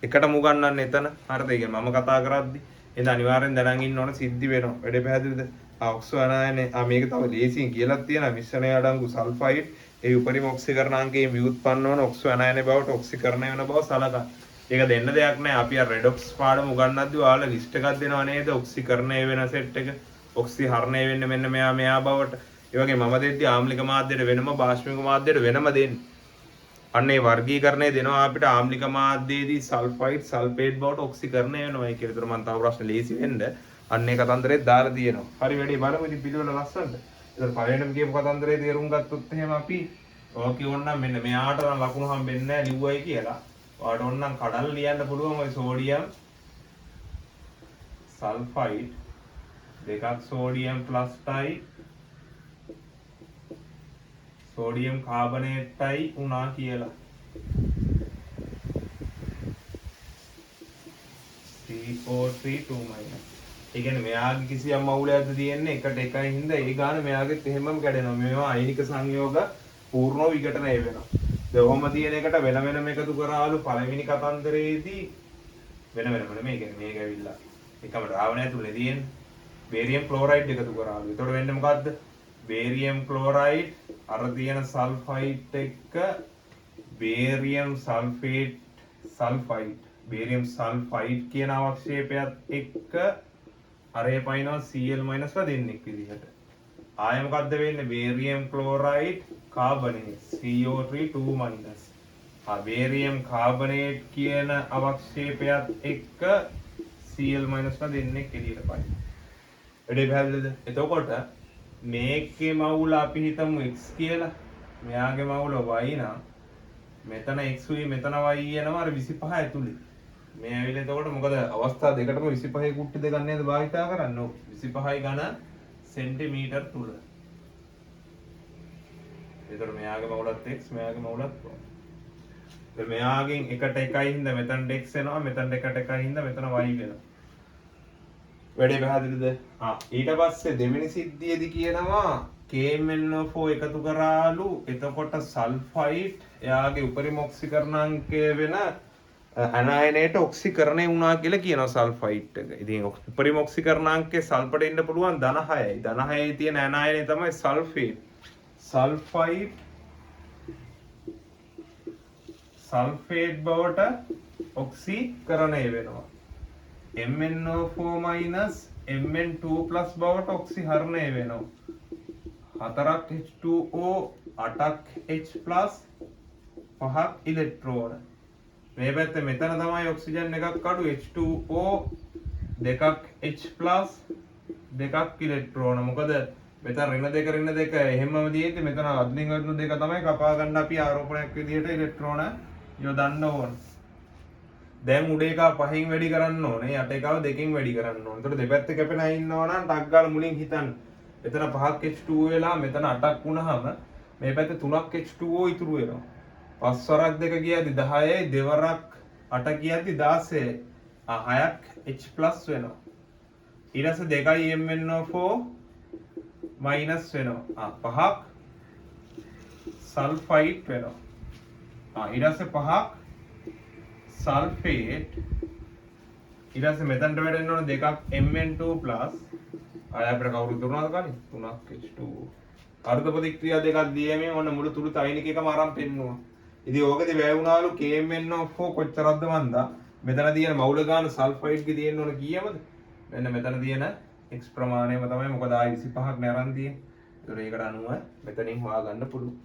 එකටම උගන්වන්න එතන. හරිද? ඒක මම කතා කරද්දි එඳ අනිවාර්යෙන් දැනන් ඉන්න ඕන සිද්ධි වෙනවා. වැඩි පැහැදිලිද? ඔක්සෝ අනායනේ මේක තව ලේසියෙන් කියලා තියෙනවා. මිශ්‍රණය අඩංගු සල්ෆයිඩ් ඒ උපරිම ඔක්සිකරණාංකයේ ව්‍යුත්පන්න වන ඔක්සෝ අනායනේ බවට ඔක්සිකරණය වෙන බව සලකනවා. ඒක දෙන්න දෙයක් නැහැ. අපි අර රෙඩොක්ස් පාඩම උගන්වද්දී ඔයාලා ලිස්ට් එකක් දෙනවා නේද? ඔක්සිකරණය වෙන සෙට් එක. ඔක්සි හරණය වෙන්නේ මෙන්න මෙයා බවට. ඒ වගේ මම දෙද්දි ආම්ලික මාධ්‍යයට වෙනම බාෂ්මික මාධ්‍යයට වෙනම දෙන්නේ. අන්න ඒ වර්ගීකරණය දෙනවා අපිට ආම්ලික මාධ්‍යයේදී සල්ෆයිඩ් සල්ෆේට් බවට ඔක්සිකරණය වෙනවා කියලා. ඒතර මම තව ප්‍රශ්න ලීසි වෙන්න අන්න ඒ කතන්දරේ දාලා තියෙනවා. හරි වැඩි බලමු ඉතින් පිළිවෙල ලස්සනට. ඒතර පළවෙනිම කියපු කතන්දරේ තේරුම් ගත්තොත් එහෙම අපි ඕකේ ඕනනම් මෙන්න මෙයාට නම් ලකුණු හම්බෙන්නේ නැහැ ලිව්වයි කියලා. ඔයාලට ඕනනම් කඩල් ලියන්න පුළුවන් ඔය සෝඩියම් සල්ෆයිඩ් දෙකක් සෝඩියම් ප්ලස්ටයි සෝඩියම් කාබනේට්ටයි උනා කියලා. CO3 2 minus. ඒ කියන්නේ මෙයාගේ කිසියම් මවුලයක්ද තියෙන්නේ එකට එකයි හින්දා ඒ ගාන මෙයාගෙත් එහෙමම කැඩෙනවා. මේවා අයිනික සංයෝග පූර්ණව විඝටනය වෙනවා. දෙවොම තියෙන එකට වෙන වෙනම එකතු කරාලු පළවෙනි කතන්දරයේදී වෙන වෙනම නෙමෙයි කියන්නේ මේක ඇවිල්ලා එකම ද්‍රාවණය තුලේ තියෙන බේරියම් ක්ලෝරයිඩ් එකතු කරාලු. එතකොට වෙන්නේ මොකද්ද? බේරියම් ක්ලෝරයිඩ් අර තියෙන සල්ෆයිඩ් එක්ක barium sulphate sulphide barium sulphide කියන අවක්ෂේපයත් එක්ක අරේ පයින්නවා Cl- ලා දෙන්නෙක් විදිහට. ආයෙ මොකද්ද වෙන්නේ? Barium chloride carbonate CO3 2-. Barium carbonate කියන අවක්ෂේපයත් එක්ක Cl- ලා දෙන්නෙක් එළියට පයින්. එඩේ පැහැදිලිද? එතකොට මේකේ මවුල අපි හිතමු x කියලා. මෙයාගේ මවුල y නම් මෙතන x උයි මෙතන y යනවා අර 25 ඇතුලේ. මේ ඇවිල්ලා එතකොට මොකද අවස්ථා දෙකටම 25 කුට්ටි දෙකක් නේද භාවිතා කරන්නේ. 25 ඝන සෙන්ටිමීටර් තුල. එතකොට මෙයාගේ මවුලත් x මෙයාගේ මවුලත් y. එතකොට මෙයාගෙන් එකට එකයි හින්දා මෙතනට x එනවා මෙතනට එකට එකයි හින්දා මෙතන y වෙනවා. වැඩේ පැහැදිලිද? ඊට පස්සේ දෙවෙනි සිද්ධියේදී කියනවා KMnO4 එකතු කරාලු. එතකොට සල්ෆයිඩ් එයාගේ උපරිම ඔක්සිකරණාංකය වෙන ඇනයනේට ඔක්සිකරණය වුණා කියලා කියනවා සල්ෆයිඩ් එක. ඉතින් උපරිම ඔක්සිකරණාංකයේ සල්ෆට ඉන්න පුළුවන් ධන 6යි. ධන 6යි තියෙන ඇනයනේ තමයි සල්ෆේට්. සල්ෆයිඩ් සල්ෆේට් බවට ඔක්සිකරණය වෙනවා. MnO4- Mn2+ බවට ඔක්සිහරණය වෙනවා. 4ක් H2O 8ක් H+ 5ක් ඉලෙක්ට්‍රෝන. මේ පැත්තේ මෙතන තමයි ඔක්සිජන් එකක් අඩු H2O 2ක් H+ 2ක් ඉලෙක්ට්‍රෝන. මොකද මෙතන ඍණ දෙක එහෙමම තියෙද්දි මෙතන අද්ලින් වර්ණ දෙක තමයි කපා ගන්න අපි ආරෝපණයක් විදිහට ඉලෙක්ට්‍රෝන යොදන්න ඕන. දැන් උඩ එක 5න් වැඩි කරන්න ඕනේ. යට එකව 2කින් වැඩි කරන්න ඕනේ. එතකොට දෙපැත්ත කැපෙන අය ඉන්නවා නම් ටක් ගාලා මුලින් හිතන්න. මෙතන 5ක් H2O වෙලා මෙතන 8ක් වුණාම මේ පැත්තේ 3ක් H2O ඉතුරු වෙනවා. 5 වරක් 2 කියද්දි 10යි, දෙවරක් 8 කියද්දි 16යි. 6ක් H+ වෙනවා. ඊට පස්සේ 2යි MnO4- වෙනවා. 5ක් සල්ෆයිඩ් වෙනවා. ඊට පස්සේ 5ක් සල්ෆේට්. ඊට පස්සේ මෙතනට වැඩෙන්න ඕන 2ක් Mn2+. ආය අපිට කවුරුත් දුන්නාද කලින්? 3ක් H2O. අර්ධ ප්‍රතික්‍රියා දෙකක් දීීමෙන් ඔන්න මුළු තුරු තයිනික එකම අරන් පෙන්නුවා. ඉතින් ඕකදී වැය වුණාලු KMnO4 කොච්චරක්ද මන්දා? මෙතන තියෙන මවුල ගාන සල්ෆයිඩ් ගේ තියෙන්න ඕන කීයමද? මෙන්න මෙතන තියෙන x ප්‍රමාණයම තමයි. මොකද ආයි 25ක් නරන් තියෙන්නේ. ඒතකොට ඒකට අනුව මෙතනින් හොයාගන්න පුළුවන්.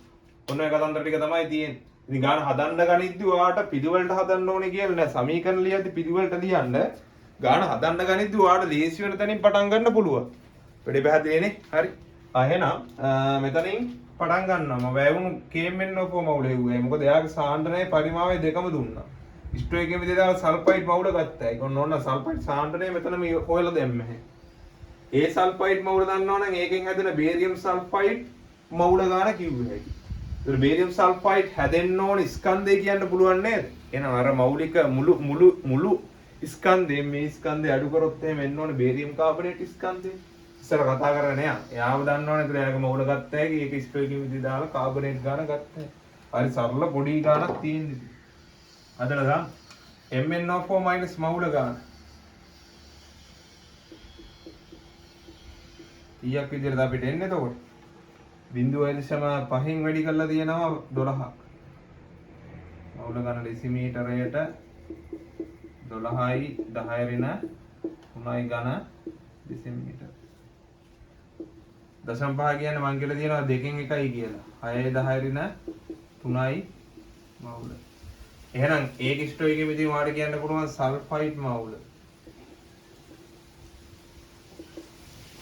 ඔන්න ඔය කතන්දර ටික තමයි තියෙන්නේ. ඉතින් ගාන හදන්න ගනිද්දි ඔයාට පිළිවෙලට හදන්න ඕනේ කියලා නෑ. සමීකරණ ලියද්දි පිළිවෙලට ලියන්න. ගාන හදන්න ගනිද්දි ඔයාට ලේසි වෙන තැනින් පටන් ගන්න පුළුවන්. වැඩි පැහැදිලිනේ? හරි. එහෙනම් මෙතනින් පටන් ගන්නවා. මම වැයුණු KMnO4 මවුල හෙව්වේ. මොකද එයාගේ සාන්ද්‍රණයේ පරිමාවය දෙකම දුන්නා. ස්ටෝයිකෙම විදිහට සල්ෆයිඩ් මවුල ගත්තා. ඒක ඕන සල්ෆයිඩ් සාන්ද්‍රණය මෙතන මේ හොයලා දැම්මේ. ඒ සල්ෆයිඩ් මවුල දන්නවනම් ඒකෙන් හැදෙන බේරියම් සල්ෆයිඩ් මවුල ගාන කිව්වේ. ඒක බේරියම් සල්ෆයිඩ් හැදෙන්න ඕන ස්කන්ධය කියන්න පුළුවන් නේද? එහෙනම් අර මෞලික මුළු ස්කන්ධය මේ ස්කන්ධය අඩු කරොත් එහෙම එන්න ඕනේ බේරියම් කාබනේට් ස්කන්ධය. ඉස්සර කතා කරගෙන යනවා. එයාම දන්නවනේ ඒතර එයාගේ මවුල ගත්තා හැකි ඒක ස්ටෝයිකින් විදිහ දාලා කාබනේට් ගාන ගත්තා. හරි සරල පොඩි ගානක් තියෙන්නේ. අදලා දාන්න. MnO4- මවුල ගාන. ඊයක් විදිහට අපිට එන්නේ එතකොට 0.5න් වැඩි කරලා තියෙනවා 12ක්. මවුල ගාන ඩෙසිමීටරයට 12යි 10 ඍණ 3යි ඝන ඩෙසිමීටර. 0.5 කියන්නේ මං කියලා තියෙනවා 2කින් 1යි කියලා. 6යි 10 ඍණ 3යි මවුල. එහෙනම් ඒක ස්ටෝයිකෙ විදිහ වාට කියන්න පුළුවන් සල්ෆයිඩ් මවුල.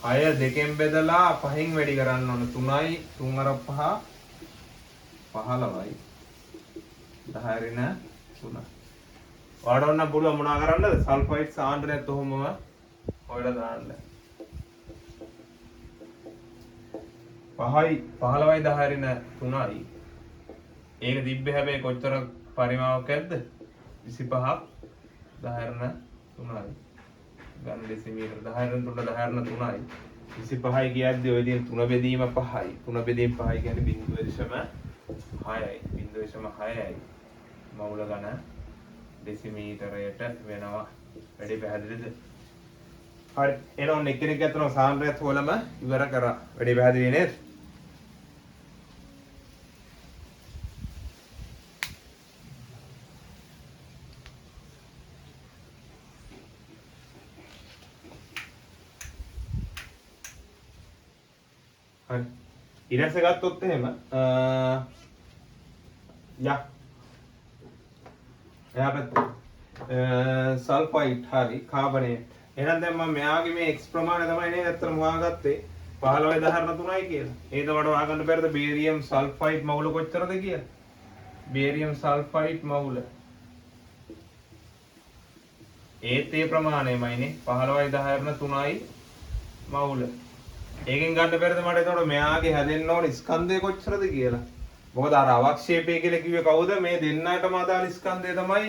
6 2කින් බෙදලා 5න් වැඩි කරන්න ඕන 3යි 3 අර 5 15යි 10 රින 3. වාට ඔන්න පුළුවන් මොනා කරන්නද? සල්ෆයිඩ් සාන්ද්‍රණයත් ඔහොමම ඔයලා දාන්න. 5යි 15යි 10 රින 3යි. ඒක තිබ්බේ හැබැයි කොච්චර පරිමාවකයක්ද? 25ක් 10 රින 3යි. ගන්න ඩෙසිමීටර 10 රින 3 10 රින 3යි. 25යි කියද්දී ඔය දින 3 බෙදීම 5යි. 3 බෙදීම 5යි කියන්නේ 0.6යි. 0.6යි. මවුල ගන්න ඩෙසිමීටරයට වෙනවා. වැඩි පැහැදිලිද? හරි. එහෙනම් එකිනෙක අතර සාන්ද්‍රයත් හොලම ඉවර කරා. වැඩි පැහැදිලි නේද? හරි. ඊරස ගත්තොත් එහෙම එයා පැත්තේ සල්ෆයිඩ් හරි කාබනේට්. එහෙනම් දැන් මම මෙයාගේ මේ x ප්‍රමාණය තමයි නේද අත්‍තරම හොයාගත්තේ 15 10 3යි කියලා. ඒක වඩ හොයාගන්න බැරිද බේරියම් සල්ෆයිඩ් මවුල කොච්චරද කියලා? බේරියම් සල්ෆයිඩ් මවුල ඒත් ඒ ප්‍රමාණයමයිනේ 15යි 10 3යි මවුල. ඒකෙන් ගන්න බැරිද මට එතකොට මෙයාගේ හැදෙන්න ඕන ස්කන්ධය කොච්චරද කියලා? මොකද අර අවක්ෂේපය කියලා කිව්වේ කවුද? මේ දෙන්නටම අදාළ ස්කන්ධය තමයි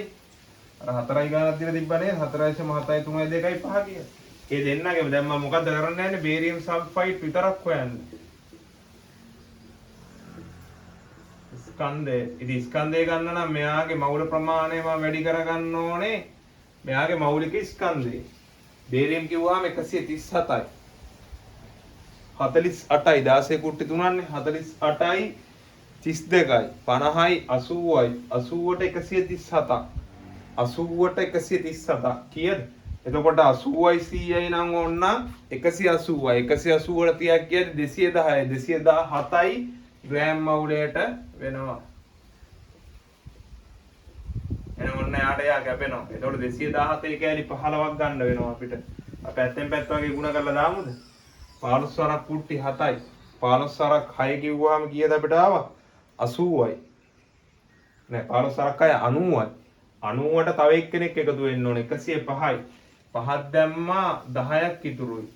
අර 4යි ගානක් දින තිබ්බනේ 4.7යි 3යි 2යි 5 කියලා. ඒ දෙන්නගෙම දැන් මම මොකද්ද කරන්න යන්නේ? බේරියම් සල්ෆයිඩ් විතරක් හොයන්න. ස්කන්ධය. ඉතින් ස්කන්ධය ගන්න නම් මෙයාගේ මවුල ප්‍රමාණය මම වැඩි කරගන්න ඕනේ. මෙයාගේ මෞලික ස්කන්ධය. බේරියම් කිව්වහම 137යි. 48යි 16 කුට්ටි 3න්නේ 48යි 32යි 50යි 80යි 80ට 137ක් 80ට 137ක් කීයද? එතකොට 80යි 100යි නම් ඕන්න 180යි 180ට 30ක් කියන්නේ 210යි 217යි ග්‍රෑම් මවුලයට වෙනවා. එහෙනම් ඔන්න යාට යා කැපෙනවා. එතකොට 217 කෑලි 15ක් ගන්න වෙනවා අපිට. අපි පැත්තෙන් පැත්ත වගේ ගුණ කරලා දාමුද? 15 වරක් කුට්ටි 7යි. 15 වරක් 6 කිව්වහම කීයද අපිට ආවා? 80යි. නෑ 15 වරක් 6 90යි. 90ට තව එක්කෙනෙක් එකතු වෙන්න ඕනේ 105යි. 5ක් දැම්මා 10ක් ඉතුරුයි.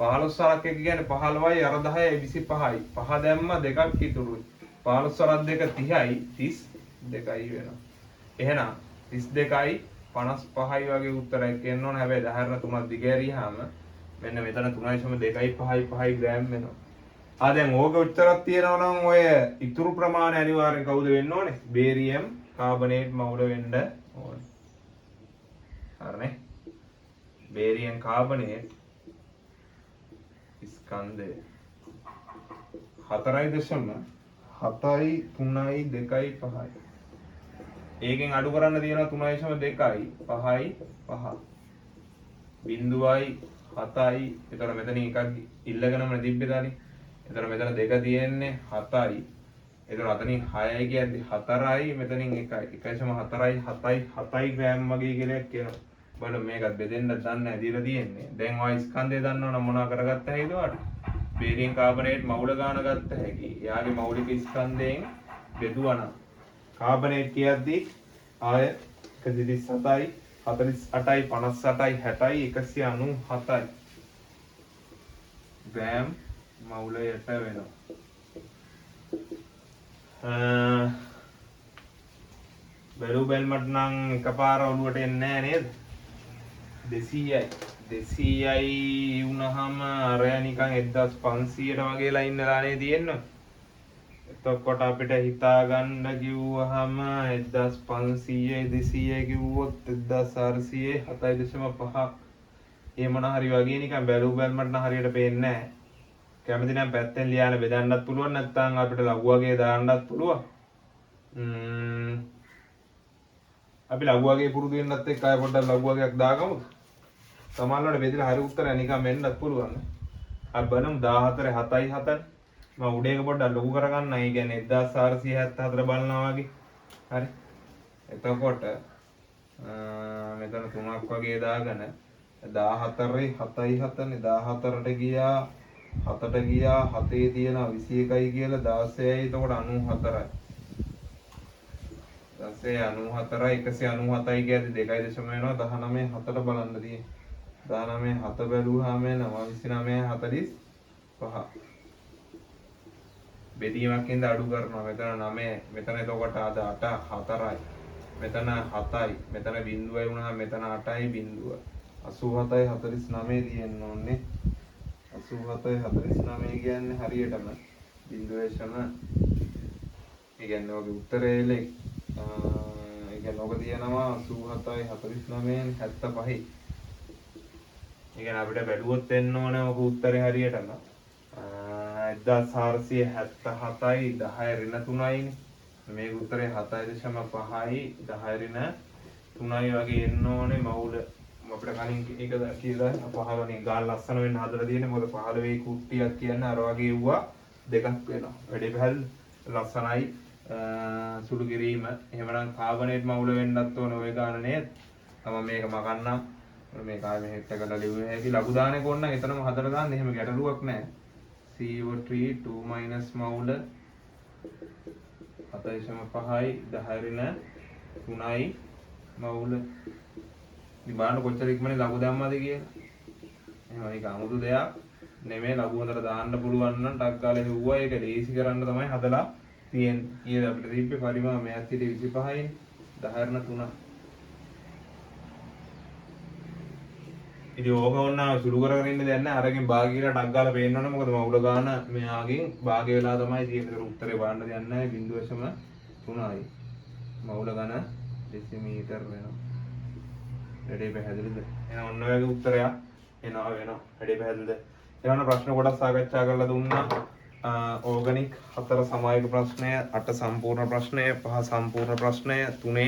15 වරක් එක කියන්නේ 15යි අර 10යි 25යි. 5 දැම්මා දෙකක් ඉතුරුයි. 15 වරක් දෙක 30යි 32යි වෙනවා. එහෙනම් 32යි 55යි වගේ උත්තරයක් එන්න ඕන. හැබැයි 10 3ක් දිගෑරියාම මෙන්න මෙතන 3.2යි 5යි 5යි ග්‍රෑම් වෙනවා. දැන් ඕක උත්තරයක් තියෙනවා නම් ඔය ඉතුරු ප්‍රමාණය අනිවාර්යෙන් කවුද වෙන්න ඕනේ? බේරියම් කාබනේට් මවුල වෙන්න ඕනේ. හරිනේ. බේරියම් කාබනේට් ස්කන්ධය 4.7යි 3යි 2යි 5යි. ඒකෙන් අඩු කරන්න තියෙනවා 3.2යි 5යි 5. බිංදුවයි 7යි. එතකොට මෙතන එකක් ඉල්ලගෙනම තිබ්බේදානේ. එතකොට මෙතන දෙක තියෙන්නේ 7යි. එතකොට අතනින් 6යි කියන්නේ 4යි මෙතනින් 1යි. 1.4යි 7යි 7යි ග්‍රෑම් වගේ කියලා කියනවා. බලන්න මේකත් බෙදෙන්න දන්නේ නැහැ දීලා තියෙන්නේ. දැන් ඔය ස්කන්ධය දන්නවනම් මොනවා කරගත්ත හැකිද ඔයාලට? බේරියම් කාබනේට් මවුල ගාන ගත්ත හැකි. එයාගේ මෞලික ස්කන්ධයෙන් බෙදුවා නම් කාබනේට් කියද්දි ආය 137යි 48යි 58යි 60යි 197යි ග්‍රෑම් මවුලයට වෙනවා. බැලු බැලමට නම් එකපාර ඔළුවට එන්නේ නැහැ නේද? 200යි 200යි වුණාම අරය නිකන් 1500ට වගේලා ඉන්නලානේ තියෙන්නේ. එතකොට අපිට හිතා ගන්න කිව්වහම 1500යි 200යි කිව්වොත් 1400යි 7.5ක් ඒ මොන හරි වගේ නිකන් බැලු බැලමට නම් හරියට පේන්නේ නැහැ. කැමති නම් පැත්තෙන් ලියාන බෙදන්නත් පුළුවන් නැත්නම් අපිට ලඝු වගේ දාන්නත් පුළුවන්. අපි ලඝු වගේ පුරුදු වෙන්නත් එක්ක ආයෙ පොඩ්ඩක් ලඝු වගේක් දාගමුද? සමහරවිට බෙදලා හරි උත්තරය නිකන් වෙන්නත් පුළුවන්. අපි බලමු 14 7යි 7යි. මම උඩ එක පොඩ්ඩක් ලොකු කරගන්න. ඒ කියන්නේ 1474 බලනවා වගේ. හරි. එතකොට මෙතන 3ක් වගේ දාගෙන 14යි 7යි 7නේ 14ට ගියා 7ට ගියා 7 තියෙනවා 21යි කියලා 16යි එතකොට 94යි 96 94යි 197යි කියද්දි 2.0 වෙනවා 19 7ට බලන්න තියෙන්නේ 19 7 බැලුවාම එනවා 29 45 බෙදීමක් ඉඳ අඩු කරනවා මෙතන 9 මෙතන එතකොට අද 8 4යි මෙතන 7යි මෙතන බිඳුවයි වුණාම මෙතන 8යි බිඳුව 87යි 49 තියෙන්න ඕනේ 87යි 49 කියන්නේ හරියටම බිඳුවේශම ඒ කියන්නේ ඔගේ උත්තරේ ලෙක් ඒ කියන්නේ ඔක තියෙනවා 87යි 49න් 75යි ඒ කියන්නේ අපිට බැලුවොත් එන්න ඕනේ ඔක උත්තරේ හරියටම 1477යි 10 ඍණ 3යිනේ මේක උත්තරේ 7.5යි 10 ඍණ 3යි වගේ එන්න ඕනේ මවුල අපිට කලින් ඒක කියලා 15 ගාල් ලස්සන වෙන්න හදලා තියෙන්නේ මොකද 15 කුට්ටියක් කියන්නේ අර වගේ වුණා දෙකක් වෙනවා වැඩි පහල් ලස්සනයි සුළු කිරීම එහෙමනම් කාබනේට් මවුල වෙන්නත් ඕන ඔය ගාන නේද මම මේක මකන්නම් මේක ආයෙ මෙහෙට කරලා ලිව්වේ හැකි ලඝු දානේ කොන්න එතනම හදලා දාන්න එහෙම ගැටලුවක් නැහැ CO3 2 මවුල 7.5යි 10 ඍණ 3යි මවුල ඉතින් බලන්න කොච්චර ඉක්මනින් ලඝු දැම්මද කියලා එහෙනම් ඒක 아무තු දෙයක් නෙමෙයි ලඝු හොඳට දාන්න පුළුවන් නම් ටක් ගාලා හෙව්වා ඒක ලේසි කරන්න තමයි හදලා තියෙන්නේ ඊයේ අපිට දීපේ පරිමාණය මෙහත් හිටියේ 25යි 10 ඍණ 3 ඉතින් ඕක වුණා සුළු කරගෙන ඉන්න දෙයක් නැහැ අරකින් භාගීලා ටක් ගාලා පේන්න ඕනේ මොකද මවුල ගාන මෙයාගෙන් භාගය වෙලා තමයි තියෙන්නේ උත්තරේ බලන්න දෙයක් නැහැ 0.3යි මවුල ගාන ඩෙසිමීටර් වෙනවා වැඩේ පැහැදිලිද එහෙනම් ඔන්න ඔයගේ උත්තරයක් එනවා වෙනවා වැඩේ පැහැදිලිද ඊළඟ ප්‍රශ්න කොටස් සාකච්ඡා කරලා දුන්නා ඕගනික් 4 සමායක ප්‍රශ්නය 8 සම්පූර්ණ ප්‍රශ්නය 5 සම්පූර්ණ ප්‍රශ්නය 3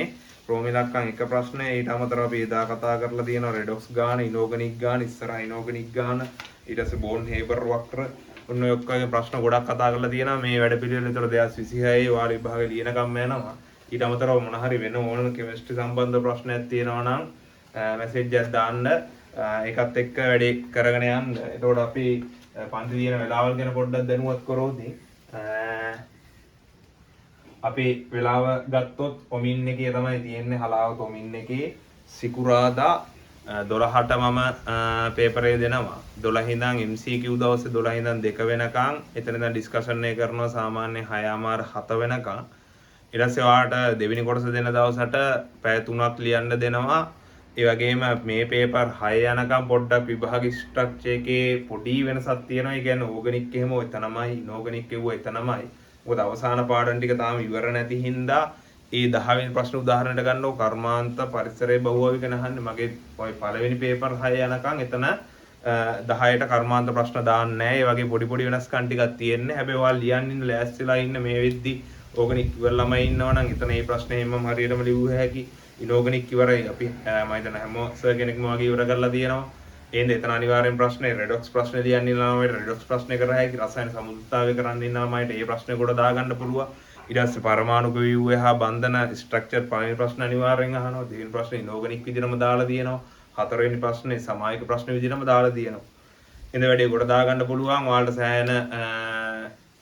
රෝම ඉලක්කම් 1 ප්‍රශ්නය ඊට අමතරව අපි එදා කතා කරලා තියෙනවා රෙඩොක්ස් ගාන ඉනෝගනික් ගාන ඉස්සරහ ඉනෝගනික් ගාන ඊට පස්සේ බෝන් හේබර් වක්‍ර ඔන්න ඔය ඔක්කොගේ ප්‍රශ්න ගොඩක් කතා කරලා තියෙනවා මේ වැඩ පිළිවෙල විතර 2026 වාර විභාගෙ ලියනකම් යනවා ඊට අමතරව මොන හරි වෙන ඕන කෙමිස්ට්‍රි සම්බන්ධ ප්‍රශ්නයක් තියෙනවා නම් මැසේජ් එකක් දාන්න ඒකත් එක්ක වැඩේ කරගෙන යන්න. එතකොට අපි පන්ති දින වෙලාවල් ගැන පොඩ්ඩක් දැනුවත් කරොත් අපි වෙලාව ගත්තොත් ඔමින් එකේ තමයි තියෙන්නේ හලාවත ඔමින් එකේ සිකුරාදා 12ට මම පේපරේ දෙනවා 12 ඉඳන් MCQ දවසේ 12 ඉඳන් 2 වෙනකන් එතන ඉඳන් ඩිස්කෂන් එක කරනවා සාමාන්‍ය 6:00 වෙනකන් ඊට පස්සේ ඔයාලට දෙවෙනි කොටස දෙන දවසට පැය 3ක් ලියන්න දෙනවා ඒ වගේම මේ පේපර් 6 යනකම් පොඩ්ඩක් විභාග ස්ට්‍රක්චර් එකේ පොඩි වෙනසක් තියෙනවා. ඒ කියන්නේ ඕගනික් එහෙම ඔය තනමයි, ඉනෝගනික් කියුවා එතනමයි. මොකද අවසාන පාඩම් ටික තාම ඉවර නැති හින්දා ඒ 10 වෙනි ප්‍රශ්න උදාහරණයට ගන්නව කර්මාන්ත පරිසරයේ බහුවවික නහන්නේ මගේ ඔය පළවෙනි පේපර් 6 යනකම් එතන 10ට කර්මාන්ත ප්‍රශ්න දාන්නේ නැහැ. ඒ වගේ පොඩි පොඩි වෙනස්කම් ටිකක් තියෙන්නේ. හැබැයි ඔයාලා ලියන්න ඉන්න ලෑස්තිලා ඉන්න මේ වෙද්දි ඕගනික් ඉවර ළමයි ඉන්නවනම් එතන මේ ප්‍රශ්නේ හැමම හරියටම ලියුව හැකි. ඉනෝගනික් ඉවරයි අපි මම හිතන හැම සර් කෙනෙක්ම වගේ ඉවර කරලා තියෙනවා. එහෙනම් එතන අනිවාර්යෙන් ප්‍රශ්නේ රෙඩොක්ස් ප්‍රශ්නේ ලියන්න ඉන්නවා මම රෙඩොක්ස් ප්‍රශ්නේ කරා හැකි රසායන සමුද්‍රතාවය කරන්න ඉන්නවා මම ඒ ප්‍රශ්නේ කොට දාගන්න පුළුවන්. ඊට පස්සේ පරමාණු ව්‍යුහය හා බන්ධන ස්ට්‍රක්චර් පළවෙනි ප්‍රශ්න අනිවාර්යෙන් අහනවා. දෙවෙනි ප්‍රශ්නේ ඉනෝගනික් විදිහටම දාලා තියෙනවා. හතරවෙනි ප්‍රශ්නේ සමායක ප්‍රශ්න විදිහටම දාලා තියෙනවා. එඳ වැඩේ කොට දාගන්න පුළුවන්. ඔයාලට සෑහෙන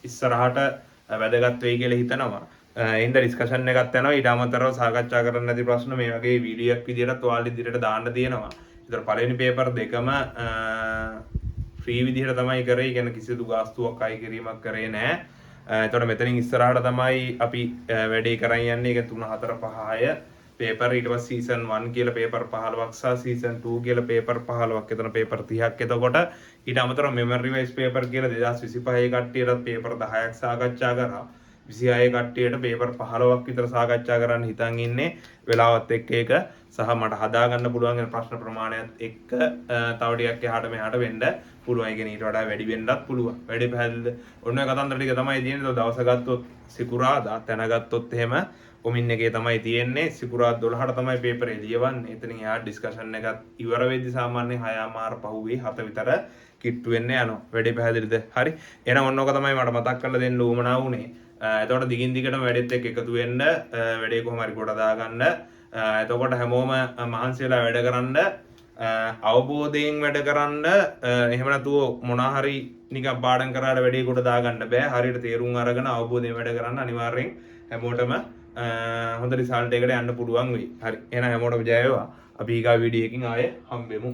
ඉස්සරහට වැදගත් වෙයි කියලා හිතනවා. ඉන්ද ඩිස්කෂන් එකක් යනවා ඊට අමතරව සාකච්ඡා කරන්න නැති ප්‍රශ්න මේ වගේ වීඩියෝ එකක් විදිහට ඔයාලා ඉදිරියට දාන්න තියෙනවා. ඒතර පළවෙනි පේපර් දෙකම ෆ්‍රී විදිහට තමයි කරේ. කියන්නේ කිසිදු ගාස්තුවක් අය කිරීමක් කරේ නැහැ. එතකොට මෙතනින් ඉස්සරහට තමයි අපි වැඩේ කරන් යන්නේ. ඒක 3 4 5 6 පේපර් ඊට පස්සේ සීසන් 1 කියලා පේපර් 15ක් සහ සීසන් 2 කියලා පේපර් 15ක්. එතන පේපර් 30ක්. එතකොට ඊට අමතරව මෙමරි රිවයිස් පේපර් කියලා 2025 කට්ටියටත් පේපර් 10ක් සාකච්ඡා කරා. 26 කට්ටියට පේපර් 15ක් විතර සාකච්ඡා කරන්න හිතන් ඉන්නේ වෙලාවත් එක්ක ඒක සහ මට හදාගන්න පුළුවන් වෙන ප්‍රශ්න ප්‍රමාණයත් එක්ක තව ටිකක් එහාට මෙහාට වෙන්න පුළුවන්. ඒ කියන්නේ ඊට වඩා වැඩි වෙන්නත් පුළුවන්. වැඩි පැහැදිලිද? ඔන්න ඔය කතන්දර ටික තමයි තියෙන්නේ. දවස ගත්තොත් සිකුරාදා තැනගත්තොත් එහෙම කොමින් එකේ තමයි තියෙන්නේ. සිකුරාදා 12ට තමයි පේපරේ ලියවන්නේ. එතනින් එහාට ඩිස්කෂන් එකත් ඉවර වෙද්දි සාමාන්‍යයෙන් 6:00 පහුවේ 7 විතර කිට්ටු වෙන්න යනවා. වැඩි පැහැදිලිද? හරි. එහෙනම් ඔන්න ඔක තමයි මට මතක් කරලා දෙන්න උවමනා වුනේ. එතකොට දිගින් දිගටම වැඩෙත් එක්ක එකතු වෙන්න වැඩේ කොහොම හරි කොට දාගන්න. එතකොට හැමෝම මහන්සි වෙලා වැඩ කරන්න, අවබෝධයෙන් වැඩ කරන්න. එහෙම නැතුව මොනවා හරි නිකන් පාඩම් කරාට වැඩේ කොට දාගන්න බෑ. හරියට තේරුම් අරගෙන අවබෝධයෙන් වැඩ කරන්න අනිවාර්යෙන් හැමෝටම හොඳ රිසල්ට් එකකට යන්න පුළුවන් වෙයි. හරි. එහෙනම් හැමෝටම ජය වේවා. අපි ඊගා වීඩියෝ එකකින් ආයේ හම්බෙමු.